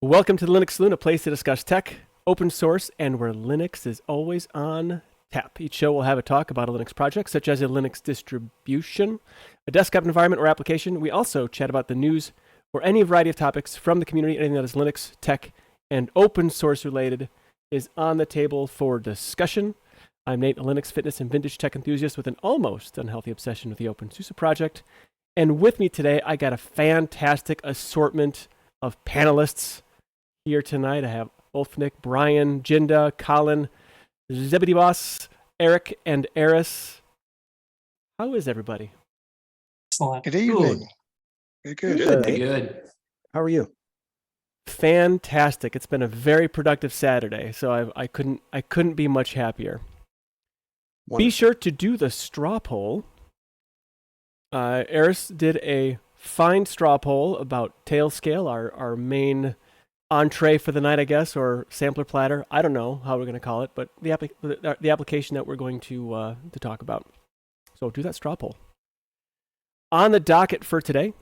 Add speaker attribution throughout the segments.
Speaker 1: Welcome to the Linux Saloon, a place to discuss tech, open source, and where Linux is always on tap. Each show will have a talk about a Linux project, such as a Linux distribution, a desktop environment, or application. We also chat about the news or any variety of topics from the community. Anything that is Linux, tech, and open source related is on the table for discussion. I'm Nate, a Linux, fitness, and vintage tech enthusiast with an almost unhealthy obsession with the OpenSUSE project. And with me today, I got a fantastic assortment of panelists here tonight. I have Ulfnick, Brian, Jinda, Colin, Zebedee Boss, Eric, and Eris. How is everybody?
Speaker 2: Excellent.
Speaker 3: Good evening. Good.
Speaker 2: Good.
Speaker 4: How are you?
Speaker 1: Fantastic. It's been a very productive Saturday, so I couldn't be much happier.
Speaker 4: Wonderful.
Speaker 1: Be sure to do the straw poll. Eris did a fine straw poll about Tailscale, our main entree for the night, I guess, or sampler platter. I don't know how we're going to call it, but the application that we're going to talk about. So do that straw poll. On the docket for today,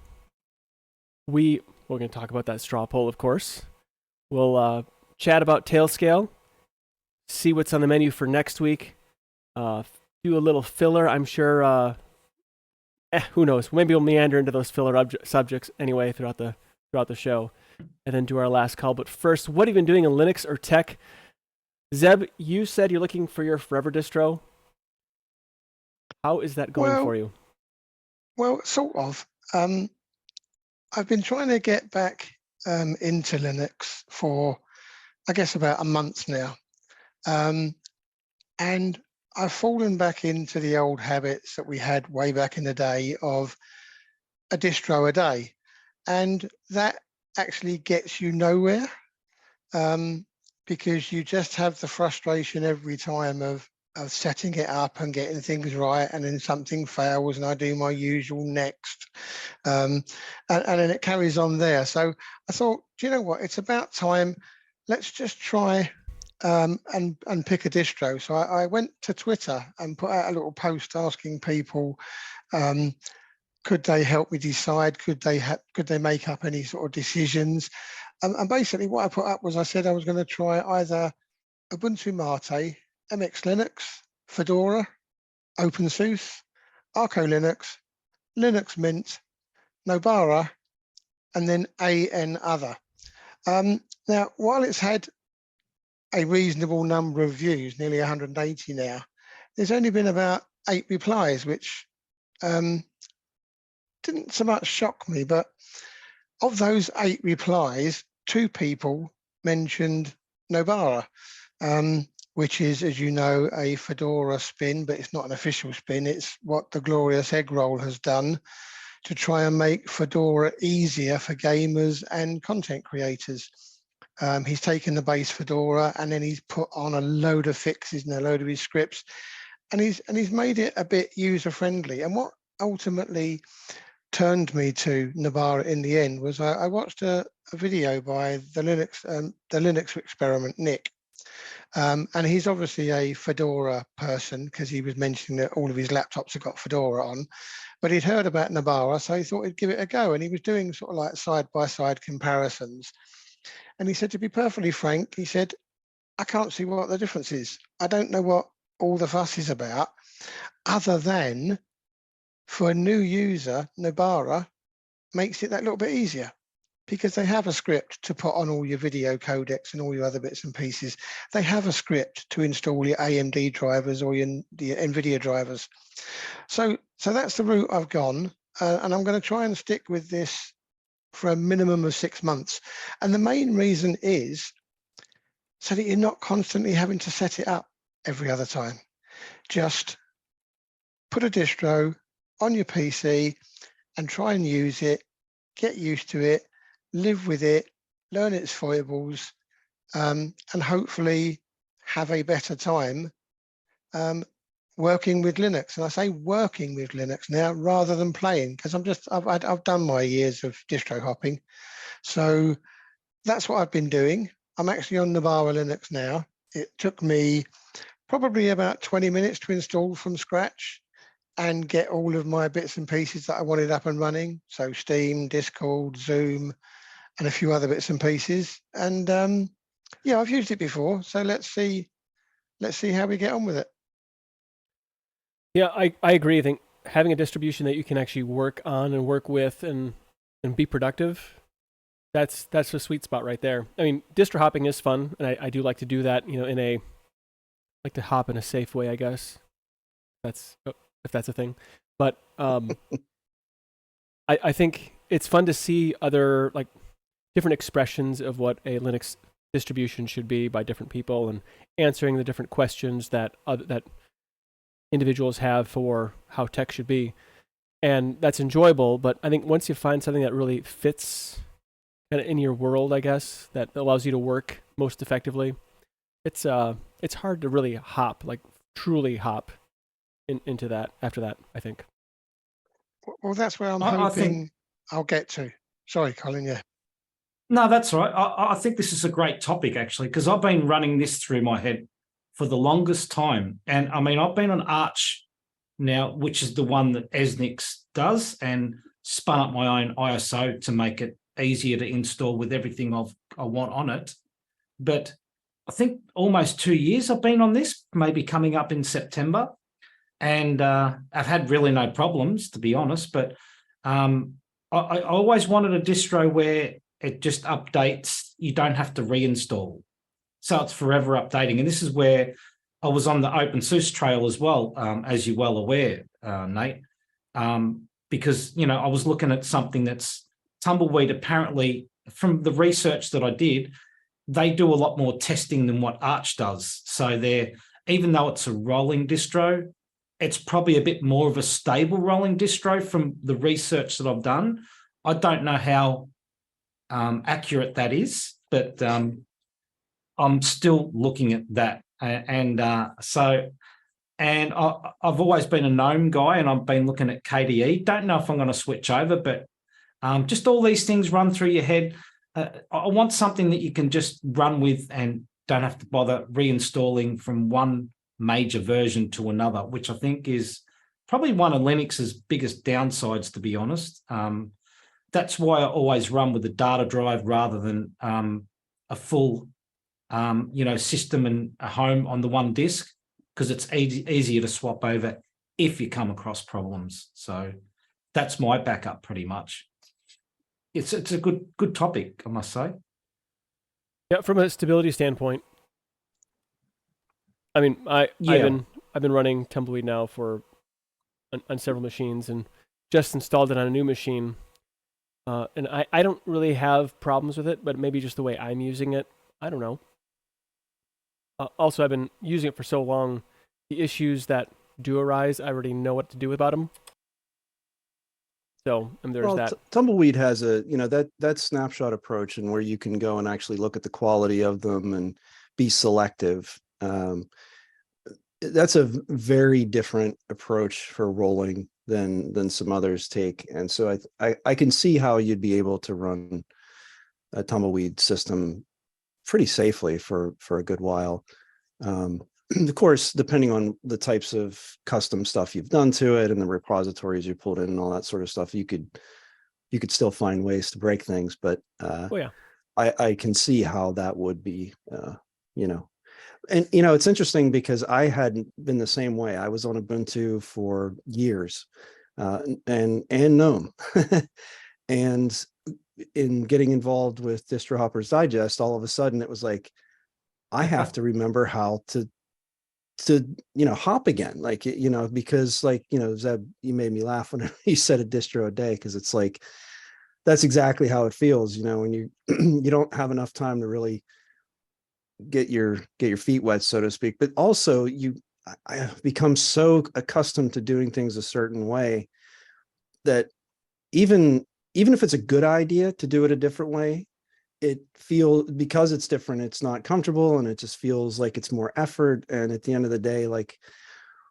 Speaker 1: we're going to talk about that straw poll, of course. We'll chat about Tailscale, see what's on the menu for next week, do a little filler. I'm sure, who knows? Maybe we'll meander into those filler subjects anyway throughout the show, and then do our last call. But first, what have you been doing in Linux or tech? Zeb, you said you're looking for your forever distro. How is that going for you?
Speaker 3: Well, sort of. I've been trying to get back into Linux for, I guess, about a month now. And I've fallen back into the old habits that we had way back in the day of a distro a day. And that actually gets you nowhere because you just have the frustration every time of setting it up and getting things right, and then something fails and I do my usual next. And then it carries on there. So I thought, do you know what? It's about time. Let's just try and pick a distro. So I went to Twitter and put out a little post asking people, could they help me decide? Could they make up any sort of decisions? And basically what I put up was I said I was going to try either Ubuntu Mate, MX Linux, Fedora, OpenSUSE, Arco Linux, Linux Mint, Nobara, and then AN other. Now, while it's had a reasonable number of views, nearly 180 now, there's only been about 8 replies, which didn't so much shock me, but of those 8 replies, 2 people mentioned Nobara, which is, as you know, a Fedora spin, but it's not an official spin. It's what the glorious egg roll has done to try and make Fedora easier for gamers and content creators. He's taken the base Fedora and then he's put on a load of fixes and a load of his scripts, and he's made it a bit user friendly. And what ultimately turned me to Nobara in the end was I watched a video by the Linux experiment Nick, and he's obviously a Fedora person because he was mentioning that all of his laptops have got Fedora on, but he'd heard about Nobara, so he thought he'd give it a go, and he was doing sort of like side-by-side comparisons. And he said, to be perfectly frank, he said, I can't see what the difference is. I don't know what all the fuss is about, other than for a new user, Nobara makes it that little bit easier because they have a script to put on all your video codecs and all your other bits and pieces. They have a script to install your AMD drivers or your NVIDIA drivers. So that's the route I've gone, and I'm going to try and stick with this for a minimum of 6 months. And the main reason is so that you're not constantly having to set it up every other time. Just put a distro on your PC and try and use it, get used to it, live with it, learn its foibles, and hopefully have a better time working with Linux. And I say working with Linux now rather than playing, because I've done my years of distro hopping. So that's what I've been doing. I'm actually on Nobara Linux now. It took me probably about 20 minutes to install from scratch and get all of my bits and pieces that I wanted up and running. So Steam, Discord, Zoom, and a few other bits and pieces. And yeah, I've used it before, so let's see how we get on with it.
Speaker 1: Yeah, I agree. I think having a distribution that you can actually work on and work with and be productive, that's the sweet spot right there. I mean, distro hopping is fun, and I do like to do that, like to hop in a safe way, I guess. If that's a thing. But I think it's fun to see other, like, different expressions of what a Linux distribution should be by different people, and answering the different questions that individuals have for how tech should be. And that's enjoyable, but I think once you find something that really fits kind of in your world, I guess, that allows you to work most effectively, it's hard to really truly hop into that after that, I think.
Speaker 3: Well, that's where I'm
Speaker 2: I
Speaker 3: hoping
Speaker 2: think-
Speaker 3: I'll get to. Sorry, Colin, yeah.
Speaker 2: No, that's all right. I think this is a great topic, actually, because I've been running this through my head for the longest time. And I mean, I've been on Arch now, which is the one that Esnix does, and spun up my own ISO to make it easier to install with everything I want on it. But I think almost 2 years I've been on this, maybe coming up in September. And I've had really no problems, to be honest. But I always wanted a distro where it just updates. You don't have to reinstall. So it's forever updating. And this is where I was on the OpenSUSE trail as well, as you're well aware, Nate, because, I was looking at something that's Tumbleweed. Apparently, from the research that I did, they do a lot more testing than what Arch does. So even though it's a rolling distro, it's probably a bit more of a stable rolling distro from the research that I've done. I don't know how accurate that is, but I'm still looking at that. And I've always been a GNOME guy, and I've been looking at KDE. Don't know if I'm going to switch over, but just all these things run through your head. I want something that you can just run with and don't have to bother reinstalling from one major version to another, which I think is probably one of Linux's biggest downsides, to be honest. That's why I always run with a data drive rather than a full system and a home on the one disk, because it's easier to swap over if you come across problems. So that's my backup pretty much. It's a good topic, I must say.
Speaker 1: Yeah, from a stability standpoint, I mean, I've been running Tumbleweed now for on several machines, and just installed it on a new machine. And I don't really have problems with it, but maybe just the way I'm using it, I don't know. Also, I've been using it for so long, the issues that do arise, I already know what to do about them. So, and there's that.
Speaker 4: Tumbleweed has that snapshot approach, and where you can go and actually look at the quality of them and be selective. That's a very different approach for rolling than some others take. And so I can see how you'd be able to run a Tumbleweed system pretty safely for a good while. Of course, depending on the types of custom stuff you've done to it and the repositories you pulled in and all that sort of stuff, you could still find ways to break things. But I can see how that would be, And it's interesting because I hadn't been the same way. I was on Ubuntu for years, and GNOME, and in getting involved with Distro Hoppers Digest, all of a sudden it was like I have to remember how to hop again, because Zeb, you made me laugh when you said a distro a day, because it's like that's exactly how it feels, when you you don't have enough time to really get your feet wet, so to speak. But also I have become so accustomed to doing things a certain way that even if it's a good idea to do it a different way, because it's different, it's not comfortable, and it just feels like it's more effort. And at the end of the day, like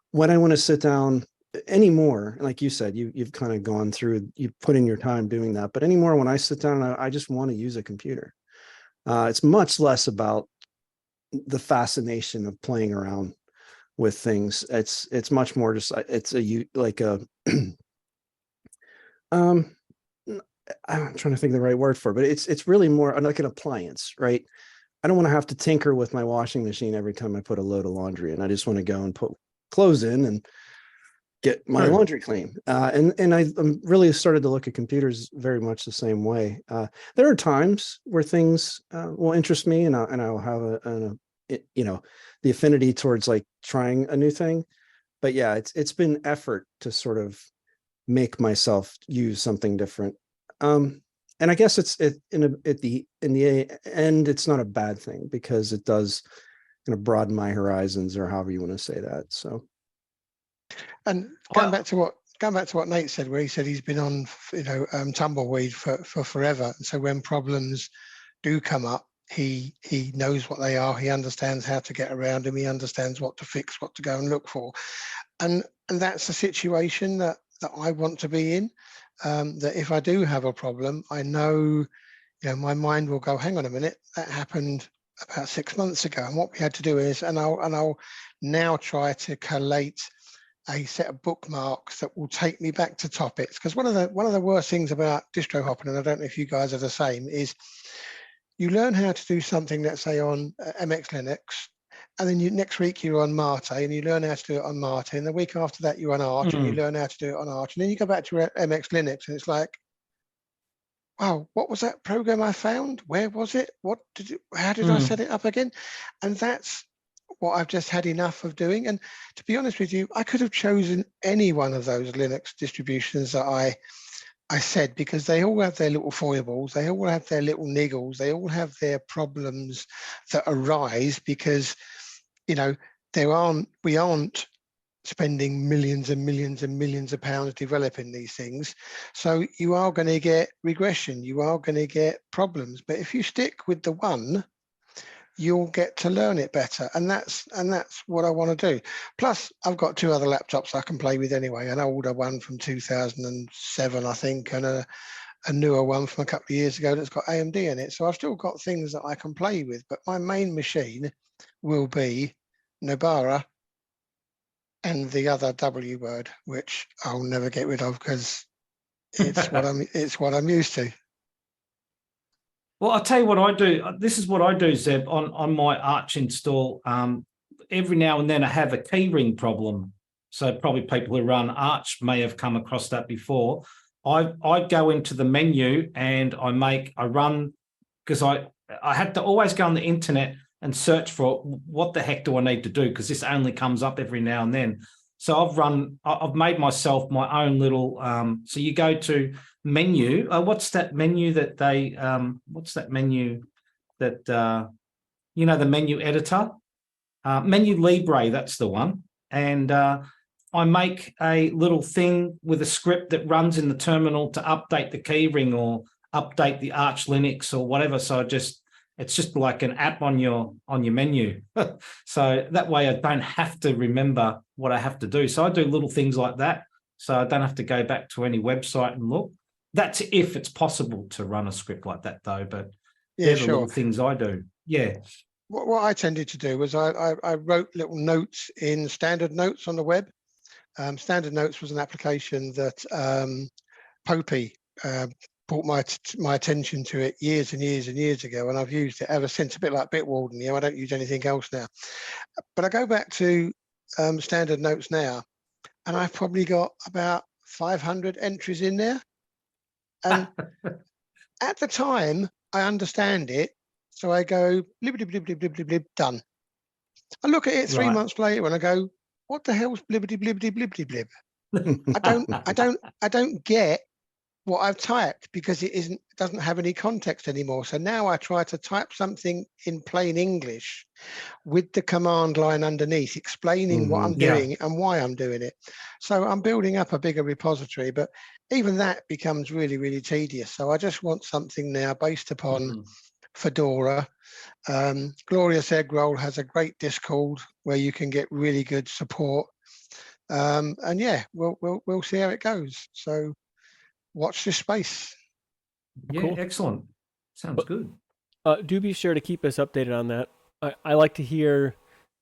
Speaker 4: when I want to sit down anymore, like you said, you've kind of gone through, you put in your time doing that, but anymore, when I sit down, I just want to use a computer. It's much less about the fascination of playing around with things. It's much more just, it's I'm trying to think of the right word for it, but it's really more like an appliance, right? I don't want to have to tinker with my washing machine every time I put a load of laundry in. I just want to go and put clothes in and get my
Speaker 2: True.
Speaker 4: laundry clean. And I'm really started to look at computers very much the same way. There are times where things will interest me, and I'll have the affinity towards like trying a new thing. But yeah, it's been effort to sort of make myself use something different. And I guess at the end, it's not a bad thing because it does kind of broaden my horizons, or however you want to say that. So,
Speaker 3: And going back to what Nate said, where he said he's been on, tumbleweed for forever. And so when problems do come up, he knows what they are. He understands how to get around them. He understands what to fix, what to go and look for. And that's a situation that I want to be in. That if I do have a problem, I know, my mind will go, hang on a minute, that happened about 6 months ago. And what we had to do is, and I'll now try to collate a set of bookmarks that will take me back to topics. Because one of the worst things about distro hopping, and I don't know if you guys are the same, is you learn how to do something, let's say on MX Linux, and then next week you're on Mate and you learn how to do it on Mate, and the week after that you're on Arch and you learn how to do it on Arch, and then you go back to MX Linux and it's like, wow, what was that program I found? Where was it? How did I set it up again? And that's what I've just had enough of doing. And to be honest with you, I could have chosen any one of those Linux distributions that I said, because they all have their little foibles, they all have their little niggles, they all have their problems that arise because, we aren't spending millions and millions and millions of pounds developing these things. So you are going to get regression, you are going to get problems. But if you stick with the one, you'll get to learn it better. And that's what I want to do. Plus, I've got 2 other laptops I can play with anyway, an older one from 2007, I think, and a newer one from a couple of years ago that's got AMD in it. So I've still got things that I can play with, but my main machine will be Nobara and the other W word, which I'll never get rid of because it's what I'm used to.
Speaker 2: Well, I'll tell you what I do. This is what I do, Zeb, on my Arch install. Every now and then I have a keyring problem. So probably people who run Arch may have come across that before. I go into the menu and I run, because I had to always go on the internet and search for what the heck do I need to do, because this only comes up every now and then. So I've made myself my own little, so you go to menu. What's that menu that the menu editor? Menu Libre, that's the one. And I make a little thing with a script that runs in the terminal to update the keyring or update the Arch Linux or whatever. So it's just like an app on your menu. So that way I don't have to remember what I have to do. So I do little things like that. So I don't have to go back to any website and look. That's if it's possible to run a script like that, though. But they're the little things I do. Yeah.
Speaker 3: What I tended to do was I wrote little notes in Standard Notes on the web. Standard Notes was an application that Popey brought my attention to it years and years and years ago, and I've used it ever since, a bit like Bitwarden. I don't use anything else now. But I go back to Standard Notes now, and I've probably got about 500 entries in there. And at the time, I understand it, so I go blib blib blib blib blib blib, blib, done. I look at it 3 months later and I go, what the hell's blibbity blibbity blibbity blib? I don't get what I've typed, because it doesn't have any context anymore. So now I try to type something in plain English with the command line underneath explaining what I'm doing and why I'm doing it. So I'm building up a bigger repository, but even that becomes really, really tedious. So I just want something now based upon Fedora. Glorious Egg Roll has a great Discord where you can get really good support. And yeah, we'll see how it goes. So watch this space.
Speaker 2: Yeah, cool. Excellent. Sounds good.
Speaker 1: Do be sure to keep us updated on that. I like to hear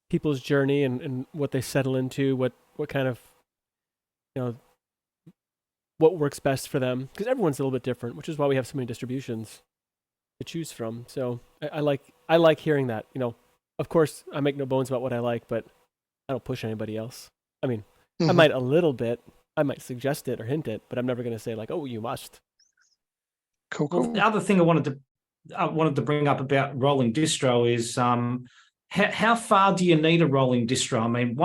Speaker 1: people's journey and what they settle into, what kind of what works best for them, because everyone's a little bit different, which is why we have so many distributions to choose from. So I like hearing that. Of course, I make no bones about what I like, but I don't push anybody else. I mean, I might a little bit. I might suggest it or hint it, but I'm never going to say like, "Oh, you must."
Speaker 3: Cool.
Speaker 2: Well, the other thing I wanted to bring up about rolling distro is how far do you need a rolling distro? I mean,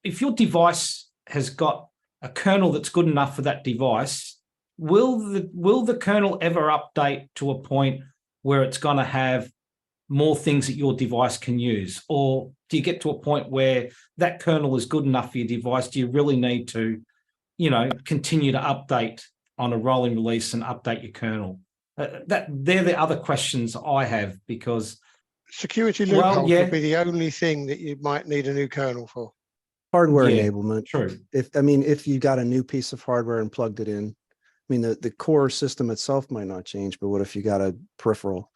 Speaker 2: if your device has got a kernel that's good enough for that device, will the kernel ever update to a point where it's going to have more things that your device can use? Or do you get to a point where that kernel is good enough for your device? Do you really need to, continue to update on a rolling release and update your kernel? They're the other questions I have, because
Speaker 3: security loopholes would be the only thing that you might need a new kernel for.
Speaker 4: Hardware enablement.
Speaker 2: True.
Speaker 4: If you got a new piece of hardware and plugged it in, I mean, the core system itself might not change, but what if you got a peripheral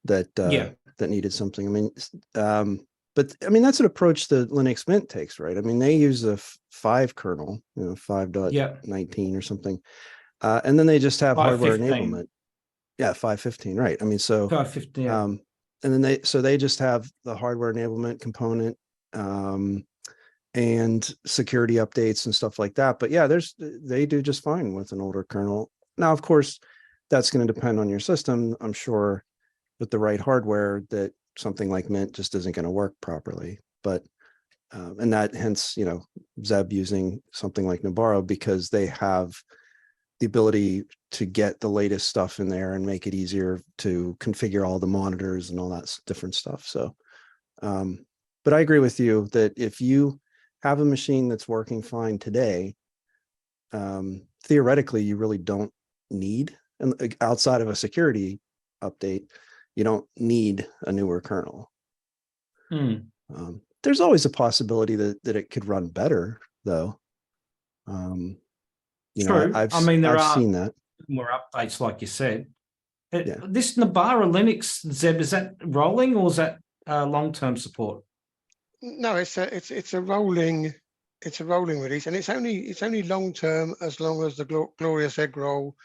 Speaker 4: that needed something? I mean, but I mean, that's an approach that Linux Mint takes, right? I mean, they use a 5 kernel, 5.19 or something. And then they just have hardware enablement. Yeah, 5.15, right. I mean, so
Speaker 2: 5.15.
Speaker 4: And then they just have the hardware enablement component and security updates and stuff like that. But yeah, they do just fine with an older kernel. Now, of course, that's going to depend on your system. I'm sure with the right hardware that something like Mint just isn't going to work properly. But and that hence, Zeb using something like Nabarro, because they have the ability to get the latest stuff in there and make it easier to configure all the monitors and all that different stuff. So, but I agree with you that if you have a machine that's working fine today, theoretically, you really don't need, and outside of a security update, you don't need a newer kernel. There's always a possibility that it could run better, though.
Speaker 2: True.
Speaker 4: I've seen that.
Speaker 2: More updates, like you said. This Nabarro Linux, Zeb, is that rolling or is that long-term support?
Speaker 3: No, it's a rolling release, and it's only long-term as long as the Glorious Egg Roll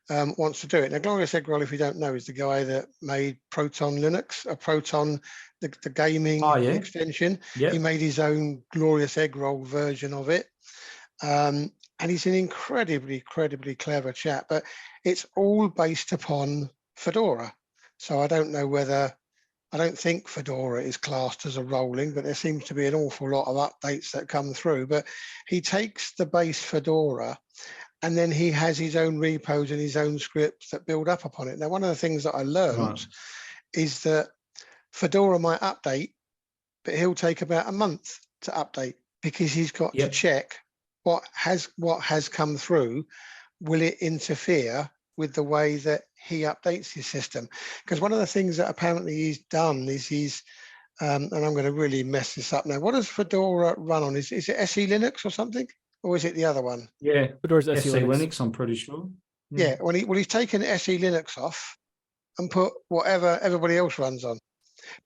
Speaker 3: wants to do it. Now, Glorious Egg Roll, if you don't know, is the guy that made Proton Linux, Proton, the gaming extension.
Speaker 2: Yep.
Speaker 3: He made his own Glorious Egg Roll version of it. And he's an incredibly clever chap, but it's all based upon Fedora. So I don't think Fedora is classed as a rolling, but there seems to be an awful lot of updates that come through. But he takes the base Fedora, and then he has his own repos and his own scripts that build up upon it. Now, one of the things that I learned is that Fedora might update, but he'll take about a month to update, because he's got to check what has come through. Will it interfere with the way that he updates his system? Because one of the things that apparently he's done is and I'm going to really mess this up now. What does Fedora run on? Is it SE Linux or something? Or is it the other one?
Speaker 2: Yeah,
Speaker 1: Fedora's
Speaker 2: SE Linux, I'm pretty sure.
Speaker 3: Yeah, he's taken SE Linux off and put whatever everybody else runs on,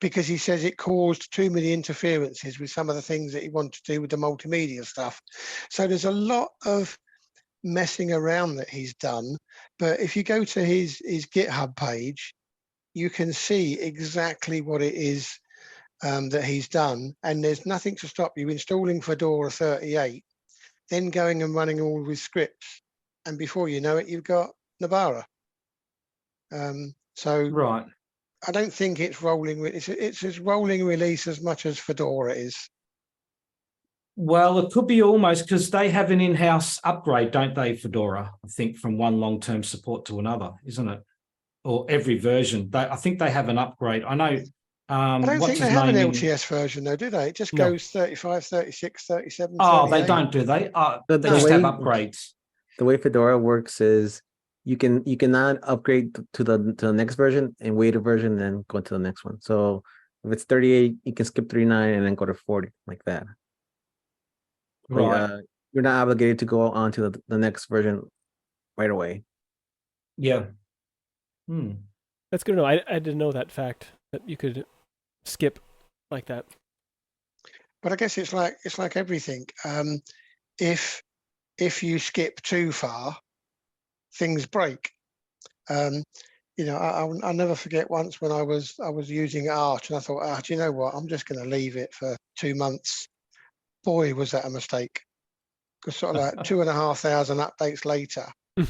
Speaker 3: because he says it caused too many interferences with some of the things that he wanted to do with the multimedia stuff. So there's a lot of messing around that he's done. But if you go to his GitHub page, you can see exactly what it is that he's done. And there's nothing to stop you installing Fedora 38, then going and running all his scripts. And before you know it, you've got Nabarro.
Speaker 2: Right.
Speaker 3: I don't think it's rolling. It's as rolling release as much as Fedora is.
Speaker 2: Well, it could be almost, because they have an in-house upgrade, don't they, Fedora? I think from one long-term support to another, isn't it? Or every version. I think they have an upgrade. I know.
Speaker 3: I don't think they have an LTS version, though, do they? It just goes 35, 36, 37.
Speaker 2: Oh,
Speaker 3: 38.
Speaker 2: they don't, do they? They
Speaker 5: The
Speaker 2: just
Speaker 5: way-
Speaker 2: have upgrades.
Speaker 5: The way Fedora works is you cannot upgrade to the next version and wait a version and then go to the next one. So if it's 38, you can skip 39 and then go to 40 like that.
Speaker 2: Right.
Speaker 5: You're not obligated to go on to the next version right away.
Speaker 2: Yeah.
Speaker 1: That's good to know. I didn't know that fact, that you could skip like that.
Speaker 3: But I guess it's like everything. If if you skip too far, things break. You know, I'll never forget once when I was using Arch, and I thought, do you know what? I'm just going to leave it for 2 months. Boy, was that a mistake! Because sort of like 2,500 updates later,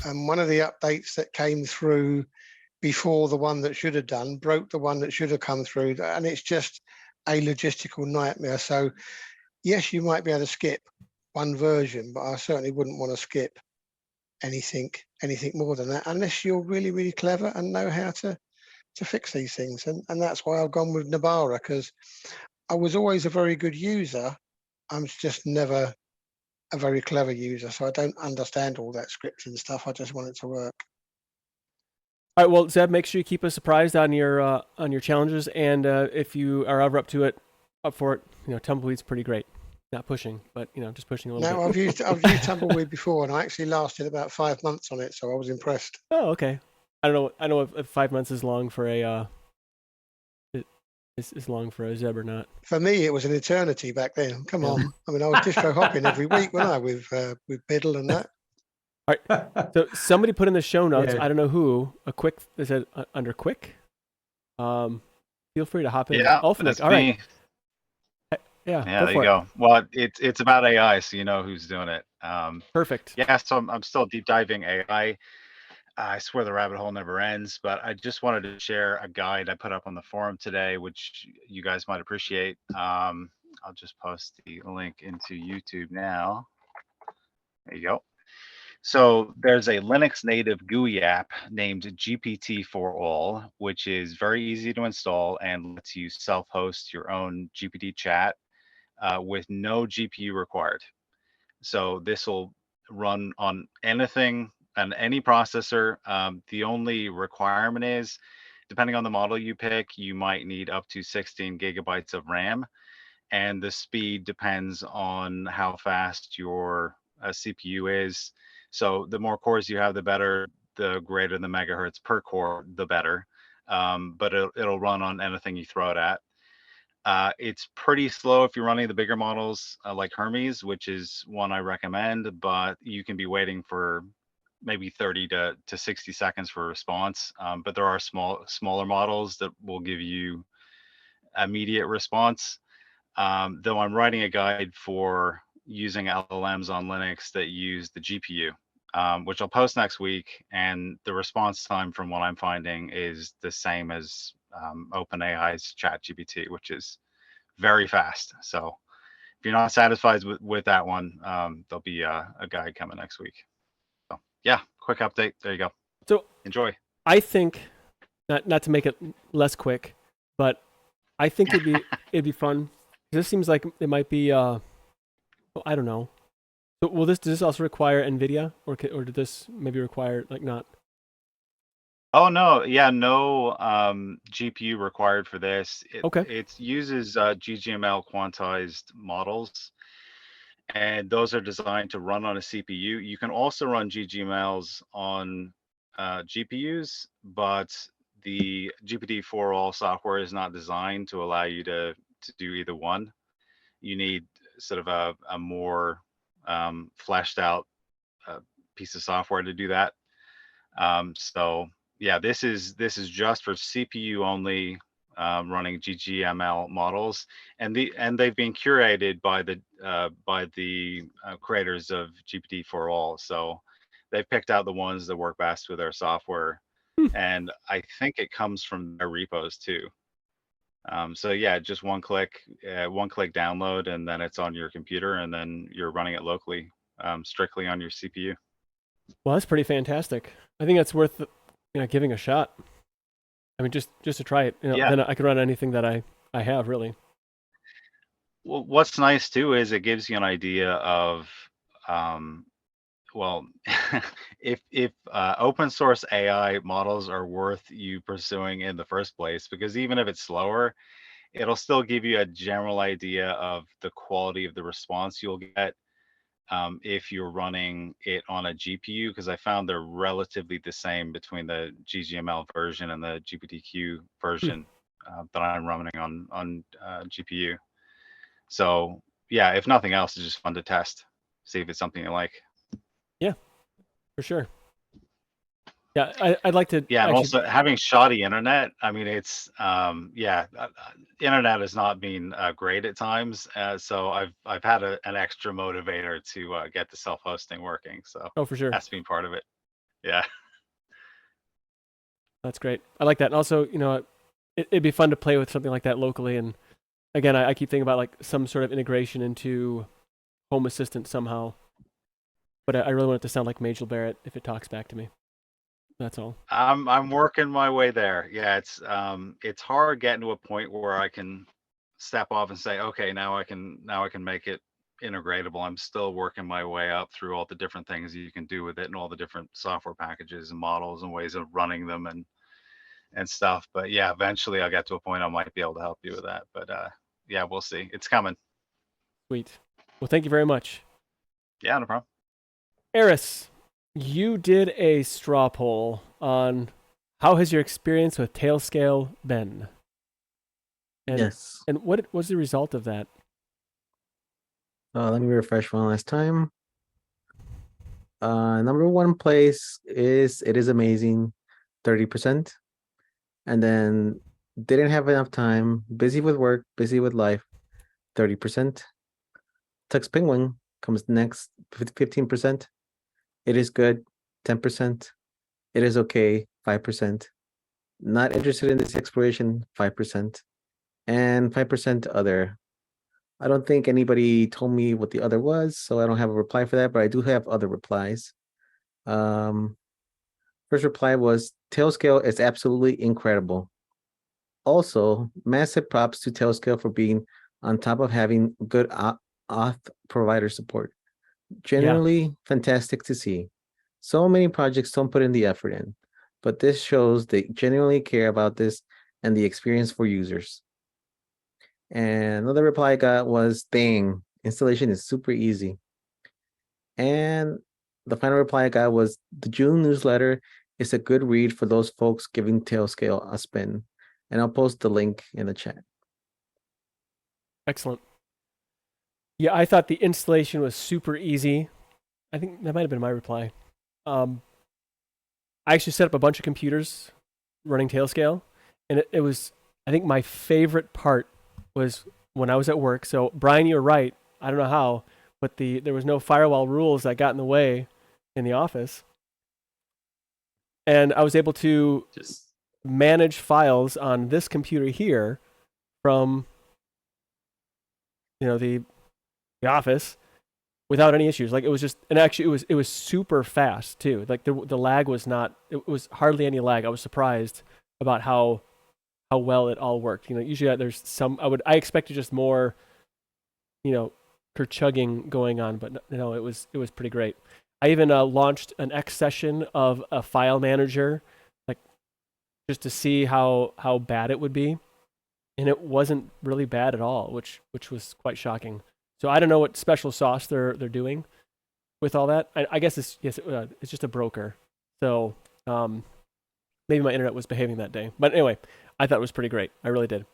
Speaker 3: and one of the updates that came through before the one that should have done broke the one that should have come through, and it's just a logistical nightmare. So yes, you might be able to skip one version, but I certainly wouldn't want to skip anything more than that, unless you're really, really clever and know how to fix these things. And that's why I've gone with Nabara, because I was always a very good user. I'm just never a very clever user, so I don't understand all that scripting stuff. I just want it to work.
Speaker 1: All right, well, Zeb, make sure you keep us surprised on your challenges, and if you are ever up for it, you know, Tumbleweed's pretty great. Not pushing, but you know, just pushing a little
Speaker 3: No,
Speaker 1: bit.
Speaker 3: I've used Tumbleweed before, and I actually lasted about 5 months on it, so I was impressed.
Speaker 1: Oh, okay. I don't know. I know if 5 months is long for a is long for a Zeb or not.
Speaker 3: For me, it was an eternity back then. Come on, I mean, I was distro hopping every week, when I with Biddle and that.
Speaker 1: All right. So somebody put in the show notes.
Speaker 2: Yeah.
Speaker 1: I don't know who. A quick. They said under quick. Feel free to hop in.
Speaker 6: Yeah,
Speaker 1: Ulfnick.
Speaker 6: that's
Speaker 1: All right.
Speaker 6: me.
Speaker 1: Yeah.
Speaker 6: Yeah,
Speaker 1: Go
Speaker 6: there
Speaker 1: for
Speaker 6: you go. Well, it's about AI, so you know who's doing it.
Speaker 1: Perfect.
Speaker 6: Yeah, so I'm still deep diving AI. I swear the rabbit hole never ends, but I just wanted to share a guide I put up on the forum today, which you guys might appreciate. I'll just post the link into YouTube now. There you go. So there's a Linux native GUI app named GPT4All, which is very easy to install and lets you self-host your own GPT chat with no GPU required. So this will run on anything and any processor. The only requirement is, depending on the model you pick, you might need up to 16 gigabytes of RAM, and the speed depends on how fast your CPU is. So the more cores you have, the better. The greater the megahertz per core, the better. But it'll run on anything you throw it at. It's pretty slow if you're running the bigger models like Hermes, which is one I recommend, but you can be waiting for maybe 30 to 60 seconds for a response. But there are smaller models that will give you immediate response. Though I'm writing a guide for using LLMs on Linux that use the GPU, which I'll post next week. And the response time from what I'm finding is the same as OpenAI's Chat GPT, which is very fast. So if you're not satisfied with that one, there'll be a guide coming next week. So yeah, quick update. There you go.
Speaker 1: So
Speaker 6: enjoy.
Speaker 1: I think not to make it less quick, but I think it'd be fun. This seems like it might be. I don't know. So does this also require NVIDIA, or did this maybe require like not?
Speaker 6: Oh no, yeah, no GPU required for this.
Speaker 1: Okay.
Speaker 6: It uses GGML quantized models, and those are designed to run on a CPU. You can also run GGMLs on GPUs, but the GPT4All software is not designed to allow you to do either one. You need sort of a more fleshed out piece of software to do that. So yeah, this is just for CPU only, running GGML models, and they've been curated by the creators of GPT4All. So they've picked out the ones that work best with their software, and I think it comes from their repos too. So yeah, just one click download, and then it's on your computer, and then you're running it locally, strictly on your CPU.
Speaker 1: Well, that's pretty fantastic. I think that's worth giving a shot. I mean, just to try it.
Speaker 6: Yeah.
Speaker 1: Then I could run anything that I have really.
Speaker 6: Well, what's nice too is it gives you an idea of, well, if open source AI models are worth you pursuing in the first place, because even if it's slower, it'll still give you a general idea of the quality of the response you'll get if you're running it on a GPU, because I found they're relatively the same between the GGML version and the GPTQ version that I'm running on GPU. So yeah, if nothing else, it's just fun to test, see if it's something you like.
Speaker 1: For sure. Yeah, I'd like to.
Speaker 6: Yeah, and
Speaker 1: actually,
Speaker 6: also having shoddy internet. I mean, it's internet has not been great at times. So I've had an extra motivator to get the self-hosting working. So
Speaker 1: oh, for sure.
Speaker 6: that's been part of it. Yeah.
Speaker 1: That's great. I like that. And also, it'd be fun to play with something like that locally. And again, I keep thinking about like some sort of integration into Home Assistant somehow. But I really want it to sound like Majel Barrett if it talks back to me. That's all.
Speaker 6: I'm working my way there. Yeah, it's hard getting to a point where I can step off and say, okay, now I can make it integratable. I'm still working my way up through all the different things you can do with it and all the different software packages and models and ways of running them and stuff. But yeah, eventually I'll get to a point I might be able to help you with that. But yeah, we'll see. It's coming.
Speaker 1: Sweet. Well, thank you very much.
Speaker 6: Yeah, no problem.
Speaker 1: Eris, you did a straw poll on how has your experience with Tailscale been? And,
Speaker 5: Yes.
Speaker 1: And what was the result of that?
Speaker 5: Let me refresh one last time. Number one place is it is amazing, 30%. And then didn't have enough time, busy with work, busy with life, 30%. Tux Penguin comes next, 15%. It is good, 10%. It is okay, 5%. Not interested in this exploration, 5%. And 5% other. I don't think anybody told me what the other was, so I don't have a reply for that, but I do have other replies. First reply was, Tailscale is absolutely incredible. Also, massive props to Tailscale for being on top of having good auth provider support. Generally fantastic to see. So many projects don't put in the effort in, but this shows they genuinely care about this and the experience for users. And another reply I got was, dang, installation is super easy. And the final reply I got was, the June newsletter is a good read for those folks giving Tailscale a spin. And I'll post the link in the chat.
Speaker 1: Excellent. Yeah, I thought the installation was super easy. I think that might have been my reply. I actually set up a bunch of computers running Tailscale, and it was, I think my favorite part was when I was at work. So Brian, you're right. I don't know how, but there was no firewall rules that got in the way in the office. And I was able to manage files on this computer here from the office without any issues. Like it was just, and actually it was super fast too. Like the lag was not, it was hardly any lag. I was surprised about how well it all worked. Usually there's I expected just more, chugging going on, but no, it was pretty great. I even launched an X session of a file manager, like just to see how bad it would be, and it wasn't really bad at all, which was quite shocking. So I don't know what special sauce they're doing with all that. I guess it's just a broker. So maybe my internet was behaving that day. But anyway, I thought it was pretty great. I really did.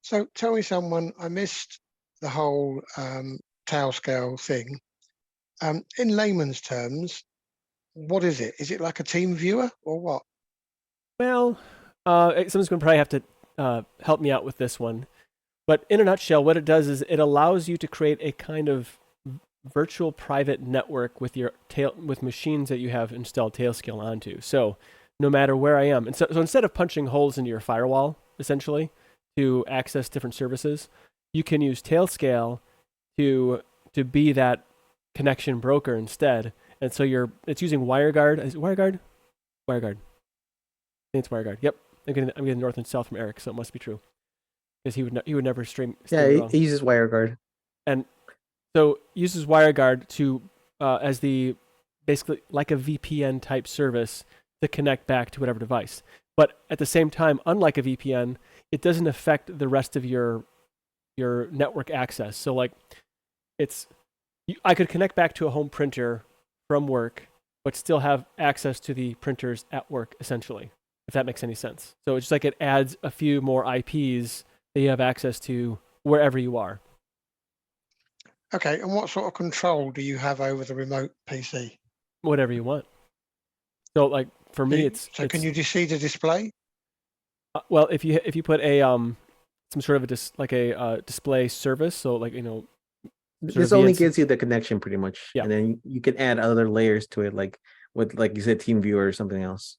Speaker 3: So tell me, someone, I missed the whole Tailscale thing. In layman's terms, what is it? Is it like a team viewer or what?
Speaker 1: Well, someone's going to probably have to help me out with this one. But in a nutshell, what it does is it allows you to create a kind of virtual private network with with machines that you have installed Tailscale onto. So no matter where I am, and so instead of punching holes into your firewall, essentially, to access different services, you can use Tailscale to be that connection broker instead. And so it's using WireGuard. Is it WireGuard? WireGuard. I think it's WireGuard. Yep. I'm getting north and south from Eric, so it must be true. Because he would never stream.
Speaker 5: Yeah, he uses WireGuard.
Speaker 1: And so uses WireGuard to as the basically like a VPN type service to connect back to whatever device. But at the same time, unlike a VPN, it doesn't affect the rest of your network access. So like I could connect back to a home printer from work, but still have access to the printers at work, essentially, if that makes any sense. So it's just like it adds a few more IPs that you have access to wherever you are.
Speaker 3: Okay, and what sort of control do you have over the remote PC?
Speaker 1: whatever you want. So like for me,
Speaker 3: So can you see the display?
Speaker 1: well, if you put a some sort of a display service, so like sort
Speaker 5: This
Speaker 1: of
Speaker 5: only
Speaker 1: VNC
Speaker 5: gives you the connection pretty much,
Speaker 1: Yeah.
Speaker 5: and then you can add other layers to it, like with like you said, TeamViewer or something else.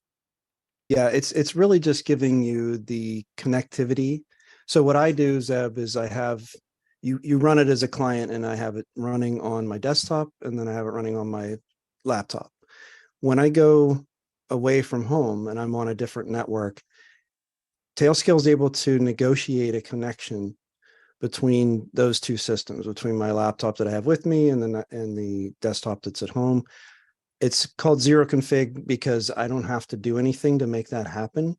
Speaker 4: Yeah, it's really just giving you the connectivity. So what I do, Zeb, is I have you run it as a client, and I have it running on my desktop, and then I have it running on my laptop. When I go away from home and I'm on a different network, Tailscale is able to negotiate a connection between those two systems, between my laptop that I have with me and the desktop that's at home. It's called zero config because I don't have to do anything to make that happen.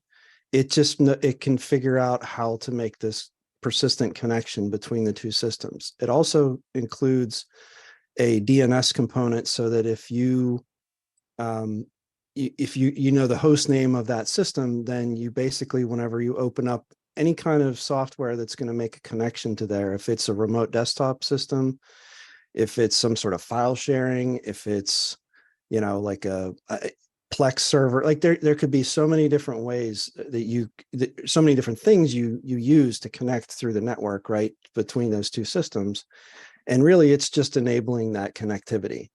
Speaker 4: It can figure out how to make this persistent connection between the two systems. It also includes a DNS component so that if you know the host name of that system, then you basically, whenever you open up any kind of software that's going to make a connection to there, if it's a remote desktop system, if it's some sort of file sharing, if it's like a Plex server, like there could be so many different ways so many different things you use to connect through the network, right, between those two systems. And really it's just enabling that connectivity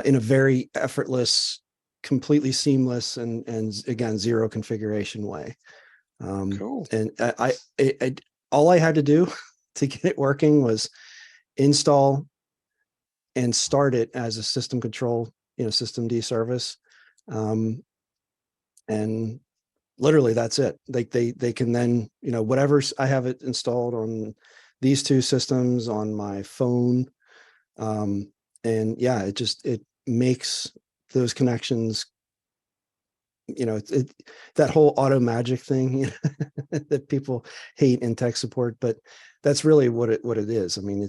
Speaker 4: in a very effortless, completely seamless, and again, zero configuration way.
Speaker 3: Cool.
Speaker 4: And all I had to do to get it working was install and start it as a system control, system D service. And literally that's it. They can then, whatever I have it installed on these two systems on my phone. And yeah, it makes those connections, that whole auto magic thing that people hate in tech support, but that's really what it is. I mean,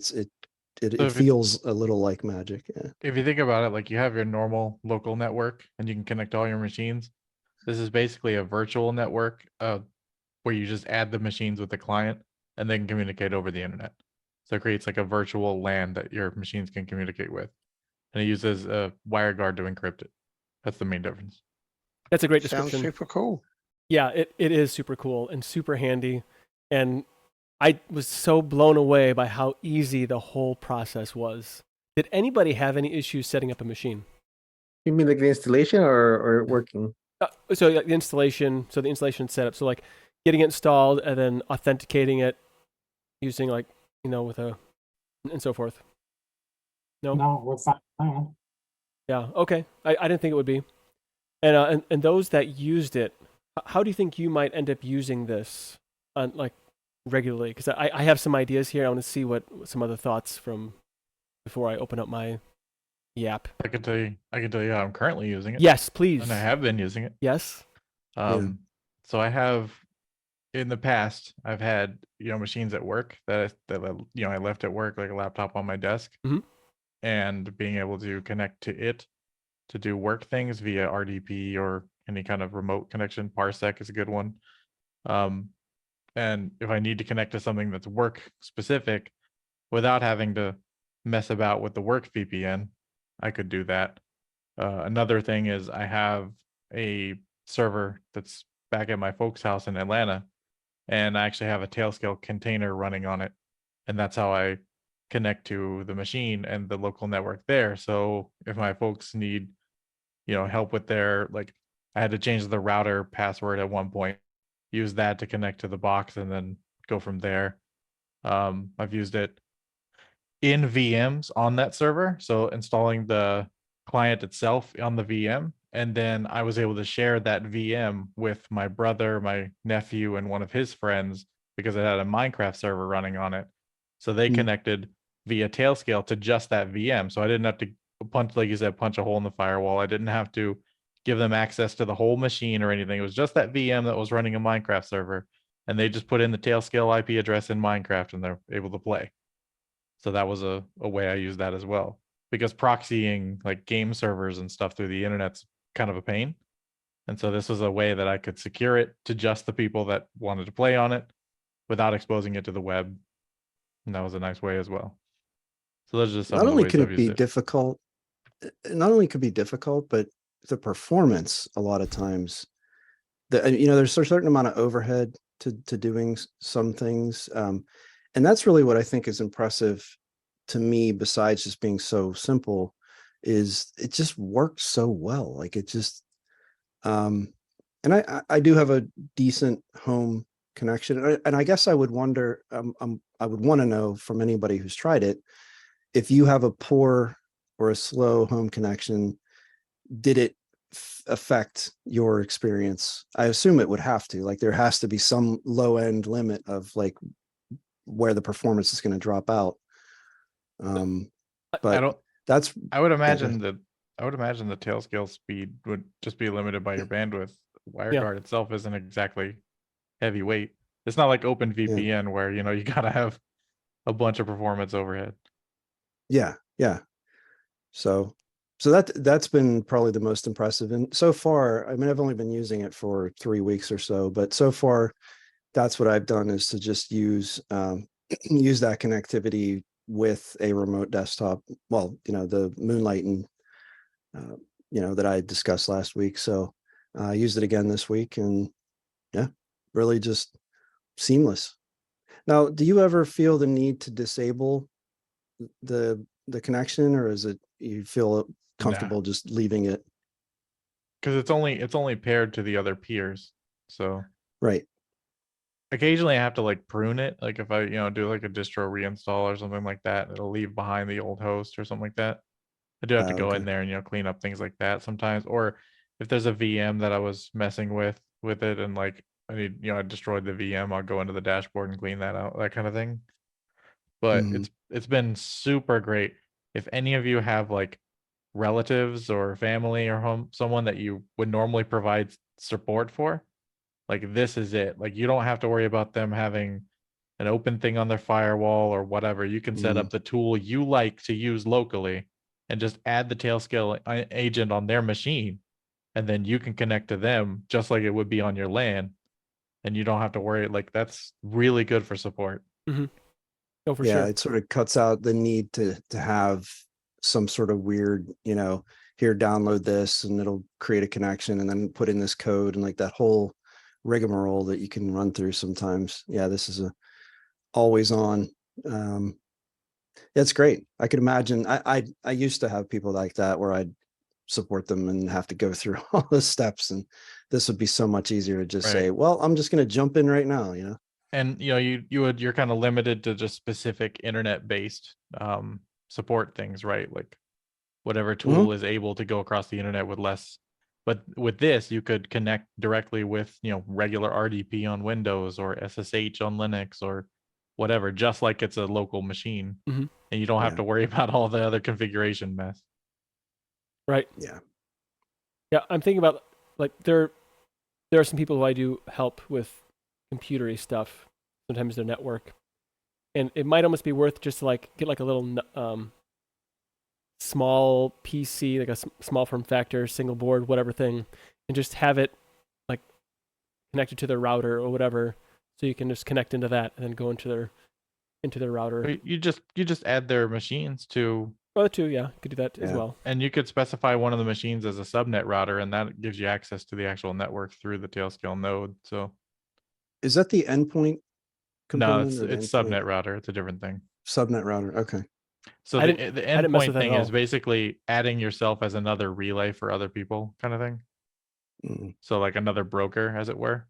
Speaker 4: it feels a little like magic. Yeah.
Speaker 7: If you think about it, like you have your normal local network and you can connect all your machines. This is basically a virtual network where you just add the machines with the client and they can communicate over the internet. So it creates like a virtual LAN that your machines can communicate with. And it uses a WireGuard to encrypt it. That's the main difference.
Speaker 1: That's a great
Speaker 3: Sounds
Speaker 1: description.
Speaker 3: super cool.
Speaker 1: Yeah, it is super cool and super handy. And I was so blown away by how easy the whole process was. Did anybody have any issues setting up a machine?
Speaker 5: You mean like the installation or working?
Speaker 1: So like the installation setup. So like getting it installed and then authenticating it using with and so forth.
Speaker 2: No, we're fine.
Speaker 1: Yeah. Okay. I didn't think it would be. And those that used it, how do you think you might end up using this regularly? Because I have some ideas here. I want to see what some other thoughts from before I open up my app.
Speaker 7: I can tell you how I'm currently using it.
Speaker 1: Yes, please.
Speaker 7: And I have been using it.
Speaker 1: Yes.
Speaker 7: So I have, in the past, I've had machines at work that I left at work, like a laptop on my desk, and being able to connect to it to do work things via RDP or any kind of remote connection. Parsec is a good one. And if I need to connect to something that's work specific without having to mess about with the work VPN, I could do that. Another thing is I have a server that's back at my folks' house in Atlanta, and I actually have a Tailscale container running on it. And that's how I connect to the machine and the local network there. So if my folks need, help with their, I had to change the router password at one point, use that to connect to the box and then go from there. I've used it in VMs on that server. So installing the client itself on the VM. And then I was able to share that VM with my brother, my nephew, and one of his friends because it had a Minecraft server running on it. So they connected via Tailscale to just that VM. So I didn't have to punch a hole in the firewall. I didn't have to give them access to the whole machine or anything. It was just that VM that was running a Minecraft server. And they just put in the Tailscale IP address in Minecraft and they're able to play. So that was a way I used that as well. Because proxying like game servers and stuff through the internet's kind of a pain. And so this was a way that I could secure it to just the people that wanted to play on it without exposing it to the web. And that was a nice way as well. So those are just some
Speaker 4: Not
Speaker 7: of the
Speaker 4: only
Speaker 7: ways
Speaker 4: can
Speaker 7: I've
Speaker 4: it be
Speaker 7: used it.
Speaker 4: difficult not only could be difficult, but the performance a lot of times, there's a certain amount of overhead to doing some things. And that's really what I think is impressive to me, besides just being so simple, is it just works so well. Like it just, and I do have a decent home connection. And I guess I would wonder, I would want to know from anybody who's tried it, if you have a poor or a slow home connection, did it affect your experience? I assume it would have to. Like there has to be some low end limit of like where the performance is going to drop out.
Speaker 7: I
Speaker 4: But
Speaker 7: don't.
Speaker 4: that's
Speaker 7: I would
Speaker 4: yeah,
Speaker 7: imagine that. I would imagine the Tailscale speed would just be limited by your bandwidth. WireGuard itself isn't exactly heavyweight. It's not like OpenVPN where you gotta have a bunch of performance overhead.
Speaker 4: yeah. So that's been probably the most impressive. And so far, I mean, I've only been using it for 3 weeks or so, but so far, that's what I've done, is to just use use that connectivity with a remote desktop. Well, the Moonlighting, that I discussed last week. So I used it again this week, and yeah, really just seamless. Now, do you ever feel the need to disable the connection, or is it you feel comfortable just leaving it?
Speaker 7: Because it's only paired to the other peers. So
Speaker 4: Right.
Speaker 7: occasionally I have to like prune it. Like if I do like a distro reinstall or something like that, it'll leave behind the old host or something like that. I do have to go in there and clean up things like that sometimes. Or if there's a VM that I was messing with it, and like I need I destroyed the VM, I'll go into the dashboard and clean that out, that kind of thing. But it's been super great. If any of you have like relatives or family or someone that you would normally provide support for, like this is it. Like you don't have to worry about them having an open thing on their firewall or whatever. You can set up the tool you like to use locally and just add the Tailscale agent on their machine, and then you can connect to them just like it would be on your LAN, and you don't have to worry. Like that's really good for support.
Speaker 1: Oh, for
Speaker 4: Yeah,
Speaker 1: sure.
Speaker 4: it sort of cuts out the need to have some sort of weird, here, download this and it'll create a connection and then put in this code, and like that whole rigmarole that you can run through sometimes. Yeah, this is a always on. It's great. I could imagine. I used to have people like that where I'd support them and have to go through all the steps, and this would be so much easier to just say, well, I'm just going to jump in right now.
Speaker 7: And you're kind of limited to just specific internet based support things, right? Like whatever tool is able to go across the internet with less. But with this, you could connect directly with regular RDP on Windows or SSH on Linux or whatever, just like it's a local machine, and you don't have to worry about all the other configuration mess.
Speaker 1: Right.
Speaker 4: Yeah.
Speaker 1: I'm thinking about like there are some people who I do help with computery stuff, sometimes their network, and it might almost be worth just to like get like a little small PC, like a small form factor, single board, whatever thing, and just have it like connected to their router or whatever, so you can just connect into that and then go into their router.
Speaker 7: You just add their machines to.
Speaker 1: Oh, too, yeah, could do that as well.
Speaker 7: And you could specify one of the machines as a subnet router, and that gives you access to the actual network through the Tailscale node. So,
Speaker 4: is that the endpoint component?
Speaker 7: No, it's subnet router. It's a different thing.
Speaker 4: Subnet router. Okay.
Speaker 7: So the endpoint thing is basically adding yourself as another relay for other people, kind of thing. So like another broker, as it were,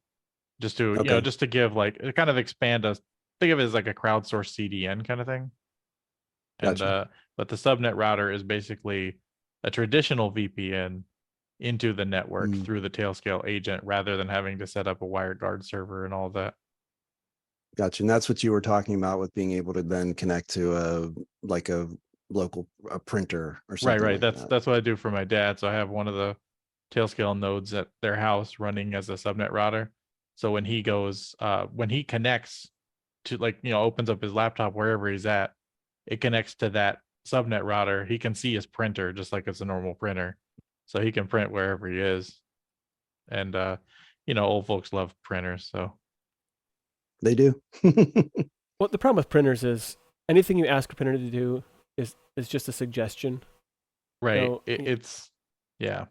Speaker 7: just to just to give like kind of expand us. Think of it as like a crowdsourced CDN kind of thing. And
Speaker 4: Gotcha.
Speaker 7: But the subnet router is basically a traditional VPN into the network through the Tailscale agent, rather than having to set up a WireGuard server and all of that.
Speaker 4: Gotcha. And that's what you were talking about with being able to then connect to a local printer or something.
Speaker 7: Right.
Speaker 4: Like
Speaker 7: that's what I do for my dad. So I have one of the Tailscale nodes at their house running as a subnet router. So when he goes, when he connects to opens up his laptop wherever he's at, it connects to that subnet router. He can see his printer just like it's a normal printer, so he can print wherever he is. And old folks love printers, so
Speaker 4: they do.
Speaker 1: Well, the problem with printers is anything you ask a printer to do is just a suggestion.
Speaker 7: Right.
Speaker 1: So,
Speaker 7: It's yeah.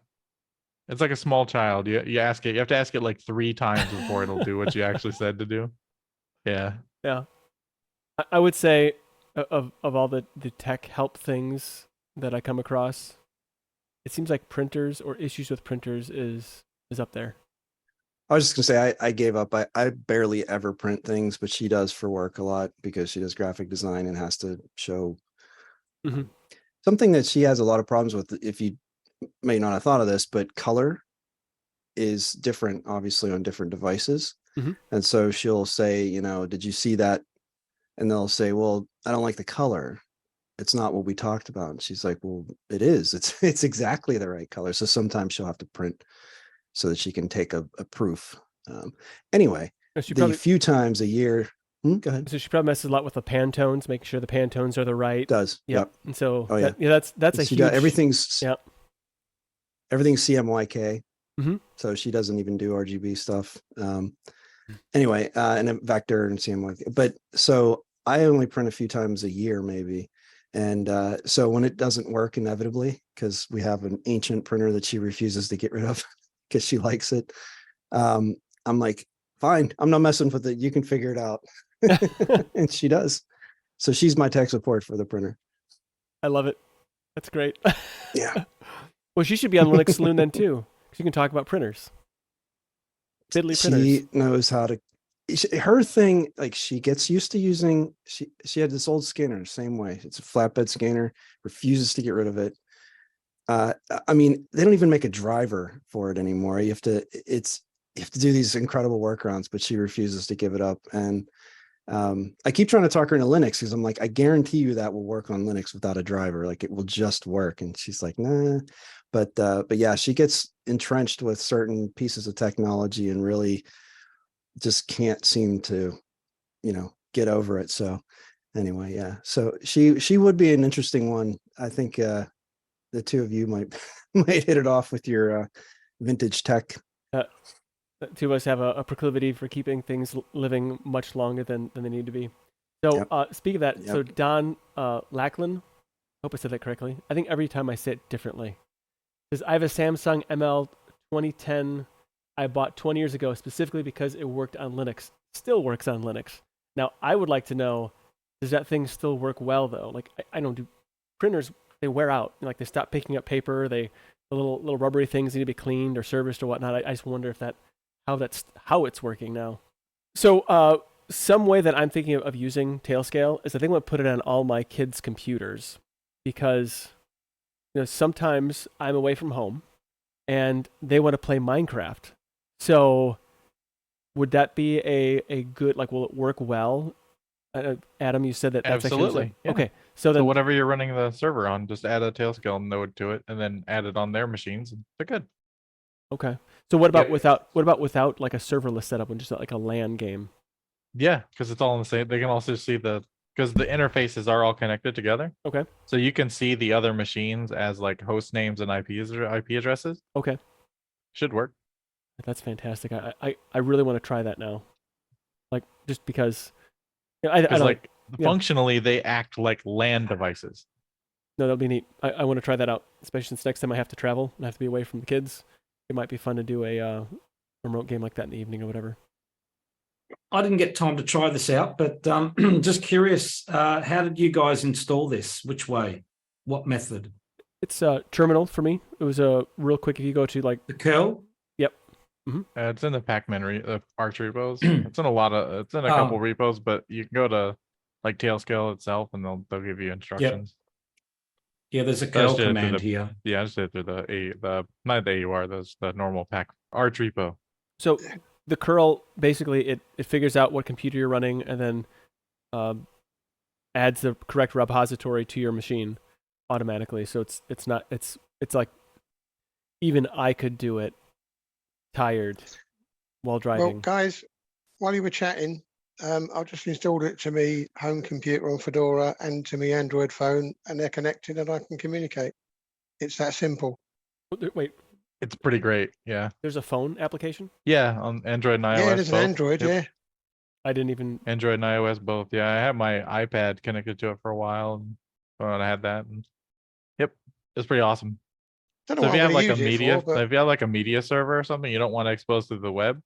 Speaker 7: It's like a small child. You ask it. You have to ask it like 3 times before it'll do what you actually said to do. Yeah.
Speaker 1: yeah, I would say of all the tech help things that I come across, it seems like printers or issues with printers is up there.
Speaker 4: I was just gonna say I gave up. I barely ever print things, but she does for work a lot because she does graphic design and has to show
Speaker 1: Mhm.
Speaker 4: something that she has a lot of problems with. If you may not have thought of this, but color is different, obviously, on different devices.
Speaker 1: Mhm.
Speaker 4: And so she'll say, you know, did you see that? And they'll say, well, I don't like the color. It's not what we talked about. And she's like, well, it is. It's exactly the right color. So sometimes she'll have to print so that she can take a proof. Anyway,
Speaker 1: So she
Speaker 4: the
Speaker 1: probably
Speaker 4: few times a year, go ahead.
Speaker 1: so she probably messes a lot with the Pantones, making sure the Pantones are the right.
Speaker 4: Does. Yep.
Speaker 1: And so
Speaker 4: Oh, yeah.
Speaker 1: that's a
Speaker 4: She
Speaker 1: huge.
Speaker 4: does, everything's
Speaker 1: Yep.
Speaker 4: everything's CMYK.
Speaker 1: Mhm.
Speaker 4: So she doesn't even do RGB stuff. Anyway, and then vector and CMYK. But so I only print a few times a year, maybe. And so when it doesn't work inevitably, because we have an ancient printer that she refuses to get rid of because she likes it, I'm like, fine, I'm not messing with it. You can figure it out. And she does. So she's my tech support for the printer.
Speaker 1: I love it. That's great.
Speaker 4: Yeah.
Speaker 1: Well, she should be on Linux Saloon then too. She can talk about printers. Fiddly printers.
Speaker 4: She knows how to. Her thing, like she gets used to using. She had this old scanner, same way. It's a flatbed scanner. Refuses to get rid of it. I mean, they don't even make a driver for it anymore. You have to. You have to do these incredible workarounds, but she refuses to give it up. And I keep trying to talk her into Linux because I'm like, I guarantee you that will work on Linux without a driver. Like it will just work. And she's like, nah. But yeah, she gets entrenched with certain pieces of technology and really just can't seem to, get over it. So anyway, yeah. So she would be an interesting one. I think the two of you might might hit it off with your vintage tech.
Speaker 1: The two of us have a proclivity for keeping things living much longer than they need to be. So
Speaker 4: Yep.
Speaker 1: speak of that,
Speaker 4: Yep.
Speaker 1: so Don Lachlan, hope I said that correctly. I think every time I say it differently. Because I have a Samsung ML 2010 I bought 20 years ago specifically because it worked on Linux. Still works on Linux. Now, I would like to know, does that thing still work well though? Like I don't do printers, they wear out. Like they stop picking up paper, the little rubbery things need to be cleaned or serviced or whatnot. I just wonder if how it's working now. So some way that I'm thinking of using Tailscale is I think I'm going to put it on all my kids' computers because sometimes I'm away from home and they want to play Minecraft. So would that be a good, like, will it work well? Adam, you said that's
Speaker 7: Absolutely.
Speaker 1: Actually,
Speaker 7: Yeah.
Speaker 1: okay. So then,
Speaker 7: whatever you're running the server on, just add a Tailscale node to it and then add it on their machines. And they're good.
Speaker 1: okay. So what about
Speaker 7: Yep.
Speaker 1: without like a serverless setup and just like a LAN game?
Speaker 7: Yeah, because it's all in the same. They can also see because the interfaces are all connected together.
Speaker 1: Okay.
Speaker 7: So you can see the other machines as like host names and IP addresses.
Speaker 1: Okay.
Speaker 7: Should work.
Speaker 1: That's fantastic. I really want to try that now. Like just because I don't
Speaker 7: like
Speaker 1: yeah.
Speaker 7: functionally they act like LAN devices.
Speaker 1: No, that'll be neat. I want to try that out, especially since next time I have to travel and I have to be away from the kids. It might be fun to do a remote game like that in the evening or whatever.
Speaker 2: I didn't get time to try this out, but just curious, how did you guys install this? Which way? What method?
Speaker 1: It's terminal for me. It was real quick. If you go to like
Speaker 2: The curl?
Speaker 7: It's in the Pacman Arch repos. It's in a couple repos, but you can go to like Tailscale itself and they'll give you instructions.
Speaker 2: Yeah, there's a
Speaker 7: So I
Speaker 2: curl
Speaker 7: just did it through
Speaker 2: command here.
Speaker 7: Yeah, I just did it through the not the AUR, the normal Pac Arch repo.
Speaker 1: So the curl basically it figures out what computer you're running and then adds the correct repository to your machine automatically. So it's like even I could do it tired while driving.
Speaker 3: Well, guys, while you were chatting, I've just installed it to me home computer on Fedora and to me Android phone, and they're connected and I can communicate. It's that simple.
Speaker 1: Wait,
Speaker 7: It's pretty great. Yeah.
Speaker 1: there's a phone application?
Speaker 7: Yeah, on Android and iOS.
Speaker 3: Yeah, there's an
Speaker 7: both.
Speaker 3: Android,
Speaker 7: Yep.
Speaker 3: yeah.
Speaker 1: I didn't even.
Speaker 7: Android and iOS both. Yeah, I had my iPad connected to it for a while, and I had that. And, yep, It's pretty awesome.
Speaker 3: Don't know
Speaker 7: So
Speaker 3: what
Speaker 7: if you
Speaker 3: I'm
Speaker 7: have
Speaker 3: going
Speaker 7: like
Speaker 3: to
Speaker 7: a
Speaker 3: use it
Speaker 7: media,
Speaker 3: for, but
Speaker 7: if you have like a media server or something you don't want to expose to the web,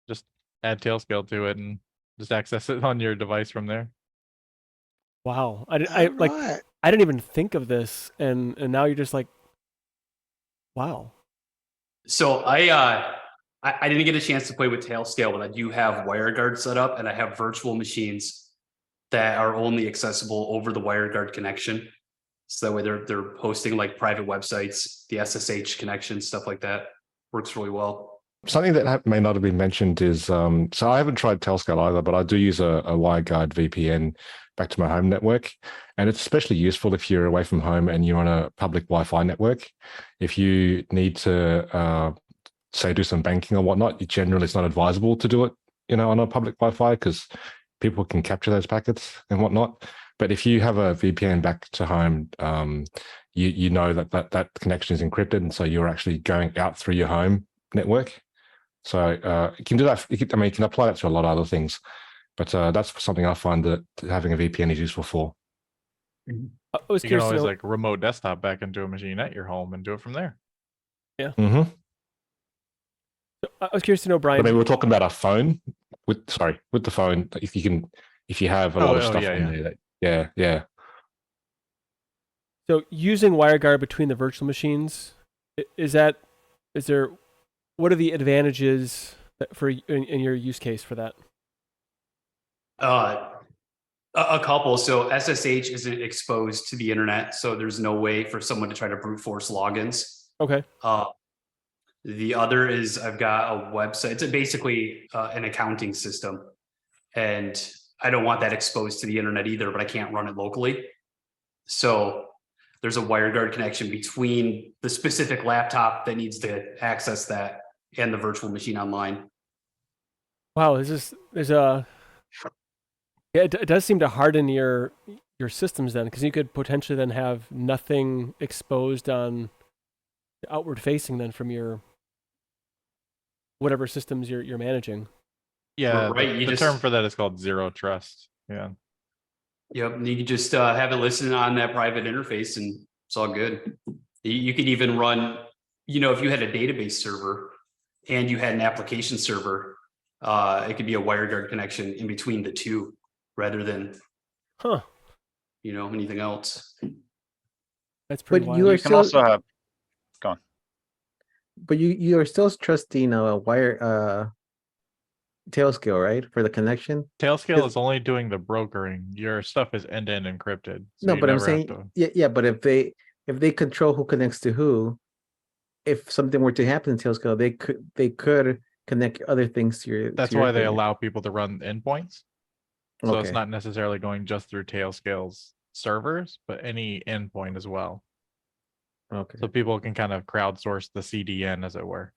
Speaker 7: just add Tailscale to it and just access it on your device from there.
Speaker 1: Wow. I like
Speaker 3: right.
Speaker 1: I didn't even think of this, and now you're just like, wow.
Speaker 8: So I didn't get a chance to play with Tailscale, but I do have WireGuard set up, and I have virtual machines that are only accessible over the WireGuard connection. So that way they're hosting like private websites, the SSH connection, stuff like that. Works really well.
Speaker 9: Something that may not have been mentioned is, so I haven't tried Tailscale either, but I do use a WireGuard VPN back to my home network. And it's especially useful if you're away from home and you're on a public Wi-Fi network. If you need to, say, do some banking or whatnot, generally it's not advisable to do it, on a public Wi-Fi because people can capture those packets and whatnot. But if you have a VPN back to home, you know that connection is encrypted, and so you're actually going out through your home network. So you can do that. You can apply that to a lot of other things, but that's something I find that having a VPN is useful for.
Speaker 1: I was
Speaker 7: You can
Speaker 1: curious to
Speaker 7: always
Speaker 1: know,
Speaker 7: like remote desktop back into a machine at your home and do it from there.
Speaker 9: Mm-hmm.
Speaker 1: I was curious to know,
Speaker 9: I
Speaker 1: Brian.
Speaker 9: mean, we're talking about a phone with the phone. If you have a lot of stuff on there, yeah.
Speaker 1: So using WireGuard between the virtual machines, what are the advantages for in your use case for that?
Speaker 8: A couple. So SSH isn't exposed to the internet, so there's no way for someone to try to brute force logins.
Speaker 1: Okay.
Speaker 8: The other is I've got a website. It's basically an accounting system, and I don't want that exposed to the internet either, but I can't run it locally. So there's a WireGuard connection between the specific laptop that needs to access that and the virtual machine online.
Speaker 1: Wow, it does seem to harden your systems then, because you could potentially then have nothing exposed on outward facing then from your whatever systems you're managing.
Speaker 7: Yeah,
Speaker 8: right.
Speaker 7: The term for that is called zero trust. Yeah.
Speaker 8: Yep. You could just have it listed on that private interface and it's all good. You could even run, if you had a database server and you had an application server, it could be a WireGuard connection in between the two rather than, anything else.
Speaker 1: That's pretty
Speaker 5: But
Speaker 1: wild.
Speaker 5: you are
Speaker 6: You can also have, go on.
Speaker 5: But you are still trusting a Tailscale, right, for the connection?
Speaker 7: Tailscale is only doing the brokering. Your stuff is end-to-end encrypted. So
Speaker 5: No,
Speaker 7: you
Speaker 5: but I'm
Speaker 7: never have
Speaker 5: saying,
Speaker 7: to-
Speaker 5: yeah. But if they control who connects to who, if something were to happen in Tailscale, they could connect other things to your.
Speaker 7: That's
Speaker 5: to your
Speaker 7: why they
Speaker 5: thing.
Speaker 7: allow people to run endpoints. So
Speaker 5: Okay.
Speaker 7: it's not necessarily going just through Tailscale's servers, but any endpoint as well.
Speaker 5: Okay.
Speaker 7: So people can kind of crowdsource the CDN, as it were.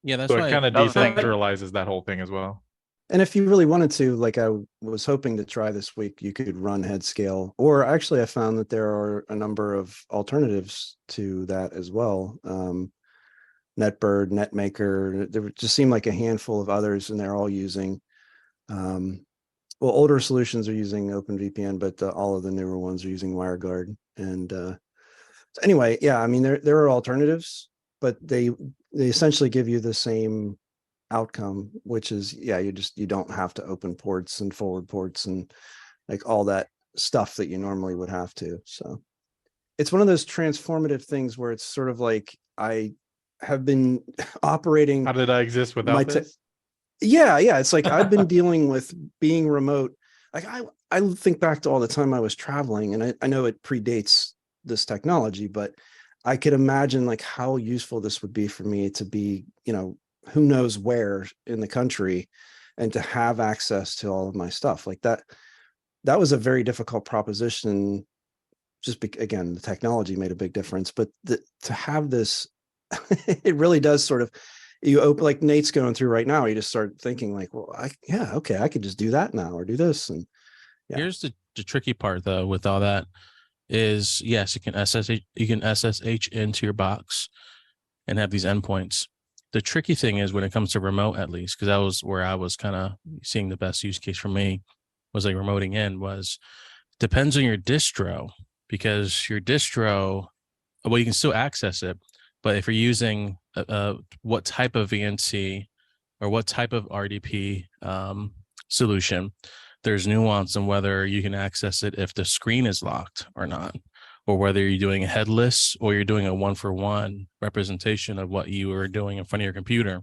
Speaker 10: Yeah, that's
Speaker 7: So
Speaker 10: why
Speaker 7: it kind of
Speaker 6: Another thing-
Speaker 7: decentralizes that whole thing as well.
Speaker 4: And if you really wanted to, like I was hoping to try this week, you could run Headscale, or actually I found that there are a number of alternatives to that as well. Netbird, Netmaker, there just seemed like a handful of others, and they're all using, older solutions are using OpenVPN, but all of the newer ones are using WireGuard. And so anyway, yeah, I mean, there are alternatives, but they essentially give you the same outcome, which is, you don't have to open ports and forward ports and like all that stuff that you normally would have to. So it's one of those transformative things where it's sort of like I have been operating.
Speaker 7: How did I exist without this?
Speaker 4: Yeah. It's like I've been dealing with being remote. Like I think back to all the time I was traveling, and I know it predates this technology, but I could imagine like how useful this would be for me to be, who knows where in the country, and to have access to all of my stuff like that. That was a very difficult proposition. Just again, the technology made a big difference, but to have this, it really does sort of, you open, like Nate's going through right now, you just start thinking like, well, I could just do that now or do this. And yeah.
Speaker 10: Here's the tricky part though with all that is, yes, you can SSH into your box and have these endpoints. The tricky thing is when it comes to remote, at least, because that was where I was kind of seeing the best use case for me, was like remoting in, was depends on your distro, because your distro well, you can still access it, but if you're using what type of VNC or what type of RDP solution, there's nuance in whether you can access it if the screen is locked or not, or whether you're doing a headless or you're doing a 1-for-1 representation of what you were doing in front of your computer.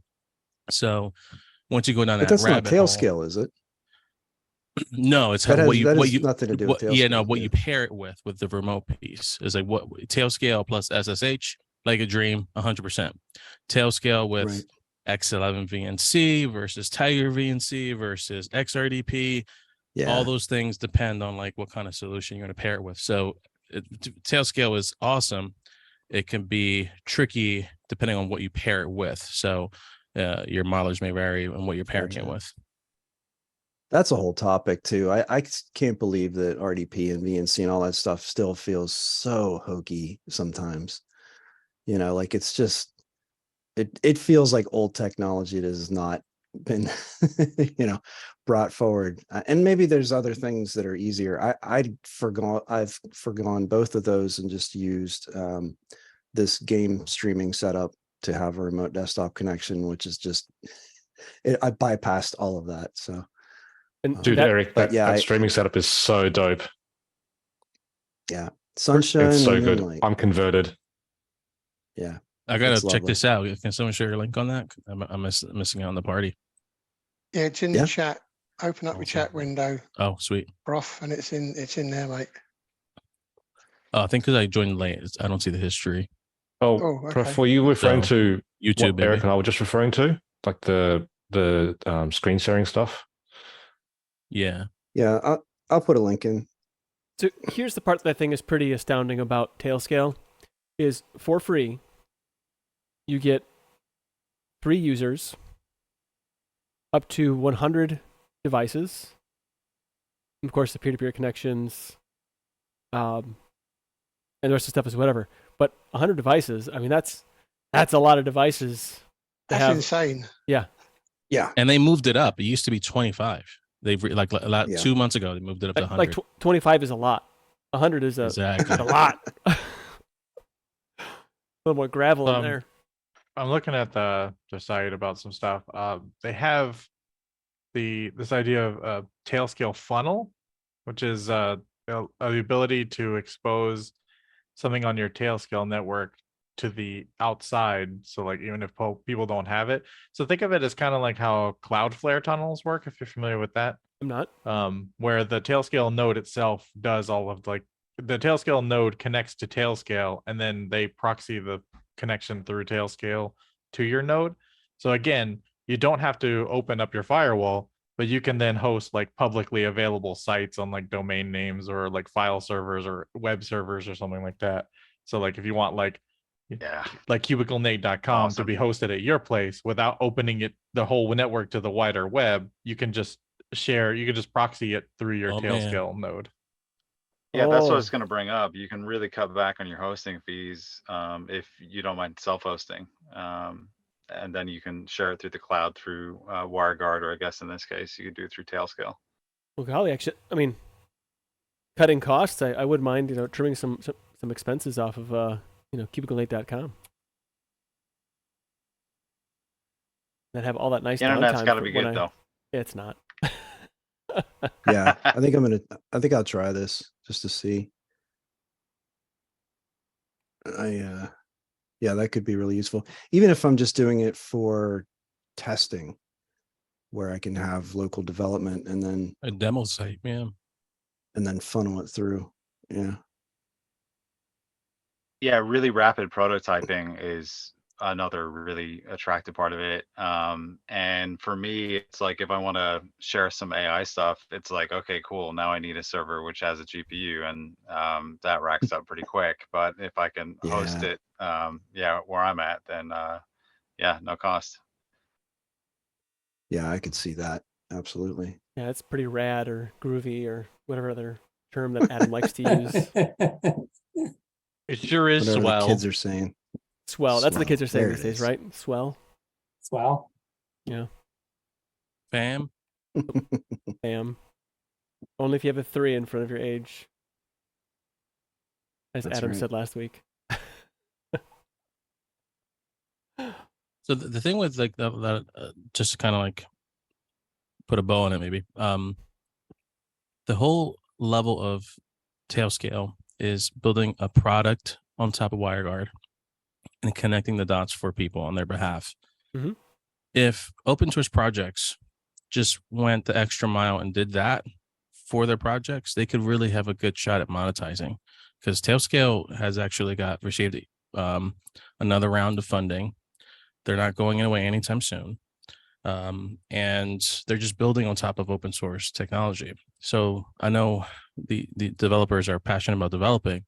Speaker 10: So once you go down
Speaker 4: But
Speaker 10: that
Speaker 4: that's not
Speaker 10: rabbit hole,
Speaker 4: Tailscale, is it?
Speaker 10: no, it's
Speaker 4: That
Speaker 10: how
Speaker 4: has,
Speaker 10: what you
Speaker 4: that
Speaker 10: what
Speaker 4: has
Speaker 10: you
Speaker 4: nothing to do with
Speaker 10: what, yeah, no,
Speaker 4: Tailscale.
Speaker 10: what you pair it with the remote piece is like what Tailscale plus SSH, like a dream, 100%. Tailscale with
Speaker 4: Right.
Speaker 10: X11 VNC versus Tiger VNC versus XRDP.
Speaker 4: Yeah.
Speaker 10: All those things depend on like what kind of solution you're going to pair it with. So Tailscale is awesome. It can be tricky depending on what you pair it with. So your mileage may vary on what you're pairing it
Speaker 4: Gotcha.
Speaker 10: with.
Speaker 4: That's a whole topic too. I can't believe that RDP and VNC and all that stuff still feels so hokey sometimes. You know, like it's just, it feels like old technology that has not been, you know, brought forward. And maybe there's other things that are easier. I've forgone both of those and just used this game streaming setup to have a remote desktop connection, which is just, I bypassed all of that. So.
Speaker 1: And
Speaker 9: Dude,
Speaker 1: that,
Speaker 9: Eric,
Speaker 4: but
Speaker 9: that,
Speaker 4: yeah,
Speaker 9: that streaming setup is so dope.
Speaker 4: Yeah, sunshine.
Speaker 9: It's so
Speaker 4: and
Speaker 9: good.
Speaker 4: moonlight.
Speaker 9: I'm converted.
Speaker 4: Yeah,
Speaker 10: I gotta
Speaker 4: it's
Speaker 10: check
Speaker 4: lovely.
Speaker 10: this out. Can someone share your link on that? I'm missing out on the party.
Speaker 3: Yeah, it's in
Speaker 4: Yeah.
Speaker 3: the chat. Open up your
Speaker 10: Awesome.
Speaker 3: chat window,
Speaker 10: Oh, sweet.
Speaker 3: Broth, and it's in there, mate.
Speaker 10: I think because I joined late, I don't see the history.
Speaker 9: Oh,
Speaker 3: Oh, okay.
Speaker 9: for you referring
Speaker 10: So,
Speaker 9: to
Speaker 10: YouTube,
Speaker 9: what Eric
Speaker 10: maybe.
Speaker 9: and I were just referring to, like the screen sharing stuff.
Speaker 10: Yeah.
Speaker 4: Yeah, I'll put a link in.
Speaker 1: so here's the part that I think is pretty astounding about Tailscale is for free, you get 3 users, up to 100 devices. Of course, the peer-to-peer connections, and the rest of the stuff is whatever. But 100 devices, I mean, that's a lot of devices to
Speaker 3: That's
Speaker 1: have.
Speaker 3: insane.
Speaker 1: Yeah.
Speaker 4: Yeah,
Speaker 10: And they moved it up. It used to be 25. They've
Speaker 4: Yeah.
Speaker 10: 2 months ago, they moved it up to 100.
Speaker 1: Like 25 is a lot. 100 is
Speaker 10: Exactly.
Speaker 1: a lot. A little more gravel in there.
Speaker 7: I'm looking at the site about some stuff. They have this idea of Tailscale funnel, which is the ability to expose something on your Tailscale network to the outside. So like even if people don't have it. So think of it as kind of like how Cloudflare tunnels work, if you're familiar with that.
Speaker 1: I'm not.
Speaker 7: Where the Tailscale node itself does all of like the Tailscale node connects to Tailscale, and then they proxy the connection through Tailscale to your node. So again, you don't have to open up your firewall, but you can then host like publicly available sites on like domain names or like file servers or web servers or something like that. So like if you want like cubiclenate.com to be hosted at your place without opening it the whole network to the wider web, you can just proxy it through your Tailscale node.
Speaker 6: Yeah, that's what I was going to bring up. You can really cut back on your hosting fees if you don't mind self-hosting. And then you can share it through the cloud through WireGuard, or I guess in this case, you could do it through Tailscale.
Speaker 1: Well, golly, actually, I mean, cutting costs, I wouldn't mind, trimming some expenses off of, cubiclenate.com. And have all that nice
Speaker 6: Internet's
Speaker 1: downtime
Speaker 6: got to
Speaker 1: for
Speaker 6: be
Speaker 1: when
Speaker 6: good, though.
Speaker 1: Yeah, it's not.
Speaker 4: Yeah, I think I'll try this just to see. Yeah, that could be really useful. Even if I'm just doing it for testing, where I can have local development and then
Speaker 10: a demo site, yeah.
Speaker 4: And then funnel it through. Yeah.
Speaker 6: Yeah, really rapid prototyping is another really attractive part of it. And for me, it's like if I want to share some AI stuff, it's like, okay, cool. Now I need a server which has a GPU, and that racks up pretty quick. But if I can host it, where I'm at, then no cost.
Speaker 4: Yeah, I could see that. Absolutely.
Speaker 1: Yeah, it's pretty rad or groovy or whatever other term that Adam likes to use.
Speaker 7: It sure is
Speaker 4: whatever
Speaker 7: swell.
Speaker 4: The kids are saying.
Speaker 1: Swell. That's what the kids are saying
Speaker 4: There
Speaker 1: these
Speaker 4: it
Speaker 1: days,
Speaker 4: is.
Speaker 1: right? Swell.
Speaker 11: Swell.
Speaker 1: Yeah.
Speaker 10: Fam.
Speaker 1: Fam. Only if you have a 3 in front of your age. As
Speaker 4: That's
Speaker 1: Adam
Speaker 4: right.
Speaker 1: said last week.
Speaker 10: So the thing with like that just to kind of like put a bow on it, maybe. The whole level of Tailscale is building a product on top of WireGuard and connecting the dots for people on their behalf.
Speaker 1: Mhm.
Speaker 10: If open source projects just went the extra mile and did that for their projects, they could really have a good shot at monetizing, because Tailscale has actually received another round of funding. They're not going away anytime soon. And they're just building on top of open source technology. So I know the developers are passionate about developing,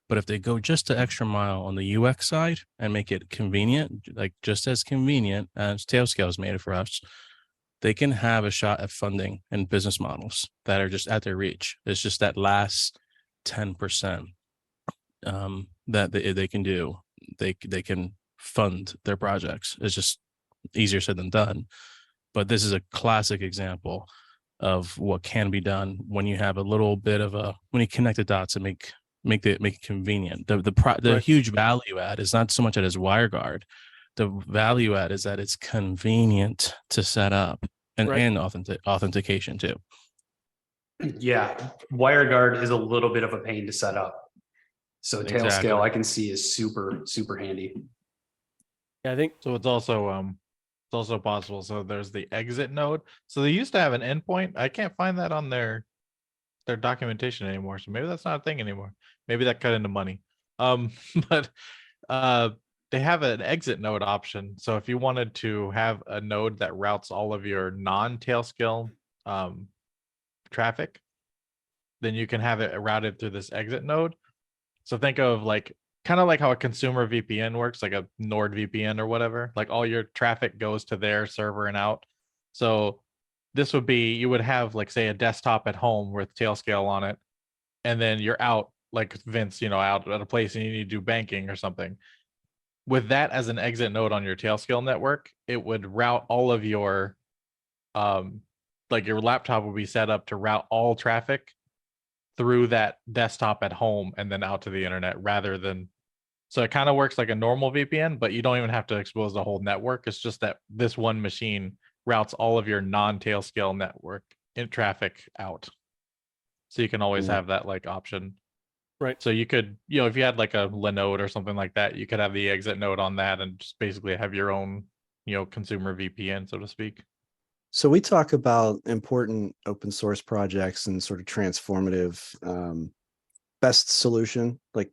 Speaker 10: but if they go just the extra mile on the UX side and make it convenient, like just as convenient as Tailscale has made it for us, they can have a shot at funding and business models that are just at their reach. It's just that last 10% that they can do. They can fund their projects. It's just easier said than done. But this is a classic example of what can be done when you have a little bit of when you connect the dots and make it convenient. The
Speaker 1: Right.
Speaker 10: huge value add is not so much that it's WireGuard. The value add is that it's convenient to set up and authentication too.
Speaker 8: Yeah, WireGuard is a little bit of a pain to set up. So
Speaker 10: Exactly.
Speaker 8: Tailscale I can see is super handy.
Speaker 1: Yeah, I think
Speaker 7: So it's also possible. So there's the exit node. So they used to have an endpoint. I can't find that on their documentation anymore. So maybe that's not a thing anymore. Maybe that cut into money. But they have an exit node option. So if you wanted to have a node that routes all of your non-Tailscale traffic, then you can have it routed through this exit node. So think of like kind of like how a consumer VPN works, like a NordVPN or whatever. Like all your traffic goes to their server and out. So this would be, you would have like say a desktop at home with Tailscale on it, and then you're out like Vince, out at a place and you need to do banking or something. With that as an exit node on your Tailscale network, it would route all of your like your laptop would be set up to route all traffic through that desktop at home and then out to the internet, rather than, so it kind of works like a normal VPN, but you don't even have to expose the whole network. It's just that this one machine routes all of your non-Tailscale network in traffic out. So you can always have that like option.
Speaker 1: Right.
Speaker 7: So you could, if you had like a Linode or something like that, you could have the exit node on that and just basically have your own, consumer VPN, so to speak.
Speaker 4: So we talk about important open source projects and sort of transformative best solution, like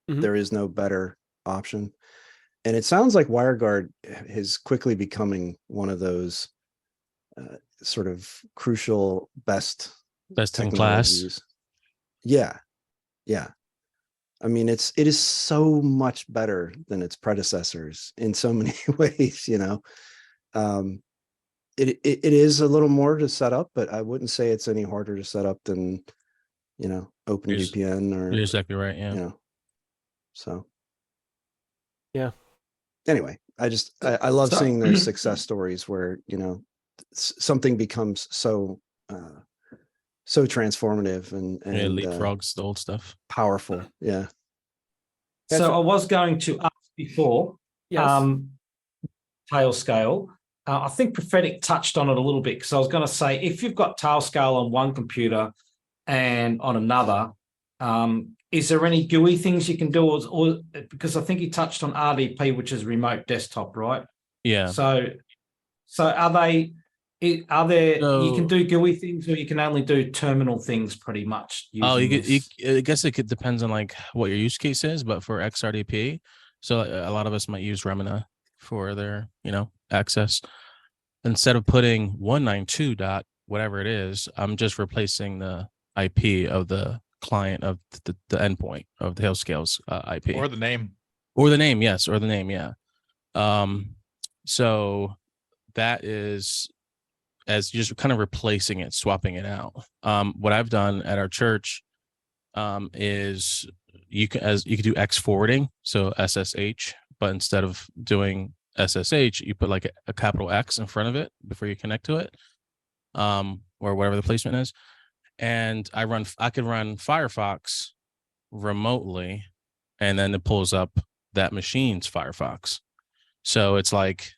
Speaker 4: there is no better option. And it sounds like WireGuard is quickly becoming one of those sort of crucial best
Speaker 10: in class.
Speaker 4: Yeah. I mean, it is so much better than its predecessors in so many ways, It is a little more to set up, but I wouldn't say it's any harder to set up than, OpenVPN or.
Speaker 10: You're exactly right. Yeah.
Speaker 4: So.
Speaker 1: Yeah.
Speaker 4: Anyway, I love seeing those success stories where, something becomes so transformative and
Speaker 10: leapfrogs the old stuff.
Speaker 4: Powerful. Yeah.
Speaker 2: So I was going to ask before, Tailscale. I think Prophetic touched on it a little bit, because I was going to say, if you've got Tailscale on one computer and on another, is there any GUI things you can do? Or because I think he touched on RDP, which is remote desktop, right?
Speaker 10: Yeah.
Speaker 2: So are there, you can do GUI things, or you can only do terminal things pretty much?
Speaker 10: I guess it depends on like what your use case is, but for XRDP, so a lot of us might use Remina for their, access. Instead of putting 192 dot whatever it is, I'm just replacing the IP of the client of the endpoint of the Tailscale's IP.
Speaker 7: Or the name.
Speaker 10: Yes. Or the name. Yeah. So that is as just kind of replacing it, swapping it out. What I've done at our church is you could do X forwarding, so SSH, but instead of doing SSH, you put like a capital X in front of it before you connect to it, or whatever the placement is. And I could run Firefox remotely, and then it pulls up that machine's Firefox. So it's like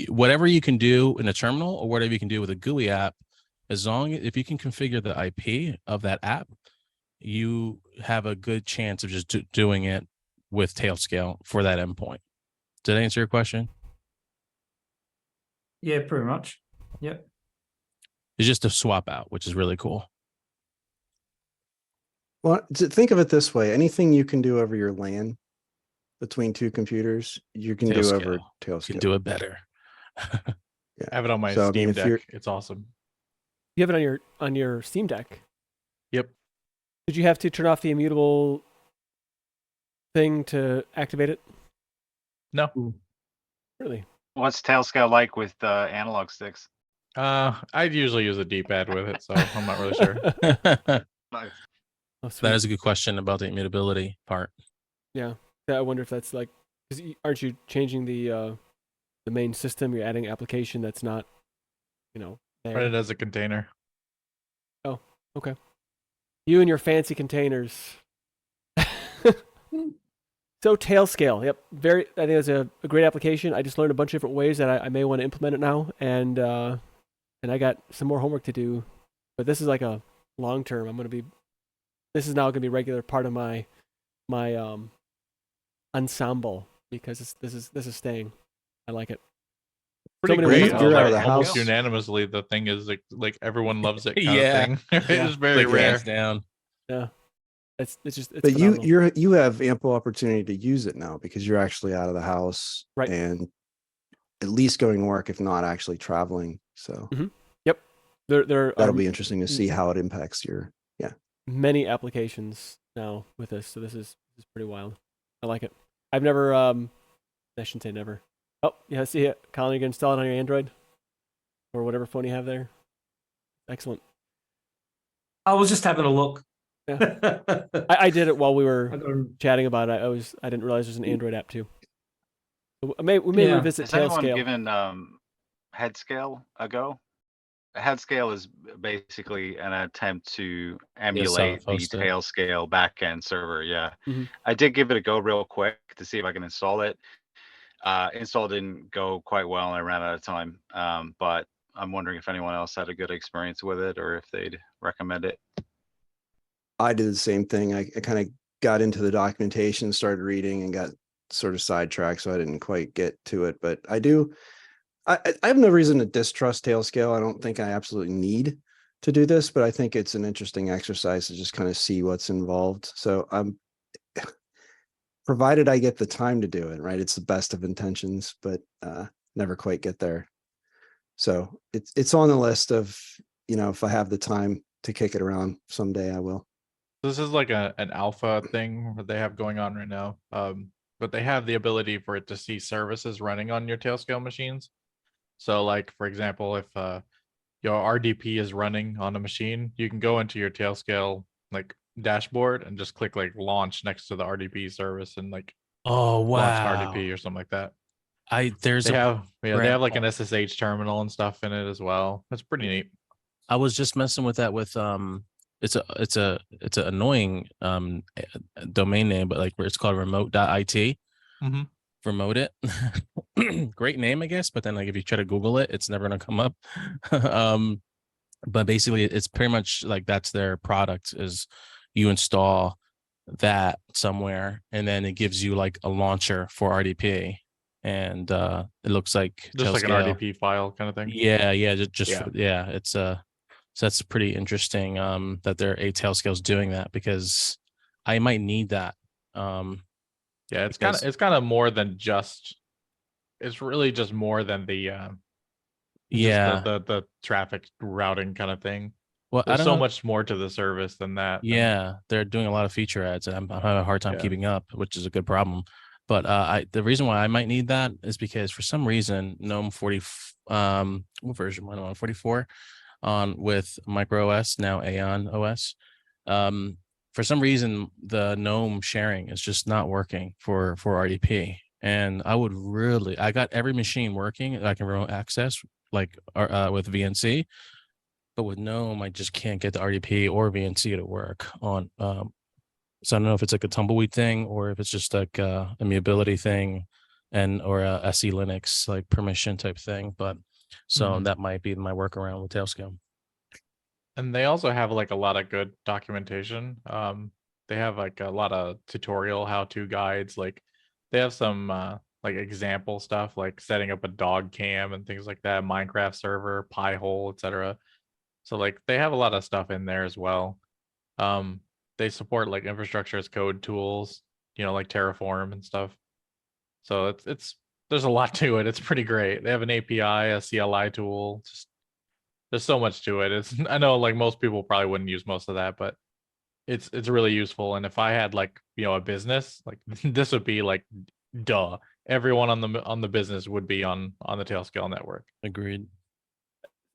Speaker 10: whatever you can do in a terminal or whatever you can do with a GUI app, if you can configure the IP of that app, you have a good chance of just doing it with Tailscale for that endpoint. Did that answer your question?
Speaker 2: Yeah, pretty much. Yep.
Speaker 10: It's just a swap out, which is really cool.
Speaker 4: Well, think of it this way: anything you can do over your LAN between two computers, you can do over Tailscale.
Speaker 10: You can do it better.
Speaker 4: Yeah.
Speaker 7: I have it on my
Speaker 4: So, I mean,
Speaker 7: Steam
Speaker 4: if
Speaker 7: Deck.
Speaker 4: you're-
Speaker 7: It's awesome.
Speaker 1: You have it on your Steam Deck.
Speaker 7: Yep.
Speaker 1: Did you have to turn off the immutable thing to activate it?
Speaker 7: No.
Speaker 1: Really?
Speaker 6: What's Tailscale like with analog sticks?
Speaker 7: I'd usually use a D-pad with it, so I'm not really sure.
Speaker 6: Nice.
Speaker 1: Oh, sweet.
Speaker 10: That is a good question about the immutability part.
Speaker 1: Yeah, I wonder if that's like, aren't you changing the main system? You're adding application that's not, there.
Speaker 7: Run it as a container.
Speaker 1: Oh, okay. You and your fancy containers. So Tailscale, yep, I think it's a great application. I just learned a bunch of different ways that I may want to implement it now, and I got some more homework to do. But this is like a long term. This is now gonna be a regular part of my ensemble because this is staying. I like it.
Speaker 7: Pretty
Speaker 1: many ways
Speaker 7: great.
Speaker 1: to
Speaker 4: You're
Speaker 1: do it.
Speaker 4: out of the
Speaker 7: Almost
Speaker 4: house.
Speaker 7: unanimously, the thing is like everyone loves it kind
Speaker 10: Yeah.
Speaker 7: of thing.
Speaker 1: Yeah.
Speaker 7: It's very
Speaker 10: Like,
Speaker 7: rare.
Speaker 10: hands down.
Speaker 1: Yeah, it's
Speaker 4: But
Speaker 1: phenomenal.
Speaker 4: you have ample opportunity to use it now because you're actually out of the house,
Speaker 1: Right.
Speaker 4: and at least going to work, if not actually traveling. So
Speaker 1: Yep, there
Speaker 4: that'll
Speaker 1: are
Speaker 4: be interesting to see how it impacts your.
Speaker 1: many applications now with this, so this is pretty wild. I like it. I've never I shouldn't say never. Oh yeah, I see it. Colin, you can install it on your Android or whatever phone you have there. Excellent.
Speaker 2: I was just having a look.
Speaker 1: Yeah. I did it while we
Speaker 2: I
Speaker 1: were
Speaker 2: got-
Speaker 1: chatting about it. I didn't realize there's an Android app too. So we may
Speaker 2: Yeah.
Speaker 1: revisit
Speaker 6: Has anyone
Speaker 1: Tailscale.
Speaker 6: given Headscale a go? Headscale is basically an attempt to emulate the
Speaker 10: self-hosted.
Speaker 6: Tailscale backend server. Yeah,
Speaker 1: Mhm.
Speaker 6: I did give it a go real quick to see if I can install it. Install didn't go quite well, and I ran out of time. But I'm wondering if anyone else had a good experience with it, or if they'd recommend it.
Speaker 4: I did the same thing. I kind of got into the documentation, started reading, and got sort of sidetracked, so I didn't quite get to it. But I do. I have no reason to distrust Tailscale. I don't think I absolutely need to do this, but I think it's an interesting exercise to just kind of see what's involved. So I'm provided I get the time to do it, right? It's the best of intentions, but never quite get there. So it's on the list of, if I have the time to kick it around someday, I will.
Speaker 7: This is like an alpha thing that they have going on right now. But they have the ability for it to see services running on your Tailscale machines. So like, for example, if your RDP is running on a machine, you can go into your Tailscale like dashboard and just click like launch next to the RDP service and like
Speaker 10: Oh
Speaker 7: launch an
Speaker 10: wow!
Speaker 7: RDP or something like that.
Speaker 10: There's
Speaker 7: They have like an
Speaker 10: brand-
Speaker 7: SSH terminal and stuff in it as well. That's pretty neat.
Speaker 10: I was just messing with that with it's an annoying domain name, but like it's called remote.it.
Speaker 7: Mm-hmm.
Speaker 10: Remote it. Great name, I guess, but then like if you try to Google it, it's never gonna come up. But basically it's pretty much like that's their product is you install that somewhere and then it gives you like a launcher for RDP. And it looks like
Speaker 7: Just like an
Speaker 10: Tailscale.
Speaker 7: RDP file kind of thing.
Speaker 10: Yeah, just
Speaker 7: Yeah.
Speaker 10: it's so that's pretty interesting that their Tailscale's doing that because I might need that.
Speaker 7: Yeah, it's
Speaker 10: because-
Speaker 7: kind of more than just. It's really just more than the the traffic routing kind of thing.
Speaker 10: Well, I
Speaker 7: There's
Speaker 10: don't
Speaker 7: so
Speaker 10: know.
Speaker 7: much more to the service than that. and-
Speaker 10: Yeah, they're doing a lot of feature ads, and I'm having a hard time
Speaker 7: Yeah.
Speaker 10: keeping up, which is a good problem. But the reason why I might need that is because for some reason GNOME 40 what version am I on 44 on with Micro OS now Aeon OS. For some reason the GNOME sharing is just not working for RDP, and I got every machine working that I can remote access like with VNC. But with GNOME, I just can't get the RDP or VNC to work on. So I don't know if it's like a tumbleweed thing or if it's just like a immutability thing. and or a SE Linux like permission type thing. But so
Speaker 7: Mhm.
Speaker 10: that might be my workaround with Tailscale.
Speaker 7: And they also have like a lot of good documentation. They have like a lot of tutorial how-to guides. Like they have some like example stuff like setting up a dog cam and things like that, Minecraft server, Pi-hole, etc. So like they have a lot of stuff in there as well. They support like infrastructure as code tools, like Terraform and stuff. So it's there's a lot to it. It's pretty great. They have an API, a CLI tool. Just there's so much to it. It's I know like most people probably wouldn't use most of that, but it's really useful. And if I had like a business, like this would be like duh. Everyone on the business would be on the Tailscale network.
Speaker 10: Agreed.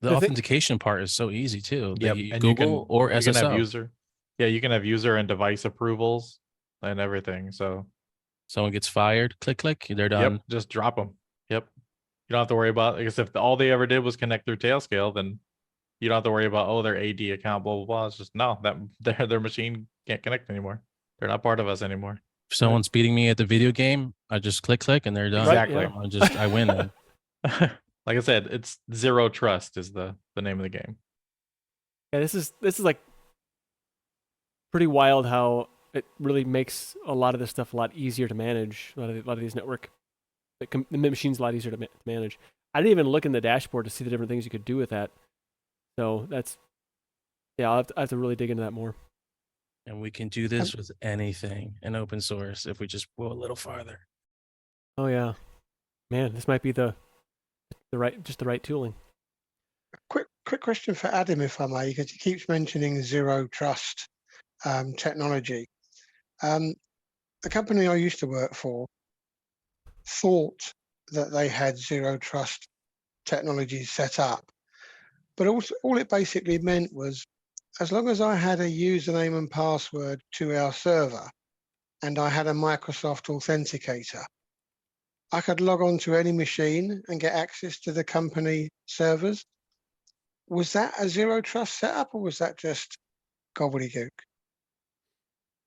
Speaker 10: The
Speaker 1: The thi-
Speaker 10: authentication part is so easy too.
Speaker 7: Yep,
Speaker 10: They
Speaker 7: and
Speaker 10: Google or
Speaker 7: you can have
Speaker 10: SSL.
Speaker 7: user. Yeah, you can have user and device approvals and everything. So
Speaker 10: Someone gets fired, click, click, they're done.
Speaker 7: yep, just drop them. Yep, you don't have to worry about because if all they ever did was connect through Tailscale, then you don't have to worry about their AD account, blah blah blah. It's just no, that their machine can't connect anymore. They're not part of us anymore.
Speaker 10: If someone's beating me at the video game, I just click, click, and they're done.
Speaker 7: Exactly.
Speaker 10: I win then.
Speaker 7: Like I said, it's zero trust is the name of the game.
Speaker 1: Yeah, this is like pretty wild how it really makes a lot of this stuff a lot easier to manage. A lot of these network the machines a lot easier to manage. I didn't even look in the dashboard to see the different things you could do with that. So that's I have to really dig into that more.
Speaker 10: And we can do this with anything in open source if we just go a little farther.
Speaker 1: Oh yeah, man, this might be the right tooling.
Speaker 3: Quick question for Adam, if I may, because he keeps mentioning zero trust technology. The company I used to work for thought that they had zero trust technology set up, but also all it basically meant was as long as I had a username and password to our server and I had a Microsoft Authenticator, I could log on to any machine and get access to the company servers. Was that a zero trust setup or was that just gobbledygook?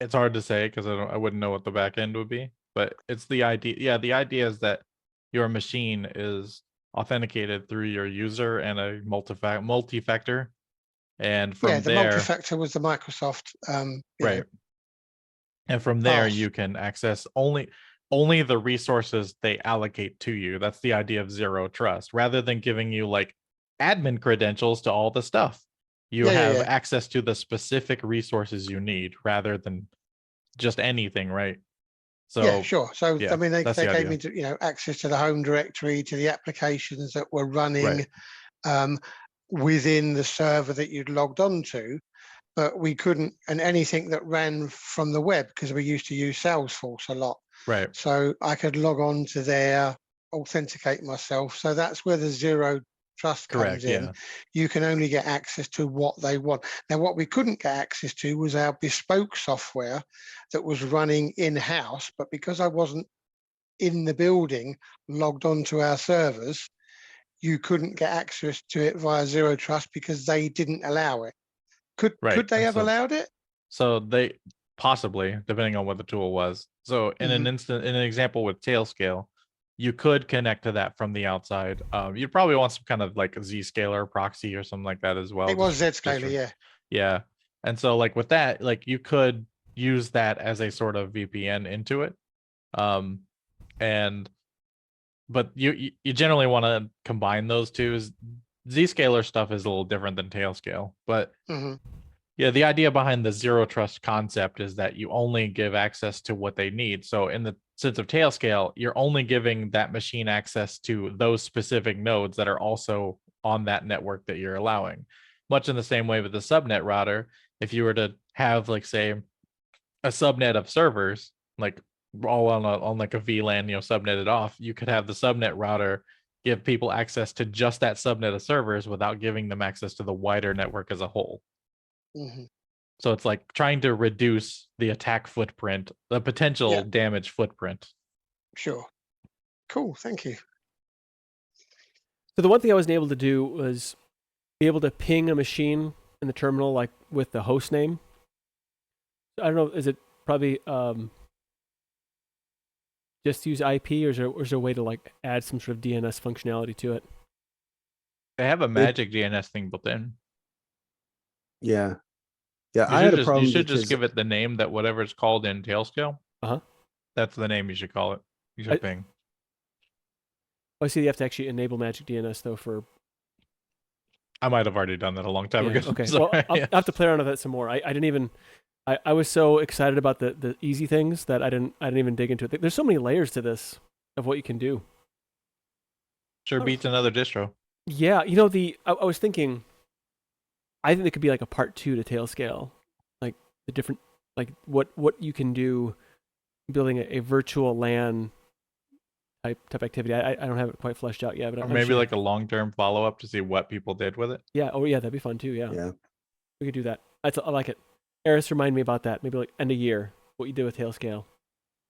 Speaker 7: It's hard to say because I wouldn't know what the back end would be, but it's the idea. Yeah, the idea is that your machine is authenticated through your user and a multi-factor, and from
Speaker 3: the
Speaker 7: there,
Speaker 3: multi-factor was the Microsoft.
Speaker 7: right. And from there,
Speaker 3: path.
Speaker 7: you can access only the resources they allocate to you. That's the idea of zero trust, rather than giving you like admin credentials to all the stuff. You have access to the specific resources you need rather than just anything, right? So
Speaker 3: yeah, sure. So
Speaker 7: yeah,
Speaker 3: I mean, they
Speaker 7: the
Speaker 3: gave me access to the home directory, to the applications that were running within the server that you'd logged on to, but we couldn't, and anything that ran from the web, because we used to use Salesforce a lot.
Speaker 7: Right.
Speaker 3: So I could log on to there, authenticate myself. So that's where the zero trust comes in.
Speaker 7: Yeah.
Speaker 3: You can only get access to what they want. Now, what we couldn't get access to was our bespoke software that was running in-house, but because I wasn't in the building logged onto our servers, you couldn't get access to it via zero trust because they didn't allow it. Could they have allowed it?
Speaker 7: So they possibly, depending on what the tool was. So in an example with Tailscale, you could connect to that from the outside. You'd probably want some kind of like a Zscaler proxy or something like that as well.
Speaker 3: It was Zscaler, yeah.
Speaker 7: Yeah. And so like with that, like you could use that as a sort of VPN into it. But you generally want to combine those two. Zscaler stuff is a little different than Tailscale, but yeah, the idea behind the zero trust concept is that you only give access to what they need. So in the sense of Tailscale, you're only giving that machine access to those specific nodes that are also on that network that you're allowing. Much in the same way with the subnet router, if you were to have like say a subnet of servers, like all on like a VLAN, subnetted off, you could have the subnet router give people access to just that subnet of servers without giving them access to the wider network as a whole. So it's like trying to reduce the attack footprint, the potential damage footprint.
Speaker 3: Sure. Cool. Thank you.
Speaker 1: So the one thing I wasn't able to do was be able to ping a machine in the terminal, like with the host name. I don't know. Is it probably just use IP, or is there a way to like add some sort of DNS functionality to it?
Speaker 7: They have a magic DNS thing built in.
Speaker 4: Yeah. Yeah,
Speaker 7: You
Speaker 4: I had a
Speaker 7: should
Speaker 4: problem
Speaker 7: just
Speaker 4: because
Speaker 7: give it the name that whatever it's called in Tailscale.
Speaker 1: Uh-huh.
Speaker 7: That's the name you should call it. You should ping.
Speaker 1: I see you have to actually enable magic DNS though for.
Speaker 7: I might have already done that a long time ago.
Speaker 1: Okay.
Speaker 7: Sorry.
Speaker 1: Well, I'll have to play around with that some more. I didn't even. I was so excited about the easy things that I didn't even dig into it. There's so many layers to this of what you can do.
Speaker 7: Sure beats another distro.
Speaker 1: Yeah, you know I was thinking. I think there could be like a part 2 to Tailscale, like the different, like what you can do, building a virtual LAN type activity. I don't have it quite fleshed out yet, but
Speaker 7: Or maybe like a long-term follow-up to see what people did with it.
Speaker 1: Yeah. Oh yeah, that'd be fun too. Yeah.
Speaker 4: Yeah.
Speaker 1: We could do that. I like it. Eris, remind me about that. Maybe like end of year, what you did with Tailscale.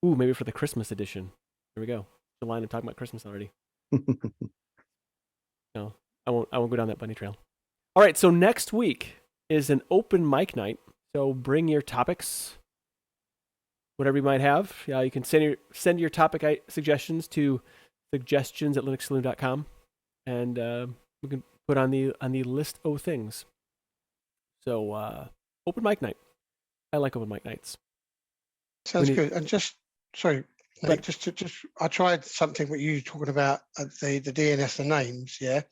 Speaker 1: Ooh, maybe for the Christmas edition. There we go. The line of talking about Christmas already. No, I won't go down that bunny trail. All right, so next week is an open mic night. So bring your topics, whatever you might have. Yeah, you can send your topic suggestions to suggestions@linuxsaloon.com, and we can put on the list of things. So open mic night. I like open mic nights.
Speaker 3: Sounds good. And just sorry, Nick, just I tried something what you were talking about the DNS and names. Yeah,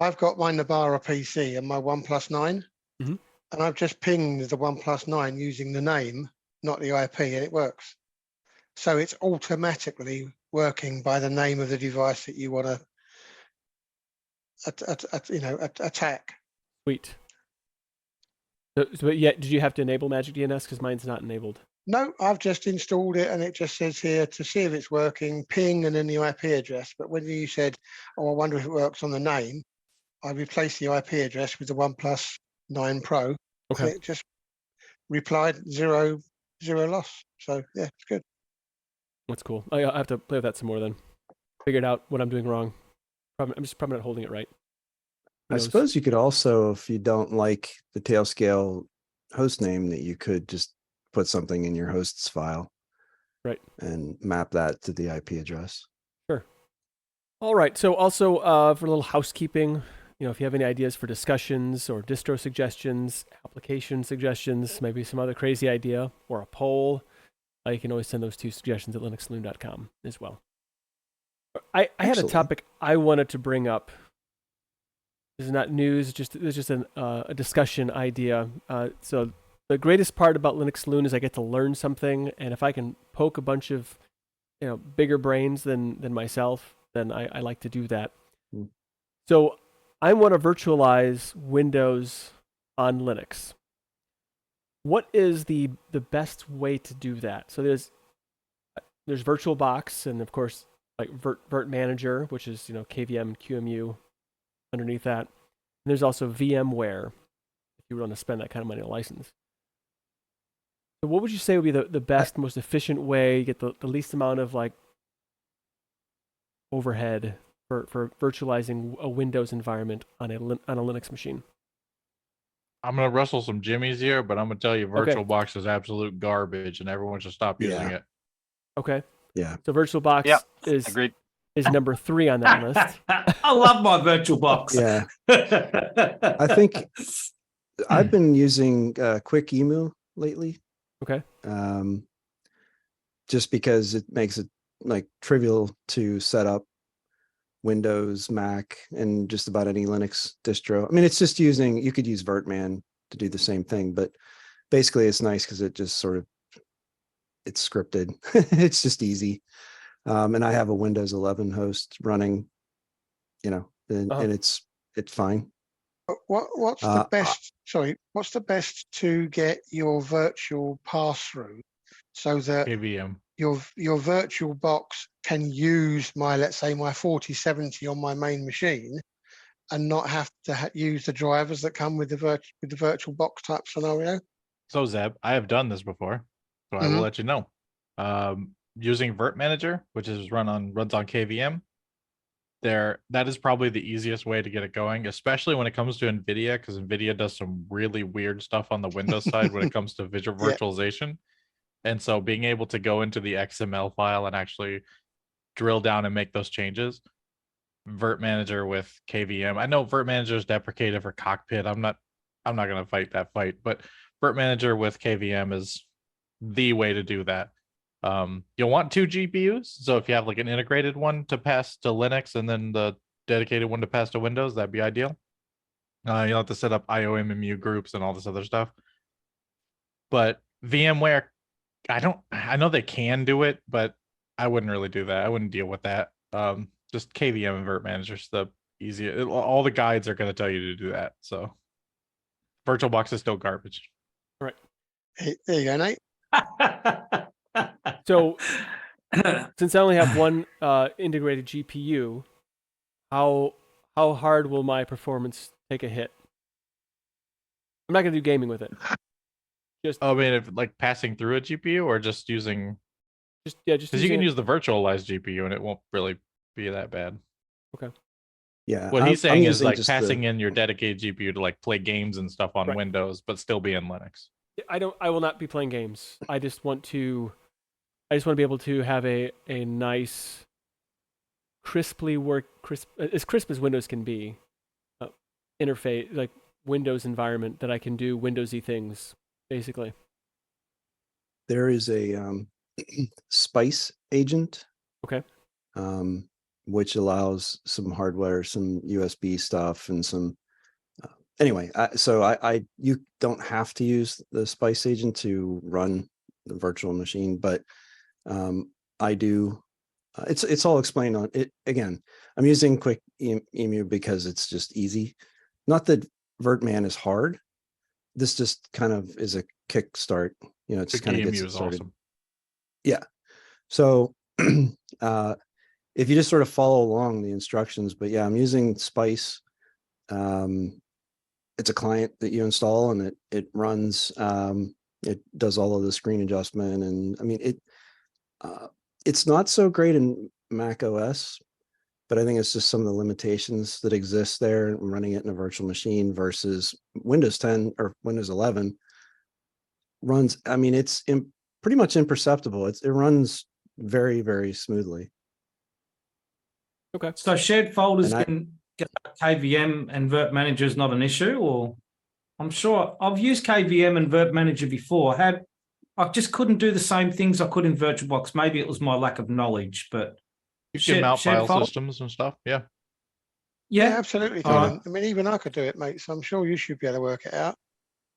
Speaker 3: I've got my Nabara PC and my OnePlus 9, and I've just pinged the OnePlus 9 using the name, not the IP, and it works. So it's automatically working by the name of the device that you want to attack.
Speaker 1: Sweet. So yeah, did you have to enable Magic DNS? Because mine's not enabled.
Speaker 3: No, I've just installed it, and it just says here to see if it's working, ping, and then the IP address. But when you said, "Oh, I wonder if it works on the name," I replaced the IP address with the OnePlus 9 Pro.
Speaker 1: Okay.
Speaker 3: It just replied zero loss. So yeah, it's good.
Speaker 1: That's cool. I have to play with that some more then. Figured out what I'm doing wrong. I'm just probably not holding it right.
Speaker 4: I suppose you could also, if you don't like the Tailscale host name, that you could just put something in your host's file,
Speaker 1: right,
Speaker 4: and map that to the IP address.
Speaker 1: Sure. All right. So also for a little housekeeping, if you have any ideas for discussions or distro suggestions, application suggestions, maybe some other crazy idea or a poll, you can always send those to suggestions at linuxsaloon.com as well. I had a topic I wanted to bring up. This is not news, it's just a discussion idea. So the greatest part about Linux Saloon is I get to learn something, and if I can poke a bunch of bigger brains than myself, then I like to do that. So I want to virtualize Windows on Linux. What is the best way to do that? So there's VirtualBox, and of course like Virt Manager, which is KVM, QEMU underneath that. And there's also VMware if you want to spend that kind of money on a license. So what would you say would be the best, most efficient way, get the least amount of like overhead for virtualizing a Windows environment on a Linux machine?
Speaker 7: I'm gonna rustle some jimmies here, but I'm gonna tell you VirtualBox is absolute garbage, and everyone should stop using it.
Speaker 1: Okay.
Speaker 4: Yeah.
Speaker 1: So VirtualBox is number 3 on that list.
Speaker 2: I love my VirtualBox.
Speaker 4: Yeah. I think I've been using QuickEmu lately.
Speaker 1: Okay.
Speaker 4: Just because it makes it like trivial to set up Windows, Mac, and just about any Linux distro. I mean, it's just you could use Virtman to do the same thing, but basically it's nice because it just it's scripted. It's just easy. And I have a Windows 11 host running, and it's fine.
Speaker 3: What's the best? What's the best to get your virtual pass-through so that
Speaker 7: KVM.
Speaker 3: your virtual box can use let's say my 4070 on my main machine, and not have to use the drivers that come with the virtual box type scenario?
Speaker 7: So Zeb, I have done this before, so I will let you know. Using Virt Manager, which is runs on KVM, that is probably the easiest way to get it going, especially when it comes to NVIDIA, because NVIDIA does some really weird stuff on the Windows side when it comes to visual virtualization. And so being able to go into the XML file and actually drill down and make those changes, Virt Manager with KVM. I know Virt Manager is deprecated for Cockpit. I'm not going to fight that fight, but Virt Manager with KVM is the way to do that. You'll want 2 GPUs. So if you have like an integrated one to pass to Linux and then the dedicated one to pass to Windows, that'd be ideal. You'll have to set up IOMMU groups and all this other stuff. But VMware, I know they can do it, but I wouldn't really do that. I wouldn't deal with that. Just KVM and Virt Manager is the easiest. All the guides are going to tell you to do that. So VirtualBox is still garbage.
Speaker 1: Right.
Speaker 3: Hey, there you go, Nate.
Speaker 1: So since I only have one integrated GPU, how hard will my performance take a hit? I'm not going to do gaming with it. Just
Speaker 7: I mean, if like passing through a GPU or just using,
Speaker 1: just
Speaker 7: because you can
Speaker 1: using
Speaker 7: use the virtualized GPU and it won't really be that bad.
Speaker 4: Yeah.
Speaker 7: What
Speaker 4: I'm
Speaker 7: he's saying is
Speaker 4: using
Speaker 7: like
Speaker 4: just
Speaker 7: passing in your dedicated GPU to like play games and stuff on
Speaker 1: Right.
Speaker 7: Windows, but still be in Linux.
Speaker 1: I will not be playing games. I just want to be able to have a nice, crisp as crisp as Windows can be, interface, like Windows environment that I can do Windowsy things, basically.
Speaker 4: There is a Spice agent.
Speaker 1: Okay.
Speaker 4: Which allows some hardware, some USB stuff, and some. Anyway, you don't have to use the Spice agent to run the virtual machine, but I do. It's all explained on it. Again, I'm using Quick Emu because it's just easy. Not that VirtMan is hard. This just kind of is a kickstart. You know, it's kind of gets it started.
Speaker 7: Awesome.
Speaker 4: Yeah. So if you just sort of follow along the instructions, but yeah, I'm using Spice. It's a client that you install and it runs, it does all of the screen adjustment. And I mean, it's not so great in Mac OS, but I think it's just some of the limitations that exist there running it in a virtual machine versus Windows 10 or Windows 11 runs. I mean, it's pretty much imperceptible. It runs very, very smoothly.
Speaker 1: Okay.
Speaker 2: So shared folders can get KVM and Virt Manager is not an issue, or I'm sure I've used KVM and Virt Manager before. I just couldn't do the same things I could in VirtualBox. Maybe it was my lack of knowledge, but
Speaker 7: You can mount file systems and stuff. Yeah.
Speaker 3: Yeah, absolutely.
Speaker 2: Right.
Speaker 3: I mean, even I could do it, mate. So I'm sure you should be able to work it out.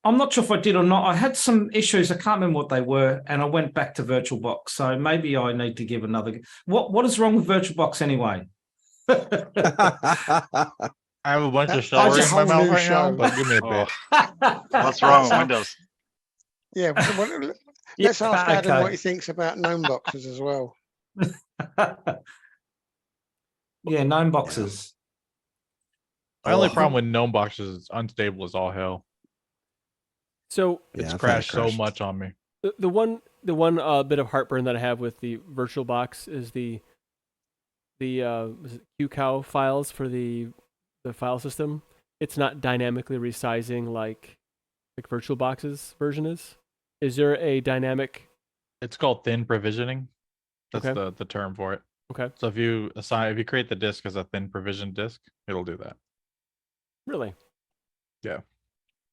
Speaker 2: I'm not sure if I did or not. I had some issues. I can't remember what they were, and I went back to VirtualBox. So maybe I need to give another. What is wrong with VirtualBox anyway?
Speaker 7: I have a bunch of celery in my mouth right now, but give me a bit.
Speaker 6: What's wrong with Windows?
Speaker 3: Yeah, let's ask Adam what he thinks about gnome boxes as well.
Speaker 2: Yeah, gnome boxes.
Speaker 7: My only problem with gnome boxes is it's unstable as all hell.
Speaker 1: So
Speaker 7: It's crashed so much on me.
Speaker 1: the one bit of heartburn that I have with the VirtualBox is the QCOW files for the file system. It's not dynamically resizing like VirtualBox's version is. Is there a dynamic?
Speaker 7: It's called thin provisioning. That's
Speaker 1: Okay.
Speaker 7: the term for it.
Speaker 1: Okay.
Speaker 7: So if you create the disk as a thin provision disk, it'll do that.
Speaker 1: Really?
Speaker 7: Yeah.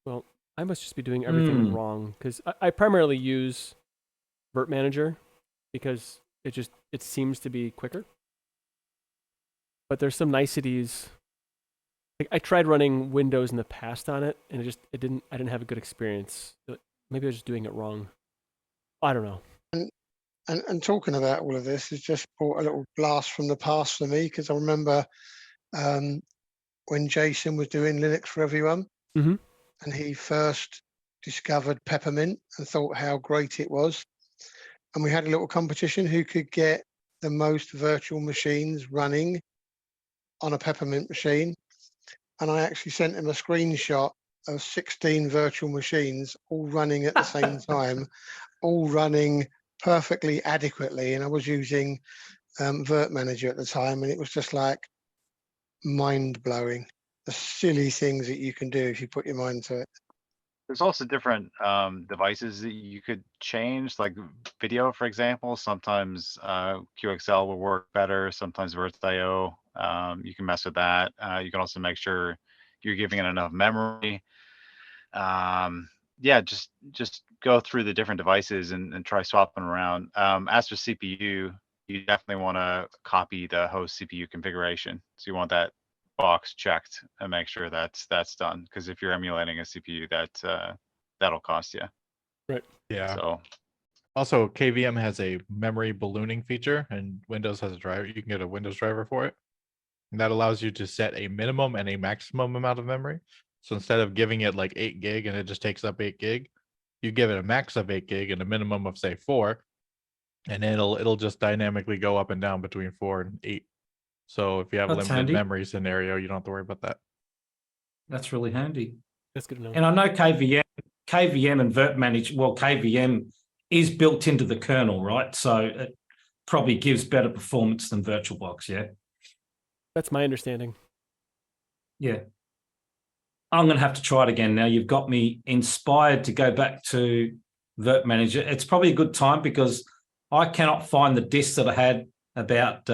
Speaker 1: Well, I must just be doing everything wrong because I primarily use Virt Manager because it seems to be quicker. But there's some niceties. Like I tried running Windows in the past on it, and I didn't have a good experience. Maybe I was just doing it wrong. I don't know.
Speaker 3: And talking about all of this has just brought a little blast from the past for me because I remember when Jason was doing Linux for Everyone, and he first discovered Peppermint and thought how great it was. And we had a little competition who could get the most virtual machines running on a Peppermint machine. And I actually sent him a screenshot of 16 virtual machines all running at the same time, all running perfectly adequately. And I was using Virt Manager at the time, and it was just like mind-blowing. The silly things that you can do if you put your mind to it.
Speaker 6: There's also different devices that you could change, like video, for example. Sometimes QXL will work better. Sometimes Verts.io. You can mess with that. You can also make sure you're giving it enough memory. Yeah, just go through the different devices and try swapping around. As for CPU, you definitely want to copy the host CPU configuration. So you want that box checked and make sure that's done. Because if you're emulating a CPU, that'll cost you.
Speaker 1: Right.
Speaker 7: Yeah.
Speaker 6: So
Speaker 7: Also, KVM has a memory ballooning feature, and Windows has a driver. You can get a Windows driver for it. And that allows you to set a minimum and a maximum amount of memory. So instead of giving it like 8 gig and it just takes up 8 gig, you give it a max of 8 gig and a minimum of say 4, and it'll just dynamically go up and down between 4 and 8. So if you have a
Speaker 2: That's
Speaker 7: limited
Speaker 2: handy.
Speaker 7: memory scenario, you don't have to worry about that.
Speaker 2: That's really handy.
Speaker 1: That's good to know.
Speaker 2: And I know KVM and VirtManage, well, KVM is built into the kernel, right? So it probably gives better performance than VirtualBox, yeah?
Speaker 1: That's my understanding.
Speaker 2: Yeah. I'm going to have to try it again now. You've got me inspired to go back to VirtManager. It's probably a good time because I cannot find the disk that I had about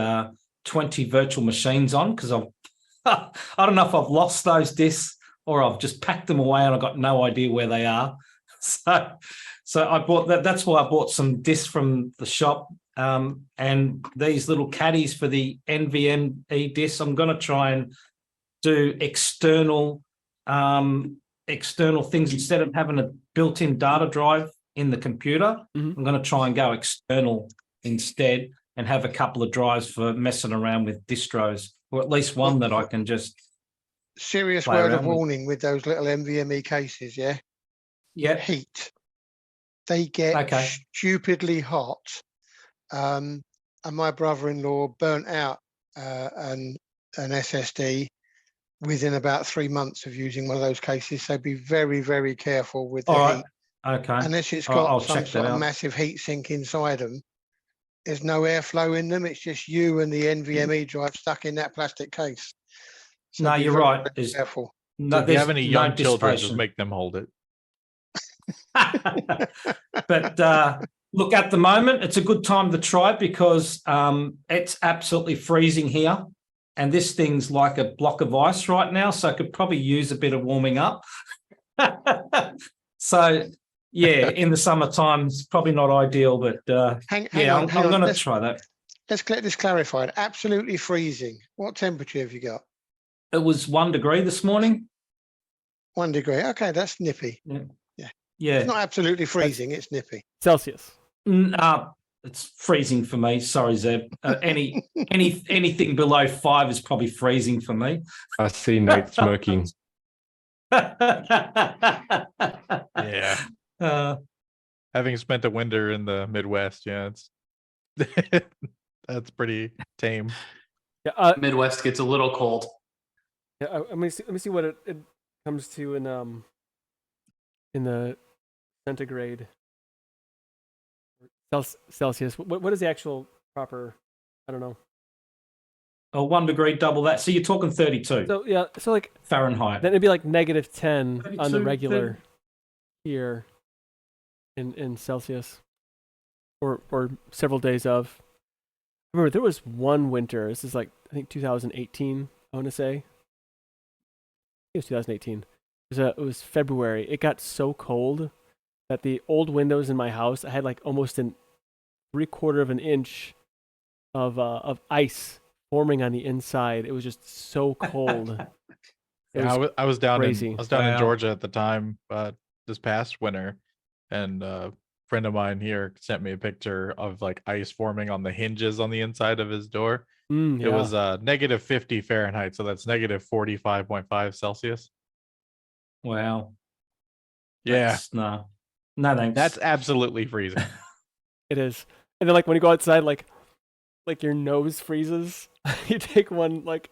Speaker 2: 20 virtual machines on because I don't know if I've lost those disks or I've just packed them away and I've got no idea where they are. So I bought that. That's why I bought some disks from the shop and these little caddies for the NVMe disks. I'm going to try and do external things instead of having a built-in data drive in the computer. I'm going to try and go external instead and have a couple of drives for messing around with distros, or at least one that I can just
Speaker 3: Serious
Speaker 2: play
Speaker 3: word of
Speaker 2: around with.
Speaker 3: warning with those little NVMe cases, yeah?
Speaker 2: Yeah.
Speaker 3: Heat. They get stupidly hot. And my brother-in-law burnt out an SSD within about 3 months of using one of those cases. So be very, very careful with the heat.
Speaker 2: Okay.
Speaker 3: Unless it's
Speaker 2: I'll
Speaker 3: got some
Speaker 2: check that
Speaker 3: sort of
Speaker 2: out.
Speaker 3: massive heat sink inside them. There's no airflow in them. It's just you and the NVMe drive stuck in that plastic case. So
Speaker 2: No,
Speaker 3: be
Speaker 2: you're
Speaker 3: very,
Speaker 2: right.
Speaker 3: very
Speaker 2: There's
Speaker 3: careful.
Speaker 2: no,
Speaker 7: If you have any
Speaker 2: there's
Speaker 7: young
Speaker 2: no
Speaker 7: children, just
Speaker 2: distration.
Speaker 7: make them hold it.
Speaker 2: But look, at the moment, it's a good time to try it because it's absolutely freezing here. And this thing's like a block of ice right now. So I could probably use a bit of warming up. So, yeah, in the summertime, it's probably not ideal. But
Speaker 3: Hang
Speaker 2: I'm
Speaker 3: on.
Speaker 2: going to try that.
Speaker 3: Let's get this clarified. Absolutely freezing. What temperature have you got?
Speaker 2: It was 1 degree this morning.
Speaker 3: 1 degree. Okay, that's nippy.
Speaker 2: Yeah.
Speaker 3: It's not absolutely freezing. It's nippy.
Speaker 1: Celsius.
Speaker 2: It's freezing for me. Sorry, Zeb. Anything below 5 is probably freezing for me.
Speaker 9: I see Nate smirking.
Speaker 7: Yeah. Having spent a winter in the Midwest, yeah, it's that's pretty tame.
Speaker 1: Yeah,
Speaker 8: Midwest gets a little cold.
Speaker 1: Yeah, let me see what it comes to in the centigrade. Celsius. What is the actual proper? I don't know.
Speaker 2: Oh, 1 degree, double that. So you're talking 32.
Speaker 1: So yeah, so like
Speaker 2: Fahrenheit.
Speaker 1: Then it'd be like -10 on the
Speaker 2: 32,
Speaker 1: regular
Speaker 2: 30.
Speaker 1: here in Celsius, or several days of. I remember there was one winter. This is like I think 2018. I want to say. It was 2018. It was February. It got so cold that the old windows in my house, I had like almost an 3/4 of an inch of ice forming on the inside. It was just so cold.
Speaker 7: Yeah, I was down
Speaker 1: crazy.
Speaker 7: in Georgia at the time this past winter, and a friend of mine here sent me a picture of like ice forming on the hinges on the inside of his door. It was -50 Fahrenheit, so that's -45.5 Celsius.
Speaker 2: Wow.
Speaker 7: Yeah.
Speaker 2: No thanks.
Speaker 7: That's absolutely freezing.
Speaker 1: It is. And then like when you go outside, like your nose freezes. You take one like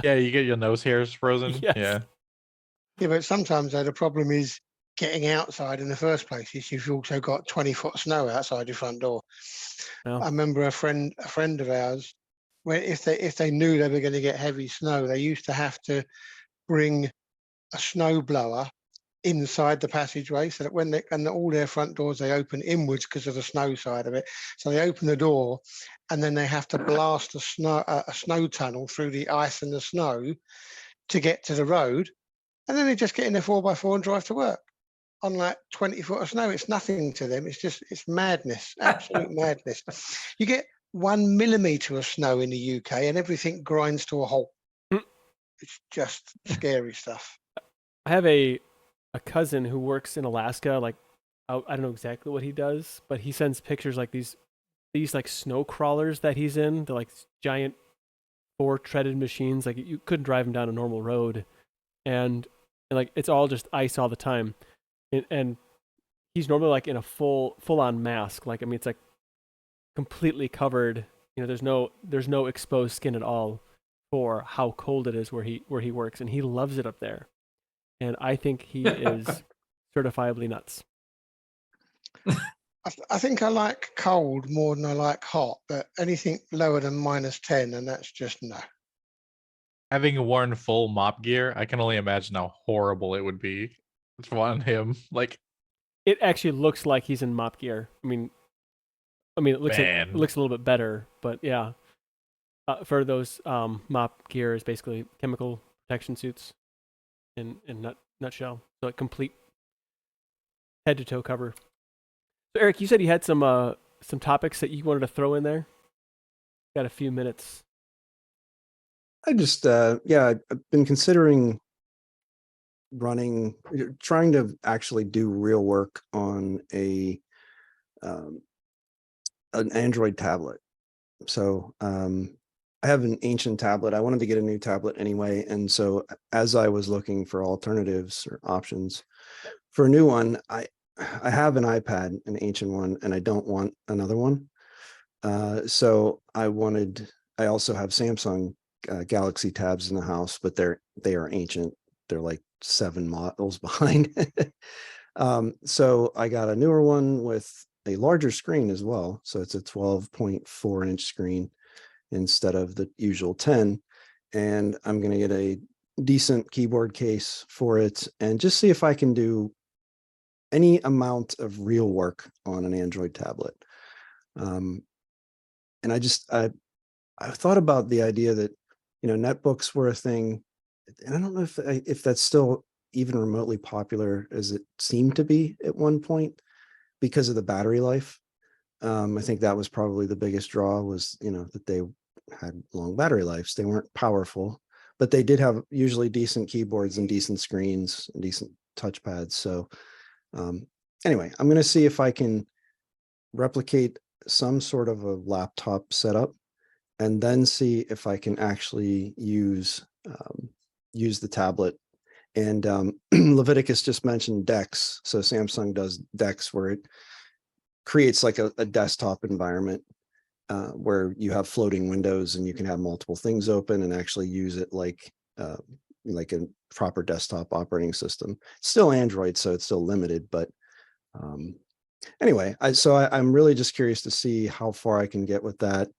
Speaker 7: yeah, you get your nose hairs frozen.
Speaker 1: Yes.
Speaker 7: Yeah.
Speaker 3: Yeah, but sometimes though, the problem is getting outside in the first place. You've also got 20-foot snow outside your front door.
Speaker 1: Oh.
Speaker 3: I remember a friend of ours, where if they knew they were going to get heavy snow, they used to have to bring a snow blower inside the passageway, so that when they, and all their front doors, they open inwards because of the snow side of it. So they open the door and then they have to blast a snow tunnel through the ice and the snow to get to the road. And then they just get in their 4x4 and drive to work on like 20 foot of snow. It's nothing to them. It's madness, absolute madness. You get 1 millimeter of snow in the UK and everything grinds to a halt. It's just scary stuff.
Speaker 1: I have a cousin who works in Alaska. Like, I don't know exactly what he does, but he sends pictures like these like snow crawlers that he's in. They're like giant 4-treaded machines. Like you couldn't drive them down a normal road, and like it's all just ice all the time. And he's normally like in a full on mask. Like, I mean, it's like completely covered. You know, there's no exposed skin at all for how cold it is where he works, and he loves it up there. And I think he is certifiably nuts.
Speaker 3: I think I like cold more than I like hot, but anything lower than -10, and that's just no.
Speaker 7: Having worn full mop gear, I can only imagine how horrible it would be on him. Like,
Speaker 1: it actually looks like he's in mop gear. I mean, it looks
Speaker 7: Man.
Speaker 1: it looks a little bit better, but yeah. For those mop gear is basically chemical protection suits in nutshell. So a complete head to toe cover. So Eric, you said you had some topics that you wanted to throw in there. Got a few minutes.
Speaker 4: I just, I've been considering trying to actually do real work on an Android tablet. So I have an ancient tablet. I wanted to get a new tablet anyway. And so as I was looking for alternatives or options for a new one, I have an iPad, an ancient one, and I don't want another one. So I also have Samsung Galaxy tabs in the house, but they are ancient. They're like 7 models behind. So I got a newer one with a larger screen as well. So it's a 12.4 inch screen instead of the usual 10. And I'm going to get a decent keyboard case for it and just see if I can do any amount of real work on an Android tablet. And I thought about the idea that, netbooks were a thing, and I don't know if that's still even remotely popular as it seemed to be at one point because of the battery life. I think that was probably the biggest draw was, that they had long battery lives. They weren't powerful, but they did have usually decent keyboards and decent screens and decent touchpads. So anyway, I'm going to see if I can replicate some sort of a laptop setup and then see if I can actually use the tablet. And Leviticus just mentioned DeX. So Samsung does DeX, where it creates like a desktop environment where you have floating windows and you can have multiple things open and actually use it like a proper desktop operating system. It's still Android, so it's still limited, but anyway, I'm really just curious to see how far I can get with that.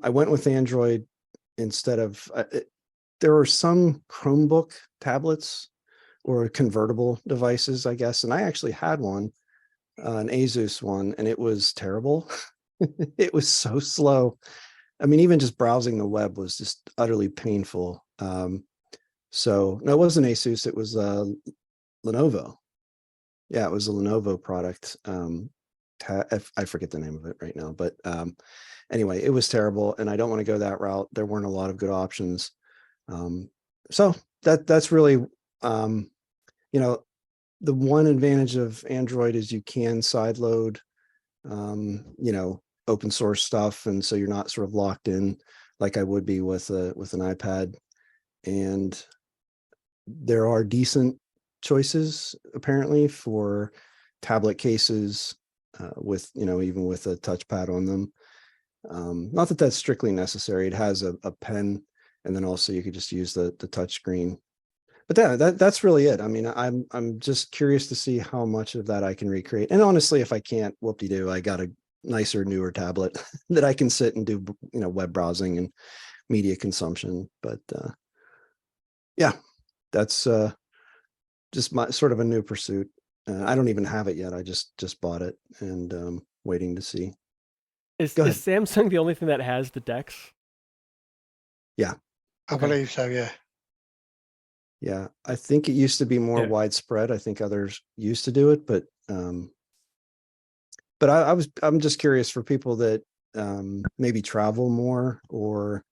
Speaker 4: I went with Android instead of, there are some Chromebook tablets or convertible devices, I guess. And I actually had one, an Asus one, and it was terrible. It was so slow. I mean, even just browsing the web was just utterly painful. So no, it wasn't Asus, it was Lenovo. Yeah, it was a Lenovo product. I forget the name of it right now, but anyway, it was terrible, and I don't want to go that route. There weren't a lot of good options. So that's really, the one advantage of Android is you can sideload, open source stuff, and so you're not sort of locked in like I would be with an iPad. And there are decent choices apparently for tablet cases with, even with a touchpad on them. Not that that's strictly necessary. It has a pen, and then also you could just use the touch screen. But that's really it. I mean, I'm just curious to see how much of that I can recreate. And honestly, if I can't, whoop-de-doo, I got a nicer, newer tablet that I can sit and do, web browsing and media consumption. But yeah, that's just my sort of a new pursuit. I don't even have it yet. I just bought it and waiting to see.
Speaker 1: Is
Speaker 4: Go ahead.
Speaker 1: Samsung the only thing that has the DeX?
Speaker 3: I
Speaker 1: Okay.
Speaker 3: believe so, yeah.
Speaker 4: Yeah, I think it used to be more
Speaker 2: Yeah.
Speaker 4: widespread. I think others used to do it, but I'm just curious for people that maybe travel more, or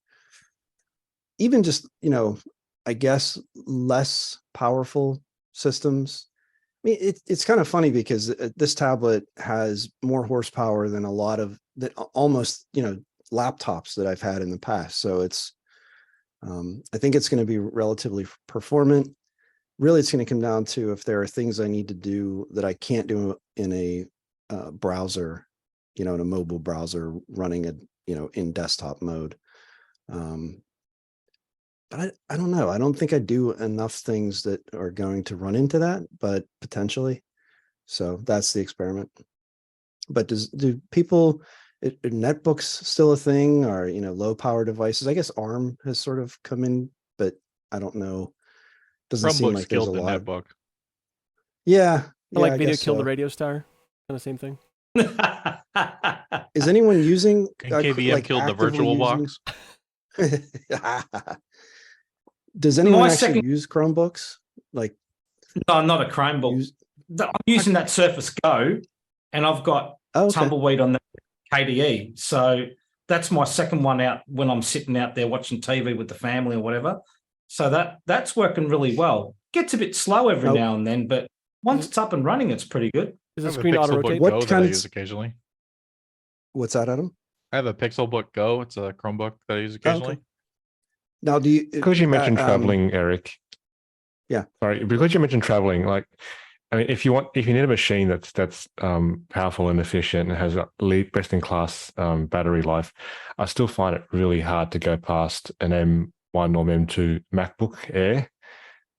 Speaker 4: even just, I guess less powerful systems. I mean, it's kind of funny because this tablet has more horsepower than a lot of that, almost, laptops that I've had in the past. So it's, I think it's going to be relatively performant. Really, it's going to come down to if there are things I need to do that I can't do in a browser, in a mobile browser running in desktop mode. But I don't know. I don't think I do enough things that are going to run into that, but potentially. So that's the experiment. But do people, are netbooks still a thing, or, low power devices? I guess ARM has sort of come in, but I don't know. Doesn't seem
Speaker 7: Chromebooks
Speaker 4: like there's a
Speaker 7: killed the
Speaker 4: lot.
Speaker 7: netbook.
Speaker 4: Yeah.
Speaker 1: Like
Speaker 4: I
Speaker 1: video
Speaker 4: guess
Speaker 1: killed the
Speaker 4: so.
Speaker 1: radio star, kind of same thing.
Speaker 4: Is anyone using
Speaker 7: And KVM killed the
Speaker 4: actively
Speaker 7: VirtualBox.
Speaker 4: Does anyone
Speaker 2: My
Speaker 4: actually
Speaker 2: second-
Speaker 4: use Chromebooks? Like,
Speaker 2: No, not a Chromebook. I'm using that Surface Go, and I've got
Speaker 4: oh, okay.
Speaker 2: Tumbleweed on the KDE. So that's my second one out when I'm sitting out there watching TV with the family or whatever. So that's working really well. Gets a bit slow every now and then, but once it's up and running, it's pretty good.
Speaker 1: Is
Speaker 7: I
Speaker 1: the
Speaker 7: have a
Speaker 1: screen auto
Speaker 7: Pixelbook
Speaker 1: rotate?
Speaker 4: What
Speaker 7: Go that
Speaker 4: kind
Speaker 7: I
Speaker 4: of
Speaker 7: use occasionally.
Speaker 4: What's that, Adam?
Speaker 7: I have a Pixelbook Go. It's a Chromebook that I use
Speaker 4: Oh,
Speaker 7: occasionally.
Speaker 4: okay. Now, do you?
Speaker 9: Because you mentioned traveling, Eric.
Speaker 4: Yeah.
Speaker 9: Sorry, because you mentioned traveling, like, I mean, if you need a machine that's powerful and efficient and has a best in class battery life, I still find it really hard to go past an M1 or M2 MacBook Air.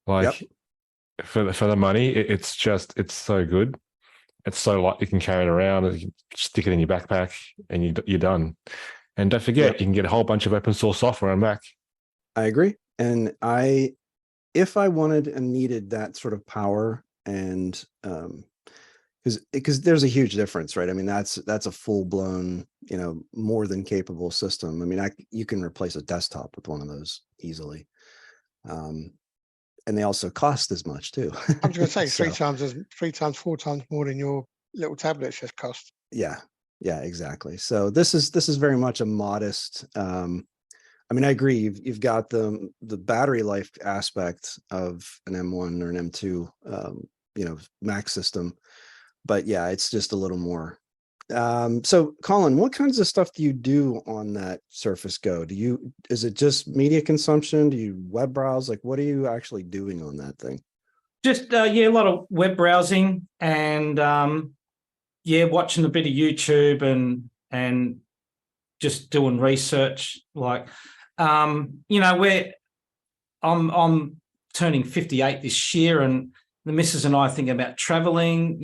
Speaker 9: Like, for the money, it's so good. It's so light, you can carry it around, you can stick it in your backpack, and you're done. And don't forget, you can get a whole bunch of open source software on Mac.
Speaker 4: I agree. And if I wanted and needed that sort of power, and because there's a huge difference, right? I mean, that's a full blown, more than capable system. I mean, you can replace a desktop with one of those easily. And they also cost as much too.
Speaker 3: I was going to say
Speaker 4: So,
Speaker 3: 3 times, 4 times more than your little tablets just cost.
Speaker 4: yeah, exactly. So this is very much a modest. I mean, I agree. You've got the battery life aspect of an M1 or an M2, Mac system, but yeah, it's just a little more. So Colin, what kinds of stuff do you do on that Surface Go? Is it just media consumption? Do you web browse? Like, what are you actually doing on that thing?
Speaker 2: Just a lot of web browsing and watching a bit of YouTube and just doing research. Like, where I'm turning 58 this year, and the missus and I are thinking about traveling.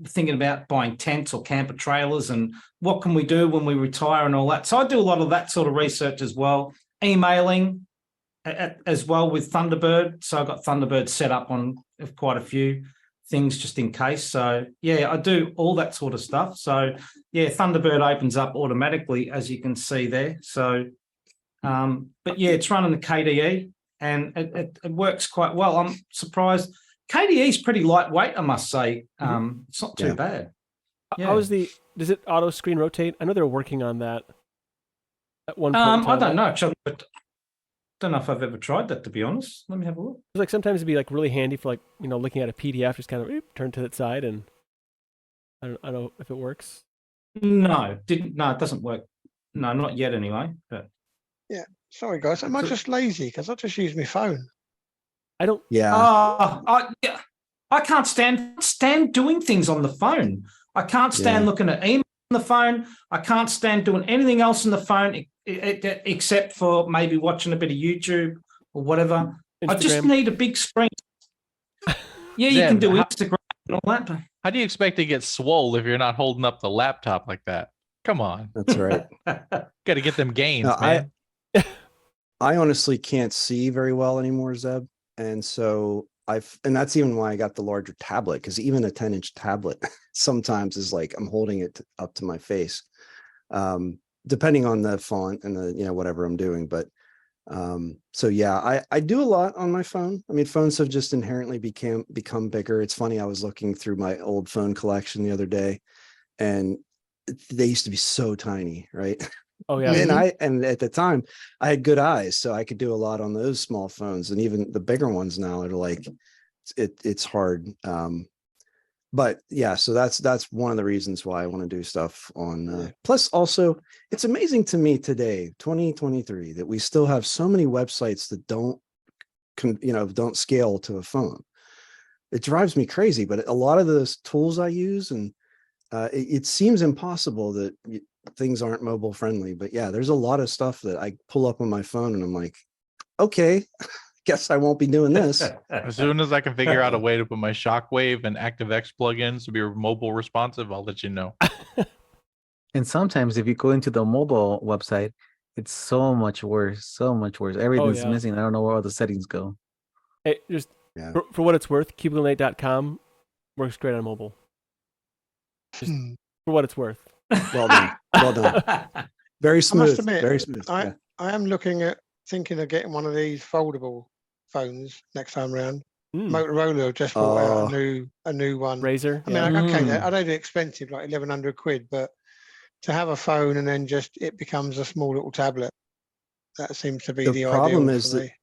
Speaker 2: Thinking about buying tents or camper trailers and what can we do when we retire and all that. So I do a lot of that sort of research as well. Emailing as well with Thunderbird. So I've got Thunderbird set up on quite a few things just in case. So yeah, I do all that sort of stuff. So yeah, Thunderbird opens up automatically, as you can see there. So, but yeah, it's running the KDE and it works quite well. I'm surprised. KDE is pretty lightweight, I must say. It's not too bad.
Speaker 1: Yeah. Does it auto screen rotate? I know they're working on that at one point in time.
Speaker 2: I don't know, actually, but don't know if I've ever tried that, to be honest. Let me have a look.
Speaker 1: It's like sometimes it'd be like really handy for looking at a PDF, just kind of turn to that side, and I don't know if it works.
Speaker 2: No, it doesn't work. No, not yet anyway. But
Speaker 3: yeah, sorry guys, am I just lazy because I just use my phone?
Speaker 1: I don't.
Speaker 4: Yeah.
Speaker 2: I can't stand doing things on the phone. I can't stand looking at email on the phone. I can't stand doing anything else on the phone except for maybe watching a bit of YouTube or whatever. Instagram. I just need a big screen. Yeah, you can do Instagram and all that. But
Speaker 7: How do you expect to get swole if you're not holding up the laptop like that? Come on.
Speaker 4: That's right.
Speaker 7: Got to get them gains,
Speaker 4: No,
Speaker 7: man.
Speaker 4: I honestly can't see very well anymore, Zeb. And so and that's even why I got the larger tablet, because even a 10-inch tablet sometimes is like I'm holding it up to my face, depending on the font and the, whatever I'm doing. But so yeah, I do a lot on my phone. I mean, phones have just inherently become bigger. It's funny, I was looking through my old phone collection the other day, and they used to be so tiny, right?
Speaker 1: Oh yeah.
Speaker 4: And at the time I had good eyes, so I could do a lot on those small phones, and even the bigger ones now are like, it's hard. But yeah, so that's one of the reasons why I want to do stuff on, plus also it's amazing to me today, 2023, that we still have so many websites that don't scale to a phone. It drives me crazy, but a lot of those tools I use, and it seems impossible that things aren't mobile friendly. But yeah, there's a lot of stuff that I pull up on my phone and I'm like, okay, guess I won't be doing this.
Speaker 7: As soon as I can figure out a way to put my Shockwave and ActiveX plugins to be mobile responsive, I'll let you know.
Speaker 5: And sometimes if you go into the mobile website, it's so much worse, so much worse. Everything's missing. I don't know where all the settings go.
Speaker 1: Hey, just for what it's worth, cubicle8.com works great on mobile. Just for what it's worth.
Speaker 4: Well done. Well done. Very smooth.
Speaker 3: I must admit,
Speaker 4: very smooth.
Speaker 3: I am thinking of getting one of these foldable phones next time around. Motorola have just brought out a new one.
Speaker 1: Razer.
Speaker 3: I mean, okay, I know they're expensive, like 1,100 quid, but to have a phone and then just it becomes a small little tablet, that seems to be the
Speaker 4: problem
Speaker 3: ideal
Speaker 4: is
Speaker 3: for me.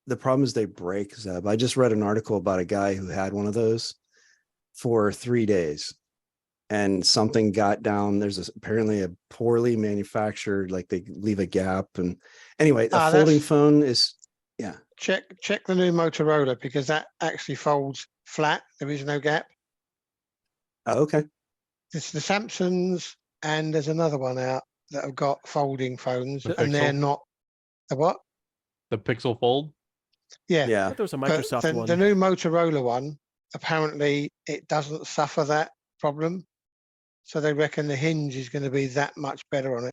Speaker 4: The problem is they break, Zeb. I just read an article about a guy who had one of those for 3 days, and something got down. There's apparently a poorly manufactured, like they leave a gap. And anyway, a folding phone is,
Speaker 3: Check the new Motorola, because that actually folds flat. There is no gap.
Speaker 4: Oh, okay.
Speaker 3: It's the Samsungs, and there's another one out that have got folding phones, and they're not the what?
Speaker 7: The Pixel Fold.
Speaker 3: Yeah.
Speaker 1: I thought there was a Microsoft one.
Speaker 3: The new Motorola one, apparently it doesn't suffer that problem. So they reckon the hinge is going to be that much better on it.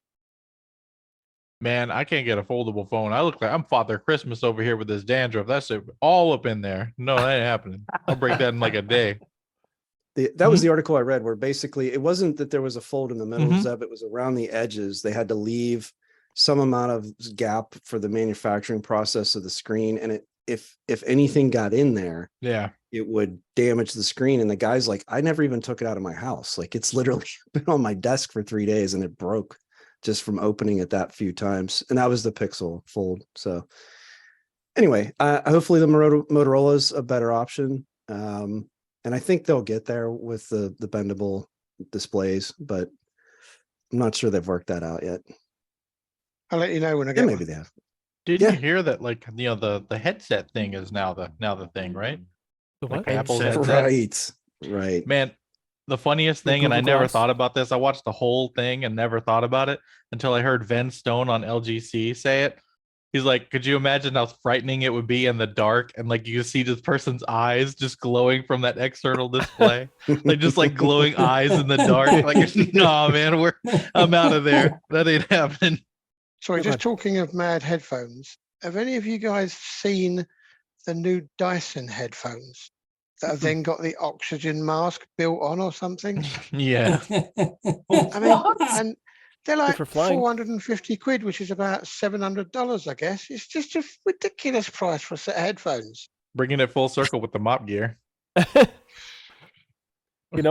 Speaker 7: Man, I can't get a foldable phone. I look like I'm Father Christmas over here with this dandruff. That's it, all up in there. No, that ain't happening. I'll break that in like a day.
Speaker 4: That was the article I read, where basically it wasn't that there was a fold in the middle, Zeb, it was around the edges. They had to leave some amount of gap for the manufacturing process of the screen. And if anything got in there, it would damage the screen. And the guy's like, I never even took it out of my house. Like, it's literally been on my desk for 3 days and it broke just from opening it that few times. And that was the Pixel Fold. So anyway, hopefully the Motorola is a better option. And I think they'll get there with the bendable displays, but I'm not sure they've worked that out yet.
Speaker 3: I'll let you know when I get
Speaker 4: maybe
Speaker 3: one.
Speaker 4: they have.
Speaker 7: Did you hear that? Like, the headset thing is now the thing, right?
Speaker 1: The what?
Speaker 7: Like Apple's headset.
Speaker 4: Right.
Speaker 7: Man, the funniest thing, and I never thought about this. I watched the whole thing and never thought about it until I heard Ven Stone on LGC say it. He's like, could you imagine how frightening it would be in the dark? And like, you see this person's eyes just glowing from that external display, like just like glowing eyes in the dark. Like, no, man, I'm out of there. That ain't happening.
Speaker 3: Sorry, just talking of mad headphones. Have any of you guys seen the new Dyson headphones that have then got the oxygen mask built on or something?
Speaker 7: Yeah.
Speaker 3: I mean, and they're like 450 quid, which is about $700, I guess. It's just a ridiculous price for a set of headphones.
Speaker 7: Bringing it full circle with the mop gear.
Speaker 1: I guess,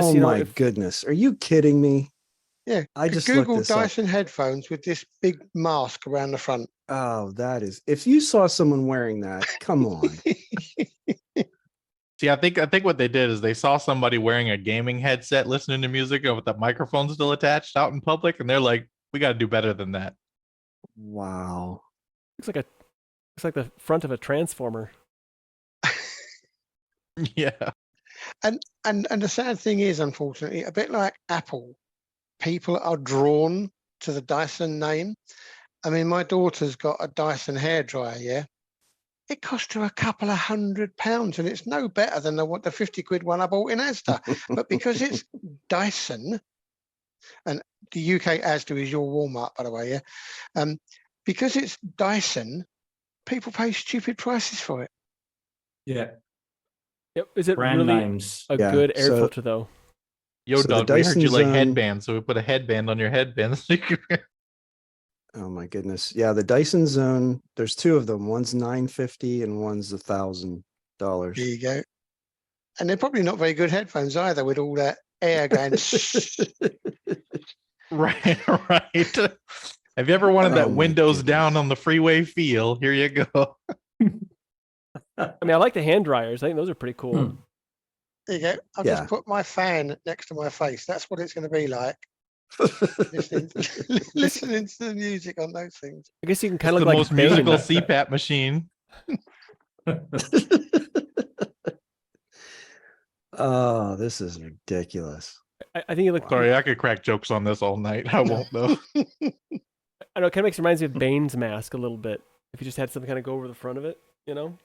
Speaker 4: oh my goodness. Are you kidding me?
Speaker 3: Yeah.
Speaker 4: I just
Speaker 3: Google
Speaker 4: looked this
Speaker 3: Dyson
Speaker 4: up.
Speaker 3: headphones with this big mask around the front.
Speaker 4: Oh, that is, if you saw someone wearing that, come on.
Speaker 7: See, I think what they did is they saw somebody wearing a gaming headset, listening to music with the microphone still attached out in public, and they're like, "We got to do better than that."
Speaker 4: Wow,
Speaker 1: looks like the front of a transformer.
Speaker 7: Yeah,
Speaker 3: and the sad thing is, unfortunately, a bit like Apple, people are drawn to the Dyson name. I mean, my daughter's got a Dyson hairdryer. Yeah. It cost her a couple of £100, and it's no better than the 50 quid one I bought in Asda. But because it's Dyson, and the UK Asda is your Walmart, by the way, yeah. Because it's Dyson, people pay stupid prices for it.
Speaker 2: Yeah.
Speaker 1: Yep. Is it
Speaker 2: Brand
Speaker 1: really
Speaker 2: names.
Speaker 1: a
Speaker 4: Yeah,
Speaker 1: good air
Speaker 4: so-
Speaker 1: filter though?
Speaker 7: Yo,
Speaker 4: So the
Speaker 7: Doug, we heard you
Speaker 4: Dyson
Speaker 7: like
Speaker 4: Zone-
Speaker 7: headbands, so we put a headband on your headband. So you can-
Speaker 4: Oh my goodness. Yeah, the Dyson Zone, there's two of them. One's $950 and one's $1,000.
Speaker 3: There you go. And they're probably not very good headphones either, with all that air going.
Speaker 7: Right, right. Have you ever wanted
Speaker 4: Oh
Speaker 7: that
Speaker 4: my
Speaker 7: windows down
Speaker 4: goodness.
Speaker 7: on the freeway feel? Here you go.
Speaker 1: I mean, I like the hand dryers. I think those are pretty cool.
Speaker 2: Hmm.
Speaker 3: There you go. I've
Speaker 4: Yeah.
Speaker 3: just put my fan next to my face. That's what it's going to be like. Listening, listening to the music on those things.
Speaker 1: I guess you can
Speaker 7: It's
Speaker 1: kind of
Speaker 7: the
Speaker 1: look like
Speaker 7: most
Speaker 1: Bane.
Speaker 7: musical CPAP machine.
Speaker 4: Oh, this is ridiculous.
Speaker 1: I think you look.
Speaker 7: Sorry, I could crack jokes on this all night. I won't though.
Speaker 1: I know it kind of reminds me of Bane's mask a little bit. If you just had something kind of go over the front of it, you know.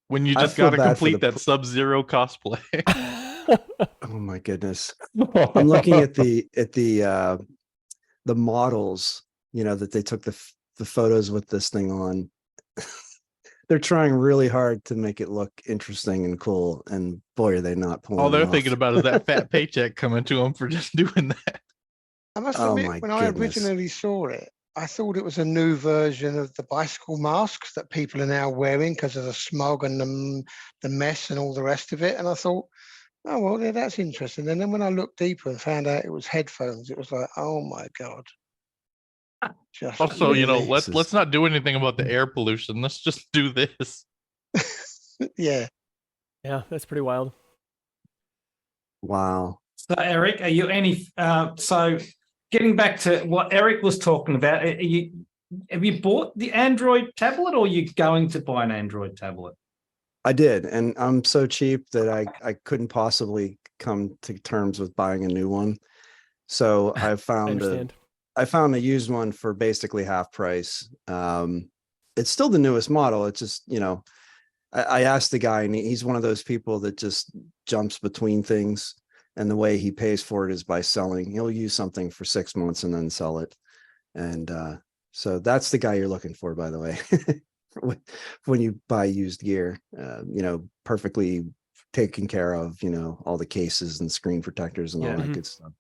Speaker 7: When you
Speaker 4: I
Speaker 7: just
Speaker 4: feel
Speaker 7: got to
Speaker 4: bad for
Speaker 7: complete
Speaker 4: the
Speaker 7: that Sub-Zero cosplay.
Speaker 4: Oh my goodness. I'm looking at the models, you know, that they took the photos with this thing on. They're trying really hard to make it look interesting and cool, and boy, are they not pulling
Speaker 7: All they're
Speaker 4: it off.
Speaker 7: thinking about is that fat paycheck coming to them for just doing that.
Speaker 3: I must
Speaker 4: Oh
Speaker 3: admit,
Speaker 4: my
Speaker 3: when I
Speaker 4: goodness.
Speaker 3: originally saw it, I thought it was a new version of the bicycle masks that people are now wearing because of the smog and the mess and all the rest of it. And I thought, oh, well, yeah, that's interesting. And then when I looked deeper and found out it was headphones, it was like, oh my God. Just
Speaker 7: Also, you know,
Speaker 3: really-
Speaker 7: let's not do anything about the air pollution. Let's just do this.
Speaker 3: yeah.
Speaker 1: Yeah, that's pretty wild.
Speaker 4: Wow.
Speaker 2: So, Eric, are you so getting back to what Eric was talking about, have you bought the Android tablet, or are you going to buy an Android tablet?
Speaker 4: I did, and I'm so cheap that I couldn't possibly come to terms with buying a new one. So I
Speaker 1: I
Speaker 4: found
Speaker 1: understand.
Speaker 4: I found a used one for basically half price. It's still the newest model. It's just, you know, I asked the guy, and he's one of those people that just jumps between things. And the way he pays for it is by selling. He'll use something for 6 months and then sell it. And so that's the guy you're looking for, by the way. When you buy used gear, you know, perfectly taken care of, you know, all the cases and screen protectors and all that good stuff.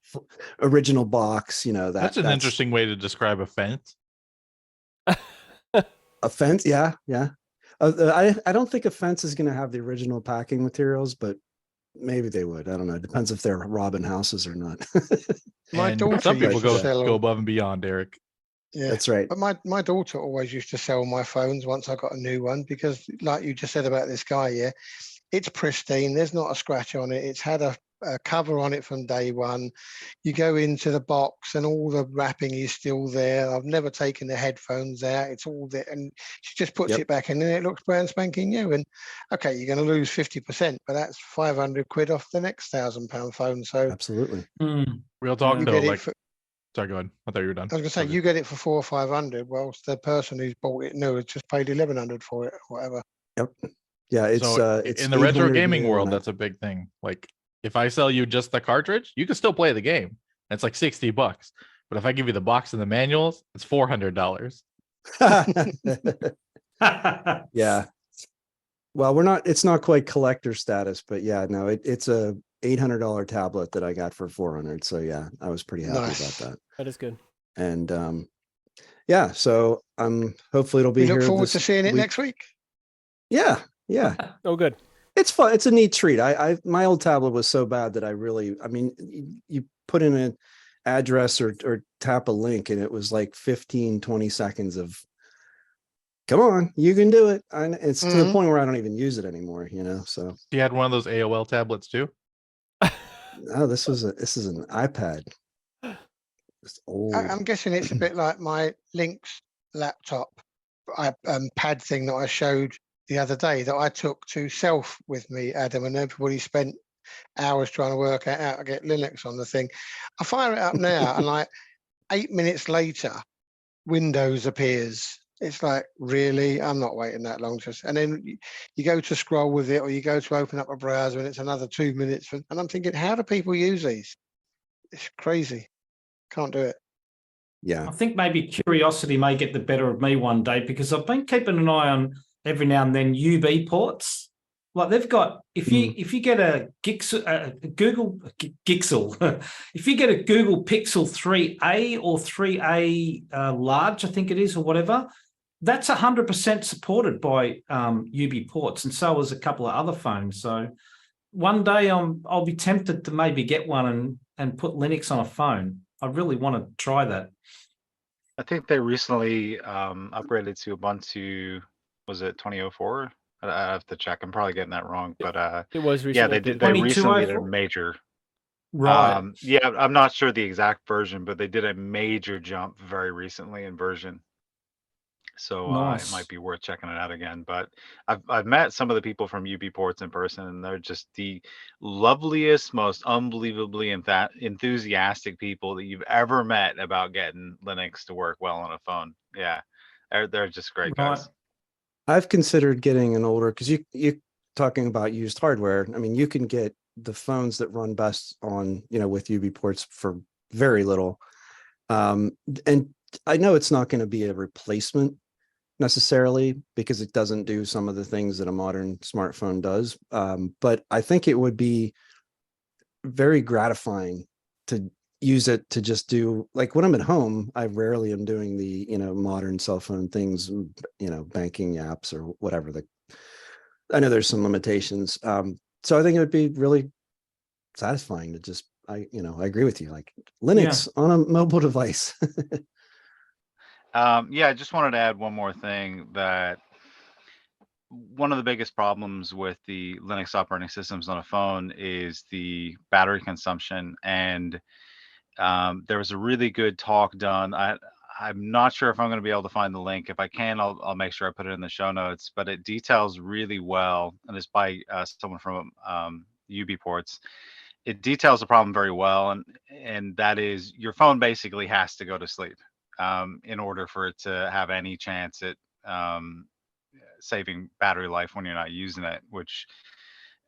Speaker 4: Original box, you know,
Speaker 7: That's an interesting way to describe a fence.
Speaker 4: A fence. Yeah. Yeah. I don't think a fence is going to have the original packing materials, but maybe they would. I don't know. It depends if they're robbing houses or not.
Speaker 3: My
Speaker 7: And
Speaker 3: daughter
Speaker 7: some people
Speaker 3: used to
Speaker 7: go
Speaker 3: sell-
Speaker 7: above and beyond, Eric.
Speaker 3: Yeah.
Speaker 4: That's right.
Speaker 3: But my daughter always used to sell my phones once I got a new one, because like you just said about this guy, yeah, it's pristine. There's not a scratch on it. It's had a cover on it from day one. You go into the box and all the wrapping is still there. I've never taken the headphones out. It's all there. And she just puts
Speaker 4: Yep.
Speaker 3: it back in and it looks brand spanking new. And okay, you're going to lose 50%, but that's 500 quid off the next £1,000 phone. So
Speaker 4: Absolutely.
Speaker 7: Real talk
Speaker 3: you
Speaker 7: though,
Speaker 3: get it
Speaker 7: like
Speaker 3: for,
Speaker 7: sorry, go ahead. I thought you were done.
Speaker 3: I was going to say,
Speaker 7: Okay.
Speaker 3: you get it for 400 or 500, whilst the person who's bought it new has just paid 1,100 for it or whatever.
Speaker 4: Yep. Yeah. It's
Speaker 7: So
Speaker 4: it's
Speaker 7: in the retro
Speaker 4: 800
Speaker 7: gaming
Speaker 4: new,
Speaker 7: world,
Speaker 4: and I-
Speaker 7: that's a big thing. Like if I sell you just the cartridge, you can still play the game. It's like $60. But if I give you the box and the manuals, it's $400.
Speaker 4: yeah. Well, it's not quite collector status, but yeah, no, it's a $800 tablet that I got for 400. So yeah, I was pretty happy
Speaker 3: Nice.
Speaker 4: about that.
Speaker 1: That is good.
Speaker 4: And yeah, so hopefully it'll be
Speaker 3: We
Speaker 4: here.
Speaker 3: look forward
Speaker 4: this
Speaker 3: to seeing it
Speaker 4: week.
Speaker 3: next week.
Speaker 4: Yeah, yeah.
Speaker 1: Oh, good.
Speaker 4: It's fun. It's a neat treat. My old tablet was so bad that I mean, you put in an address or tap a link and it was like 15, 20 seconds of, come on, you can do it. And it's to the point where I don't even use it anymore, you know? So
Speaker 7: You had one of those AOL tablets too?
Speaker 4: no, this is an iPad. It's old.
Speaker 3: I'm guessing it's a bit like my Lynx laptop pad thing that I showed the other day that I took to Self with me, Adam, and everybody spent hours trying to work out how to get Linux on the thing. I fire it up now and like 8 minutes later, Windows appears. It's like, really? I'm not waiting that long. And then you go to scroll with it, or you go to open up a browser and it's another 2 minutes. And I'm thinking, how do people use these? It's crazy. Can't do it.
Speaker 4: Yeah.
Speaker 2: I think maybe curiosity may get the better of me one day, because I've been keeping an eye on every now and then Ubports. Like they've got, if you get a Google Gixel, if you get a Google Pixel 3A or 3A large, I think it is, or whatever, that's 100% supported by Ubports, and so is a couple of other phones. So one day I'll be tempted to maybe get one and put Linux on a phone. I really want to try that.
Speaker 6: I think they recently upgraded to Ubuntu. Was it 2004? I have to check. I'm probably getting that wrong, but
Speaker 1: It was recently.
Speaker 6: yeah, they did. They recently did a
Speaker 2: 2204?
Speaker 6: major.
Speaker 2: Right.
Speaker 6: Yeah, I'm not sure the exact version, but they did a major jump very recently in version. So it
Speaker 2: Nice.
Speaker 6: might be worth checking it out again. But I've met some of the people from Ubports in person, and they're just the loveliest, most unbelievably enthusiastic people that you've ever met about getting Linux to work well on a phone. Yeah, they're just great
Speaker 2: Right.
Speaker 6: guys.
Speaker 4: I've considered getting an older, because you talking about used hardware. I mean, you can get the phones that run best on, with Ubports for very little. And I know it's not going to be a replacement necessarily, because it doesn't do some of the things that a modern smartphone does. But I think it would be very gratifying to use it to just do, like, when I'm at home, I rarely am doing the, modern cell phone things, banking apps or whatever. I know there's some limitations. So I think it would be really satisfying to just, I agree with you, like Linux on a mobile device.
Speaker 6: Yeah, I just wanted to add one more thing, that one of the biggest problems with the Linux operating systems on a phone is the battery consumption. And there was a really good talk done. I'm not sure if I'm going to be able to find the link. If I can, I'll make sure I put it in the show notes. But it details really well, and it's by someone from Ubports. It details the problem very well, and that is, your phone basically has to go to sleep in order for it to have any chance at saving battery life when you're not using it, which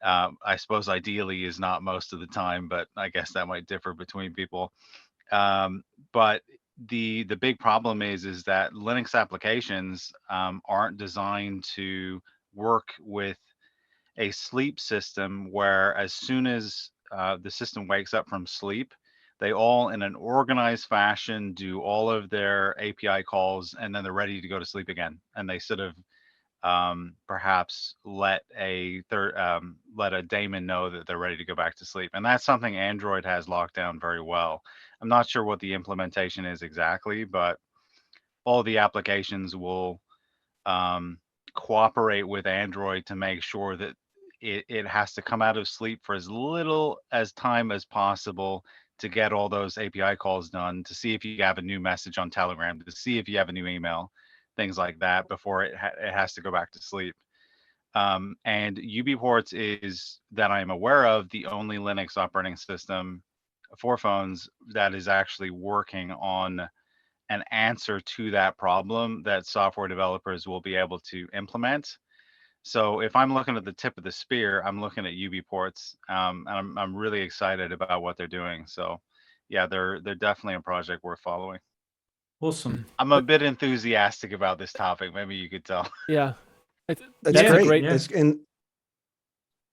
Speaker 6: I suppose ideally is not most of the time, but I guess that might differ between people. But the big problem is that Linux applications aren't designed to work with a sleep system where, as soon as the system wakes up from sleep, they all, in an organized fashion, do all of their API calls, and then they're ready to go to sleep again. And they sort of perhaps let a daemon know that they're ready to go back to sleep. And that's something Android has locked down very well. I'm not sure what the implementation is exactly, but all the applications will cooperate with Android to make sure that it has to come out of sleep for as little as time as possible to get all those API calls done, to see if you have a new message on Telegram, to see if you have a new email, things like that, before it has to go back to sleep. And Ubports is, that I am aware of, the only Linux operating system for phones that is actually working on an answer to that problem that software developers will be able to implement. So if I'm looking at the tip of the spear, I'm looking at Ubports, and I'm really excited about what they're doing. So yeah, they're definitely a project worth following.
Speaker 2: Awesome.
Speaker 6: I'm a bit enthusiastic about this topic. Maybe you could tell.
Speaker 1: Yeah.
Speaker 4: That's
Speaker 1: a
Speaker 4: great.
Speaker 2: Yeah.
Speaker 4: And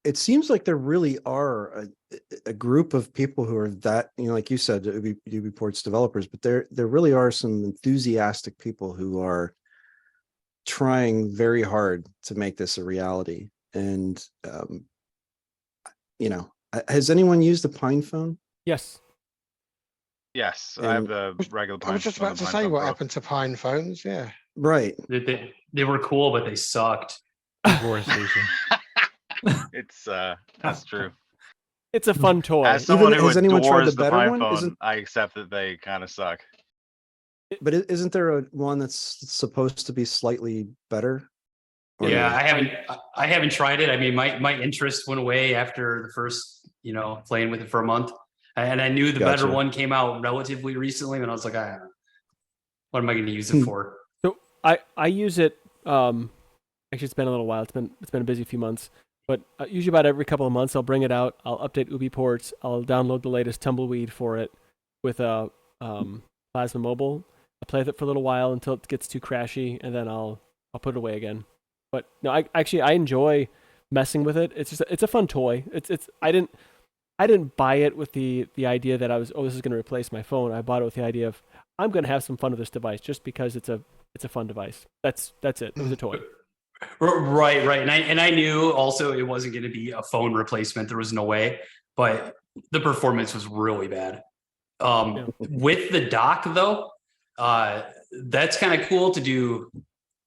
Speaker 4: it seems like there really are a group of people who are that, like you said, Ubports developers, but there really are some enthusiastic people who are trying very hard to make this a reality. And has anyone used a Pine phone?
Speaker 1: Yes.
Speaker 6: Yes, I have the regular.
Speaker 3: I was just about to say, what happened to Pine phones? Yeah.
Speaker 4: Right.
Speaker 8: They were cool, but they sucked.
Speaker 7: Deforestation.
Speaker 6: It's that's true.
Speaker 1: It's a fun toy.
Speaker 6: As someone who
Speaker 4: has anyone tried
Speaker 6: adores
Speaker 4: the
Speaker 6: the
Speaker 4: better
Speaker 6: Pine
Speaker 4: one?
Speaker 6: phone, I accept that they kind of suck.
Speaker 4: But isn't there one that's supposed to be slightly better? Or
Speaker 8: Yeah,
Speaker 4: no?
Speaker 8: I haven't tried it. I mean, my interest went away after the first, playing with it for a month. And I knew the better
Speaker 4: Gotcha.
Speaker 8: one came out relatively recently, and I was like, what am I going to use it for?
Speaker 1: So I use it. Actually, it's been a little while. It's been a busy few months. But usually about every couple of months, I'll bring it out. I'll update Ubports. I'll download the latest tumbleweed for it with a Plasma Mobile. I play with it for a little while until it gets too crashy, and then I'll put it away again. But no, I enjoy messing with it. It's a fun toy. I didn't buy it with the idea that this is going to replace my phone. I bought it with the idea of I'm going to have some fun with this device just because it's a fun device. That's it. It was a toy.
Speaker 8: Right. And I knew also it wasn't going to be a phone replacement. There was no way, but the performance was really bad. With the dock though, that's kind of cool to do.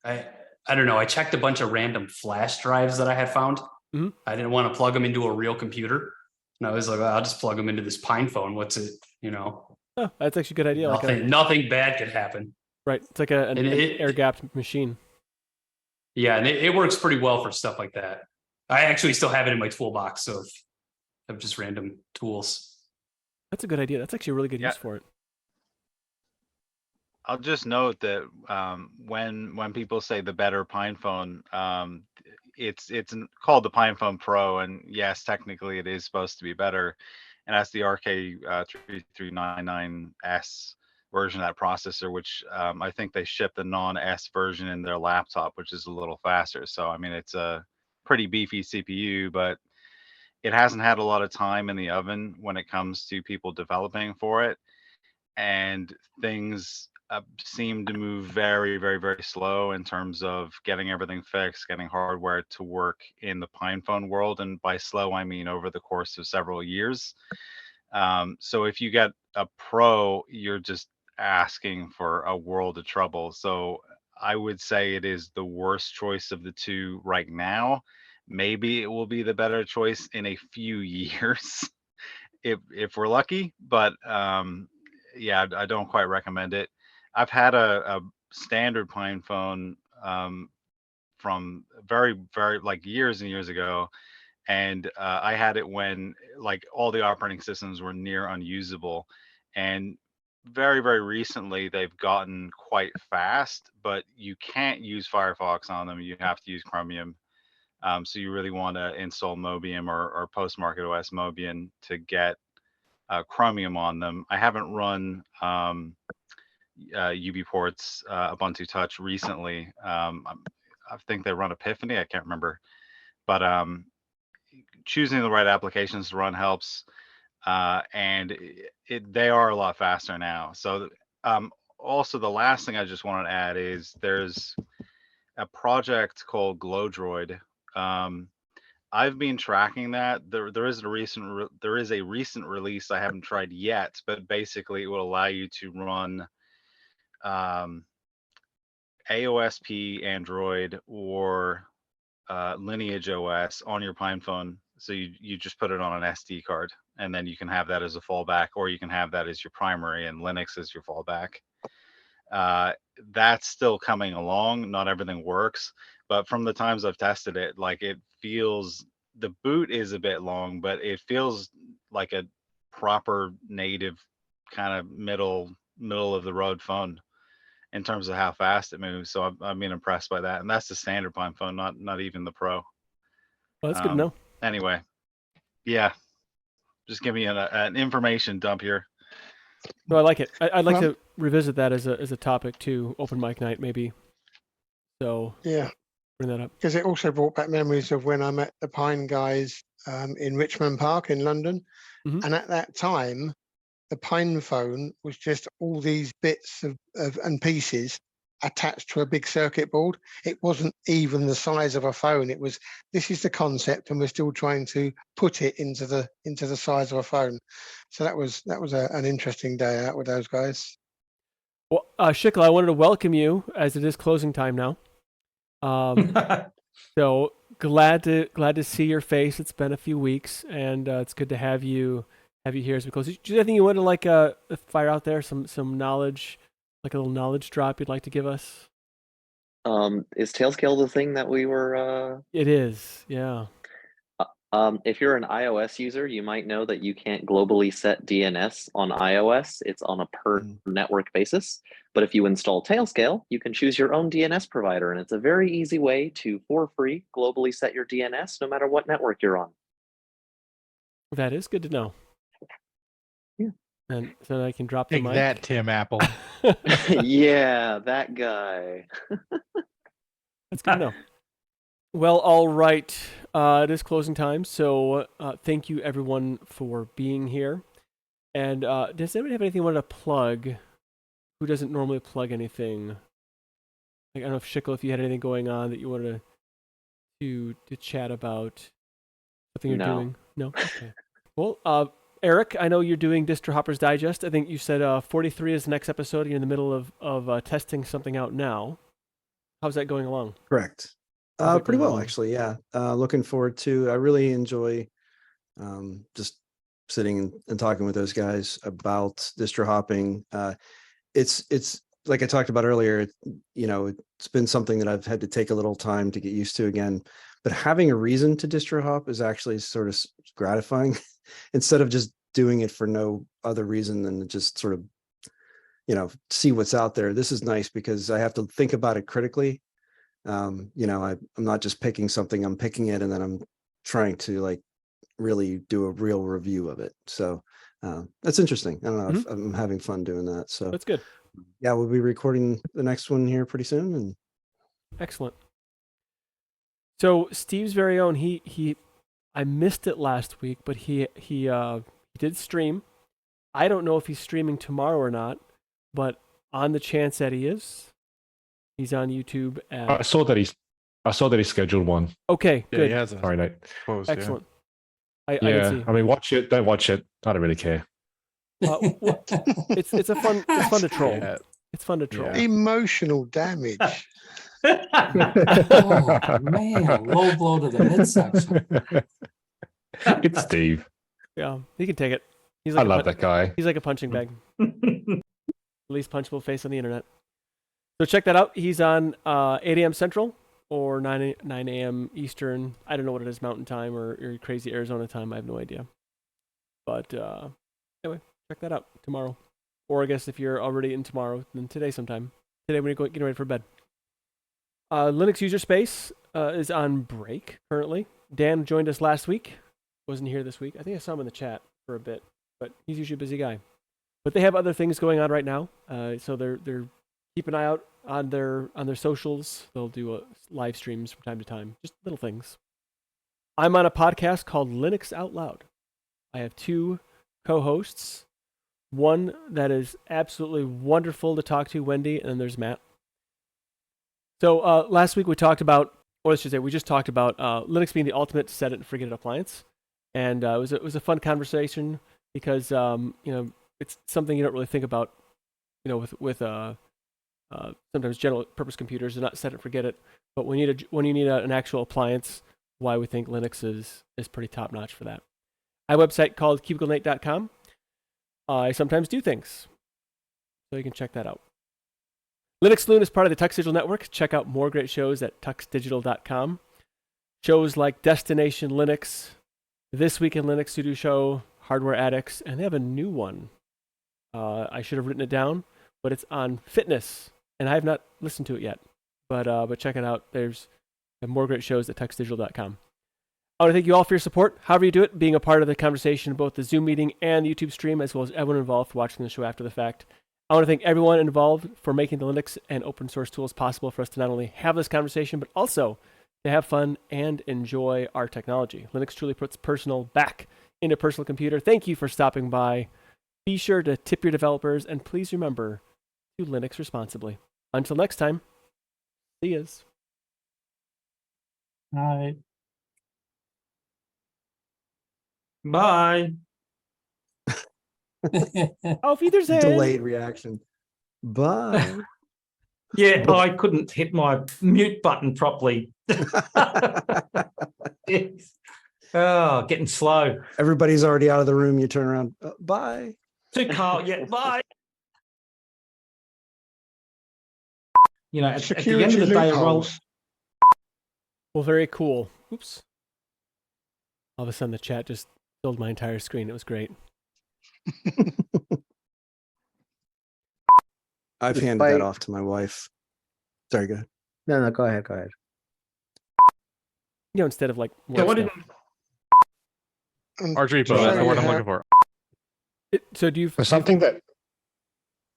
Speaker 8: I don't know. I checked a bunch of random flash drives that I had found.
Speaker 1: Mm-hmm.
Speaker 8: I didn't want to plug them into a real computer. And I was like, well, I'll just plug them into this Pine phone. What's it,
Speaker 1: Oh, that's actually a good idea.
Speaker 8: Nothing bad could happen.
Speaker 1: Right. It's like an air-gapped machine.
Speaker 8: Yeah, and it works pretty well for stuff like that. I actually still have it in my toolbox of just random tools.
Speaker 1: That's a good idea. That's actually a really good use for it.
Speaker 6: I'll just note that when people say the better Pine phone, it's called the Pine Phone Pro, and yes, technically it is supposed to be better, and that's the RK3399S version of that processor, which I think they ship the non-S version in their laptop, which is a little faster. So I mean, it's a pretty beefy CPU, but it hasn't had a lot of time in the oven when it comes to people developing for it, and things seem to move very, very, very slow in terms of getting everything fixed, getting hardware to work in the Pine phone world. And by slow, I mean over the course of several years. So if you get a Pro, you're just asking for a world of trouble. So I would say it is the worst choice of the two right now. Maybe it will be the better choice in a few years if we're lucky, but yeah, I don't quite recommend it. I've had a standard Pine phone from very, very like years and years ago, and I had it when like all the operating systems were near unusable, and very, very recently they've gotten quite fast, but you can't use Firefox on them. You have to use Chromium. So you really want to install Mobium or post-market OS Mobium to get Chromium on them. I haven't run Ubports Ubuntu Touch recently. I think they run Epiphany. I can't remember, but choosing the right applications to run helps, and they are a lot faster now. So also the last thing I just want to add is there's a project called GlowDroid. I've been tracking that. There is a recent release I haven't tried yet, but basically it will allow you to run AOSP Android or Lineage OS on your Pine phone. So you just put it on an SD card, and then you can have that as a fallback, or you can have that as your primary and Linux as your fallback. That's still coming along. Not everything works, but from the times I've tested it, like it feels, the boot is a bit long, but it feels like a proper native kind of middle of the road phone in terms of how fast it moves. So I'm being impressed by that, and that's the standard Pine phone, not even the Pro.
Speaker 1: Well, that's good to know.
Speaker 6: Anyway, yeah, just give me an information dump here.
Speaker 1: No, I like it. I'd like to revisit that as a topic too. Open mic night, maybe. So
Speaker 3: yeah,
Speaker 1: bring that up
Speaker 3: because it also brought back memories of when I met the Pine guys in Richmond Park in London, and at that time, the Pine phone was just all these bits of and pieces attached to a big circuit board. It wasn't even the size of a phone. It was, this is the concept, and we're still trying to put it into the size of a phone. So that was an interesting day out with those guys.
Speaker 1: Well, Shikla, I wanted to welcome you as it is closing time now. So glad to see your face. It's been a few weeks, and it's good to have you here as we close. Do you have anything you want to like fire out there? Some knowledge, like a little knowledge drop you'd like to give us?
Speaker 11: Is Tailscale the thing that we were?
Speaker 1: It is, yeah.
Speaker 11: If you're an iOS user, you might know that you can't globally set DNS on iOS. It's on a per network basis. But if you install Tailscale, you can choose your own DNS provider, and it's a very easy way to, for free, globally set your DNS no matter what network you're on.
Speaker 1: That is good to know.
Speaker 11: Yeah.
Speaker 1: and so I can drop the
Speaker 7: Take
Speaker 1: mic.
Speaker 7: that, Tim Apple.
Speaker 11: Yeah, that guy.
Speaker 1: That's good to know. Well, all right. It is closing time, so thank you everyone for being here. And does anybody have anything you want to plug? Who doesn't normally plug anything? Like, I don't know if Shickle, if you had anything going on that you wanted to chat about, something you're
Speaker 11: No.
Speaker 1: doing. No. Okay. Well, Eric, I know you're doing Distro Hoppers Digest. I think you said 43 is the next episode. You're in the middle of testing something out now. How's that going along?
Speaker 4: Correct.
Speaker 1: How's it
Speaker 4: Pretty
Speaker 1: going
Speaker 4: well,
Speaker 1: along?
Speaker 4: actually. Yeah. Looking forward to. I really enjoy just sitting and talking with those guys about distro hopping. It's like I talked about earlier. It's been something that I've had to take a little time to get used to again. But having a reason to distro hop is actually sort of gratifying, instead of just doing it for no other reason than to just sort of, see what's out there. This is nice because I have to think about it critically. I'm not just picking something, I'm picking it and then I'm trying to like really do a real review of it. So that's interesting. I don't know. I'm having fun doing that. So
Speaker 1: That's good.
Speaker 4: Yeah, we'll be recording the next one here pretty soon. And
Speaker 1: Excellent. So Steve's very own, I missed it last week, but he did stream. I don't know if he's streaming tomorrow or not, but on the chance that he is, he's on YouTube.
Speaker 9: I saw that he scheduled one.
Speaker 1: Okay,
Speaker 7: Yeah,
Speaker 1: good.
Speaker 7: he has a
Speaker 9: Sorry, Nate.
Speaker 7: post.
Speaker 1: Excellent. I
Speaker 9: Yeah,
Speaker 1: can see.
Speaker 9: I mean, watch it. Don't watch it. I don't really care.
Speaker 1: It's fun to troll.
Speaker 7: Yeah.
Speaker 1: It's fun to troll.
Speaker 7: Yeah.
Speaker 3: Emotional damage.
Speaker 12: Oh man, low blow to the midsection.
Speaker 9: It's Steve.
Speaker 1: Yeah, he can take it. He's
Speaker 9: I
Speaker 1: like
Speaker 9: love that guy.
Speaker 1: He's like a punching bag. Least punchable face on the internet. So check that out. He's on 8 a.m. Central or 9 a.m. Eastern. I don't know what it is, Mountain Time or crazy Arizona time. I have no idea. But anyway, check that out tomorrow. Or I guess if you're already in tomorrow, then today sometime. Today when you're getting ready for bed. Linux user space is on break currently. Dan joined us last week. Wasn't here this week. I think I saw him in the chat for a bit, but he's usually a busy guy. But they have other things going on right now, so they're keep an eye out on their socials. They'll do live streams from time to time, just little things. I'm on a podcast called Linux Out Loud. I have 2 co-hosts. One that is absolutely wonderful to talk to, Wendy, and then there's Matt. So last week we talked about, or I should say, we just talked about Linux being the ultimate set it and forget it appliance, and it was a fun conversation because it's something you don't really think about, with sometimes general purpose computers. They're not set it and forget it, but when you need an actual appliance, why we think Linux is pretty top notch for that. I have a website called cubiclenate.com. I sometimes do things, so you can check that out. Linux Saloon is part of the Tux Digital Network. Check out more great shows at tuxdigital.com. Shows like Destination Linux, This Week in Linux Studio Show, Hardware Addicts, and they have a new one. I should have written it down, but it's on fitness, and I have not listened to it yet. But check it out. There's more great shows at tuxdigital.com. I want to thank you all for your support, however you do it, being a part of the conversation, both the Zoom meeting and the YouTube stream, as well as everyone involved for watching the show after the fact. I want to thank everyone involved for making the Linux and open source tools possible for us to not only have this conversation, but also to have fun and enjoy our technology. Linux truly puts personal back into personal computer. Thank you for stopping by. Be sure to tip your developers, and please remember to Linux responsibly. Until next time, see yous.
Speaker 12: All
Speaker 2: Bye.
Speaker 1: Auf Wiedersehen.
Speaker 4: delayed reaction. Bye.
Speaker 2: Yeah, I couldn't hit my mute button properly. Yes. Oh, getting slow.
Speaker 4: Everybody's already out of the room. You turn around. Bye.
Speaker 2: Too cold. Yeah, bye. At the end
Speaker 3: Security
Speaker 2: of the day,
Speaker 3: loopholes.
Speaker 1: Well, very cool. Oops. All of a sudden, the chat just filled my entire screen. It was great.
Speaker 4: I've handed that off to my wife. Sorry, go ahead.
Speaker 5: No, go ahead.
Speaker 1: Instead of like
Speaker 2: Yeah,
Speaker 1: more
Speaker 2: what
Speaker 1: stuff.
Speaker 2: did
Speaker 9: Arch repo,
Speaker 3: So
Speaker 9: that's the word I'm
Speaker 3: you
Speaker 9: looking for.
Speaker 1: So do you?
Speaker 9: For something that.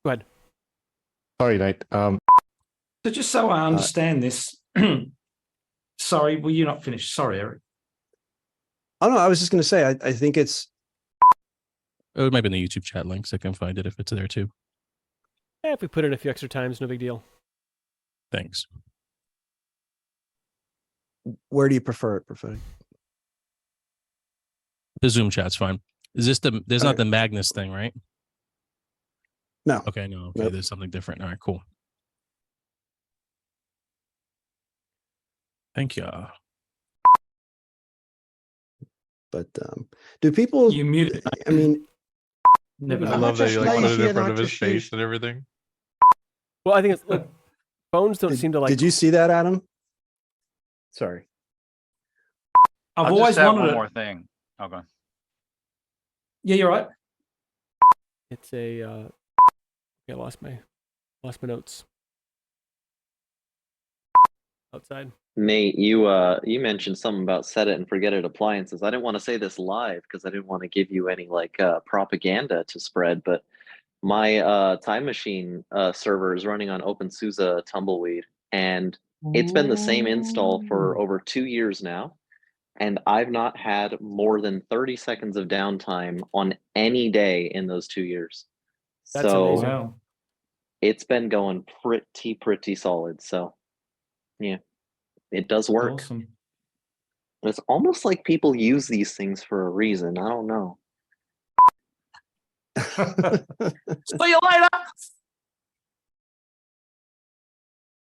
Speaker 1: Go ahead.
Speaker 9: Sorry, Nate.
Speaker 2: So just so I understand this, sorry, were you not finished? Sorry, Eric.
Speaker 4: Oh no, I was just going to say, I think it's.
Speaker 10: It might be in the YouTube chat links. I can find it if it's there too.
Speaker 1: If we put it in a few extra times, no big deal.
Speaker 10: Thanks.
Speaker 4: Where do you prefer it, Prophetic?
Speaker 10: The Zoom chat's fine. Is this there's not the Magnus thing, right?
Speaker 4: No.
Speaker 10: Okay, no. Okay,
Speaker 4: Nope.
Speaker 10: there's something different. All right, cool. Thank you.
Speaker 4: But do people?
Speaker 2: You muted.
Speaker 4: I mean,
Speaker 2: Never
Speaker 7: I
Speaker 2: know.
Speaker 7: love that you like put it
Speaker 3: lazy
Speaker 7: in
Speaker 3: and
Speaker 7: front
Speaker 3: I
Speaker 7: of his
Speaker 3: just
Speaker 7: face
Speaker 3: use-
Speaker 7: and everything.
Speaker 1: Well, I think it's look, phones don't seem to like.
Speaker 4: Did you see that, Adam? Sorry.
Speaker 2: I've
Speaker 6: I'll
Speaker 2: always
Speaker 6: just add
Speaker 2: wanted
Speaker 6: one
Speaker 2: it.
Speaker 6: more thing. Oh, go on.
Speaker 2: Yeah, you're right.
Speaker 1: It's a. Yeah, I lost my notes. Outside.
Speaker 11: Nate, you mentioned something about set it and forget it appliances. I didn't want to say this live because I didn't want to give you any like propaganda to spread, but my Time Machine server is running on OpenSUSE Tumbleweed, and it's been the same install for over 2 years now, and I've not had more than 30 seconds of downtime on any day in those 2 years.
Speaker 1: That's
Speaker 11: So
Speaker 1: amazing.
Speaker 2: Wow.
Speaker 11: it's been going pretty solid. So yeah, it does work.
Speaker 2: Awesome.
Speaker 11: It's almost like people use these things for a reason. I don't know.
Speaker 2: See you later.